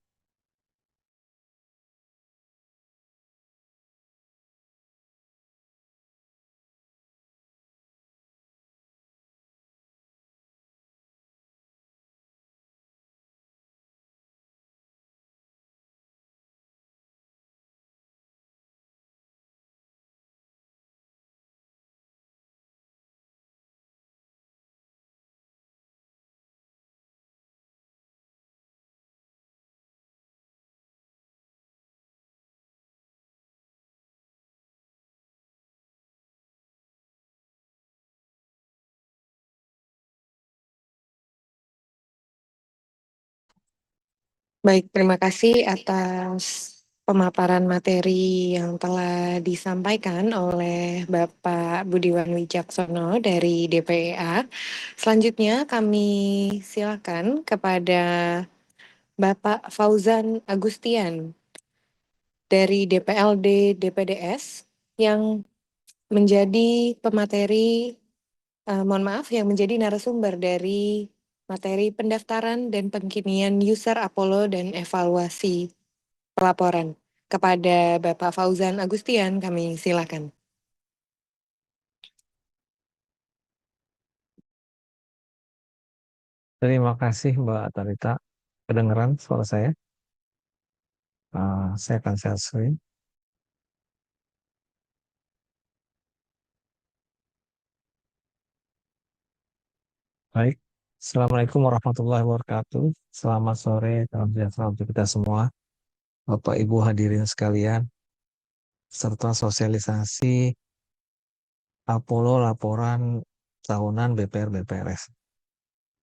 Baik, terima kasih atas pemaparan materi yang telah disampaikan oleh Bapak Budiwan Wijaksono dari DPEA. Selanjutnya kami silakan kepada Bapak Fauzan Agustian dari DPLD DPDS yang menjadi pemateri, mohon maaf, yang menjadi narasumber dari materi pendaftaran dan pengkinian user Apollo dan evaluasi pelaporan. Kepada Bapak Fauzan Agustian, kami silakan. Terima kasih Mbak Tarita. Kedengeran suara saya? Saya akan share screen. Baik. Assalamualaikum warahmatullahi wabarakatuh. Selamat sore, salam sejahtera untuk kita semua. Bapak Ibu hadirin sekalian, serta sosialisasi Apollo laporan tahunan BPR BPRS.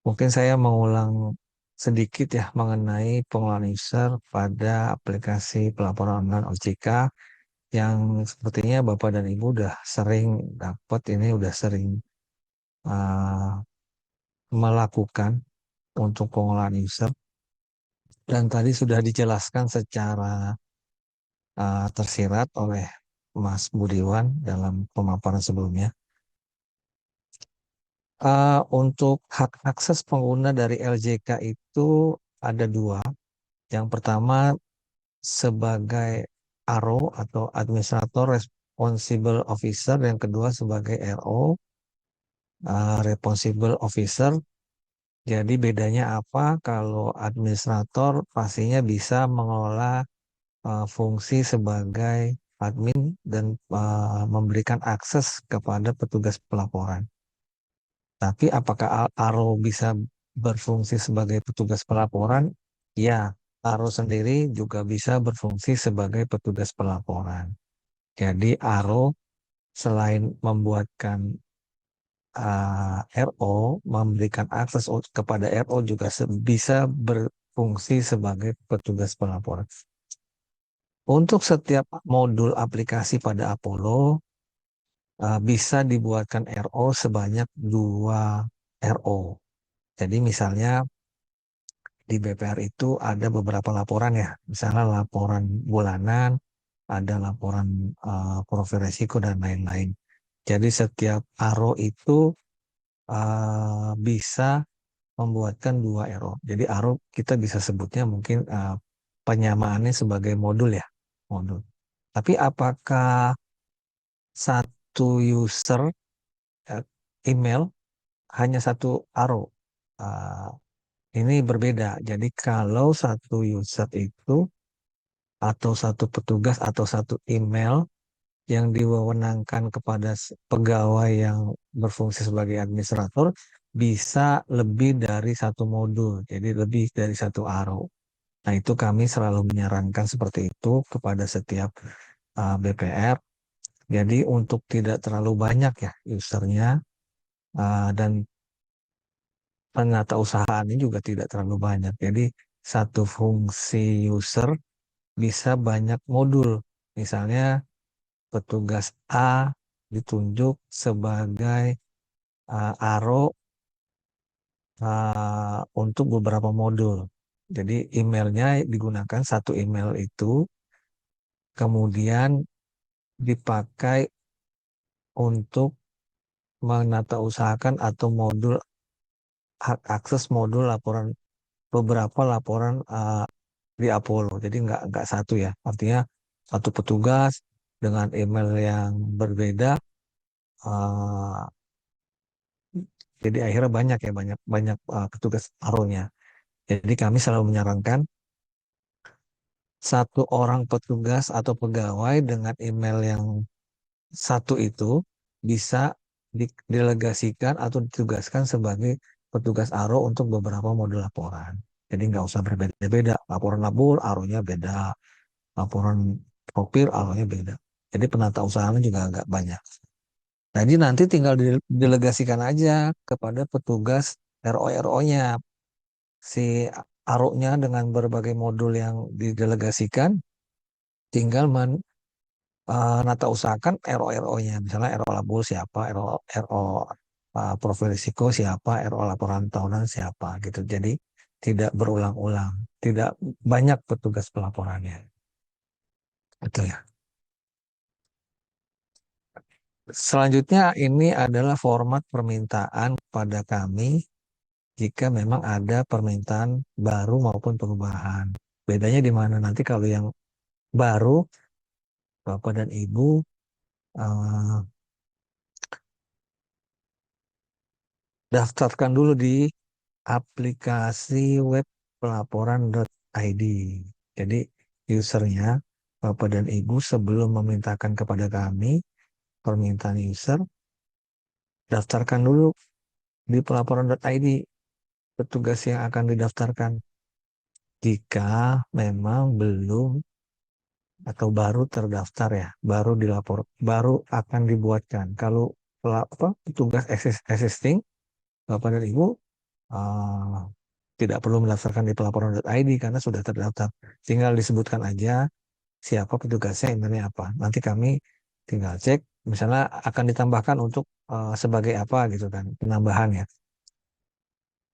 Mungkin saya mengulang sedikit ya mengenai pengelolaan user pada aplikasi pelaporan online OJK yang sepertinya Bapak dan Ibu udah sering dapat ini, udah sering melakukan untuk pengelolaan user. Dan tadi sudah dijelaskan secara tersirat oleh Mas Budiwan dalam pemaparan sebelumnya. Untuk hak akses pengguna dari LJK itu ada dua. Yang pertama sebagai ARO atau Administrator Responsible Officer, yang kedua sebagai RO, Responsible Officer. Jadi bedanya apa? Kalau administrator pastinya bisa mengelola fungsi sebagai admin dan memberikan akses kepada petugas pelaporan. Tapi apakah ARO bisa berfungsi sebagai petugas pelaporan? Ya, ARO sendiri juga bisa berfungsi sebagai petugas pelaporan. Jadi ARO selain membuatkan RO, memberikan akses kepada RO juga bisa berfungsi sebagai petugas pelaporan. Untuk setiap modul aplikasi pada Apollo bisa dibuatkan RO sebanyak 2 RO. Jadi misalnya di BPR itu ada beberapa laporan ya, misalnya laporan bulanan, ada laporan profil resiko dan lain-lain. Jadi setiap ARO itu bisa membuatkan 2 RO. Jadi ARO kita bisa sebutnya mungkin penyamaannya sebagai modul ya, modul. Tapi apakah satu user email hanya satu aro. Ini berbeda. Jadi kalau satu user itu atau satu petugas atau satu email yang diwewenangkan kepada pegawai yang berfungsi sebagai administrator bisa lebih dari satu modul, jadi lebih dari satu aro. Nah, itu kami selalu menyarankan seperti itu kepada setiap BPR. Jadi untuk tidak terlalu banyak ya usernya dan penata usahaannya juga tidak terlalu banyak. Jadi satu fungsi user bisa banyak modul. Misalnya petugas A ditunjuk sebagai aro untuk beberapa modul. Jadi emailnya digunakan satu email itu kemudian dipakai untuk menata usahakan atau modul hak akses modul laporan beberapa laporan di Apollo. Jadi nggak satu ya. Artinya satu petugas dengan email yang berbeda. Jadi akhirnya banyak ya banyak petugas aro-nya. Jadi kami selalu menyarankan satu orang petugas atau pegawai dengan email yang satu itu bisa didelegasikan atau ditugaskan sebagai petugas aro untuk beberapa modul laporan. Jadi nggak usah berbeda-beda. Laporan labur, aro-nya beda. Laporan profil, aro-nya beda. Jadi penata usahanya juga agak banyak. Jadi nanti tinggal didelegasikan aja kepada petugas RO-RO-nya. Si aro-nya dengan berbagai modul yang didelegasikan tinggal nata usahakan RO-RO-nya. Misalnya RO labur siapa, RO profil risiko siapa, RO laporan tahunan siapa gitu. Jadi tidak berulang-ulang, tidak banyak petugas pelaporannya. Itu ya. Selanjutnya ini adalah format permintaan pada kami jika memang ada permintaan baru maupun perubahan. Bedanya di mana nanti kalau yang baru Bapak dan Ibu daftarkan dulu di aplikasi web pelaporan.id. Jadi usernya Bapak dan Ibu sebelum memintakan kepada kami permintaan user, daftarkan dulu di pelaporan.id petugas yang akan didaftarkan. Jika memang belum atau baru terdaftar ya, baru dilapor, baru akan dibuatkan. Kalau petugas existing, Bapak dan Ibu tidak perlu mendaftarkan di pelaporan.id karena sudah terdaftar. Tinggal disebutkan aja siapa petugasnya, emailnya apa. Nanti kami tinggal cek, misalnya akan ditambahkan untuk sebagai apa gitu kan, penambahan ya.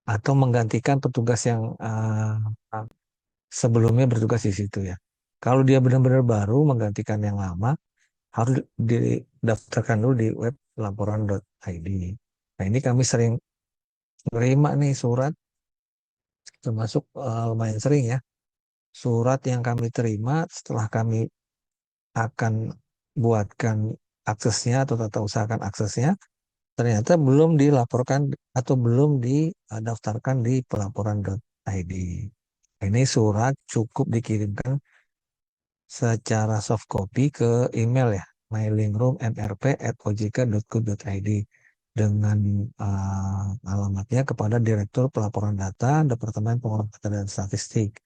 Atau menggantikan petugas yang sebelumnya bertugas di situ ya. Kalau dia benar-benar baru menggantikan yang lama, harus didaftarkan dulu di web laporan.id. Nah, ini kami sering menerima nih surat, termasuk lumayan sering ya. Surat yang kami terima setelah kami akan buatkan aksesnya atau tata usahakan aksesnya, ternyata belum dilaporkan atau belum didaftarkan di pelaporan.id. Ini surat cukup dikirimkan secara soft copy ke email ya, mailingroom@mrp@ojk.go.id dengan alamatnya kepada Direktur Pelaporan Data Departemen Pengolahan Data dan Statistik.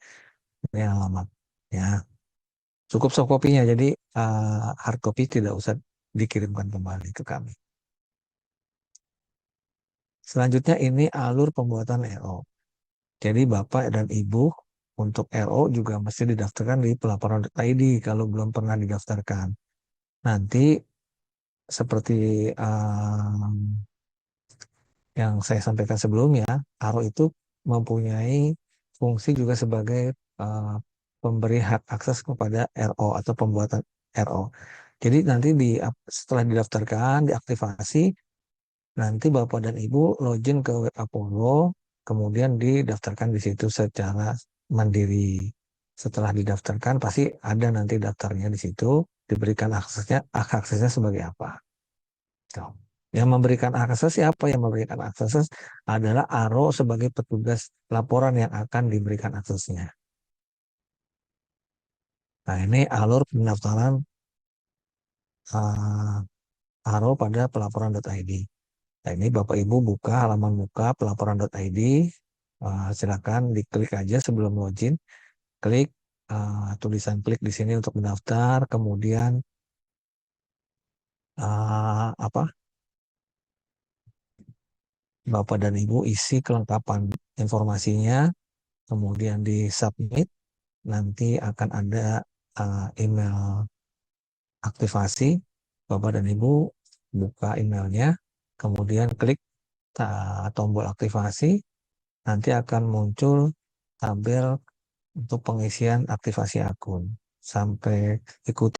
Ini alamatnya. Cukup soft copy-nya, jadi hard copy tidak usah dikirimkan kembali ke kami. Selanjutnya ini alur pembuatan RO. Jadi Bapak dan Ibu untuk RO juga mesti didaftarkan di pelaporan.id kalau belum pernah didaftarkan. Nanti seperti yang saya sampaikan sebelumnya, RO itu mempunyai fungsi juga sebagai pemberi hak akses kepada RO atau pembuatan RO. Jadi nanti setelah didaftarkan, diaktifasi, nanti Bapak dan Ibu login ke web Apollo, kemudian didaftarkan di situ secara mandiri. Setelah didaftarkan pasti ada nanti daftarnya di situ, diberikan aksesnya sebagai apa. Yang memberikan akses siapa? Yang memberikan akses adalah ARO sebagai petugas laporan yang akan diberikan aksesnya. Nah, ini alur pendaftaran ARO pada pelaporan.id. Nah, ini Bapak Ibu buka halaman buka pelaporan.id. Silakan diklik aja sebelum login. Klik tulisan klik di sini untuk mendaftar, kemudian Bapak dan Ibu isi kelengkapan informasinya, kemudian di submit, nanti akan ada email aktivasi. Bapak dan Ibu buka emailnya, kemudian klik tombol aktivasi, nanti akan muncul tabel untuk pengisian aktivasi akun. Sampai ikuti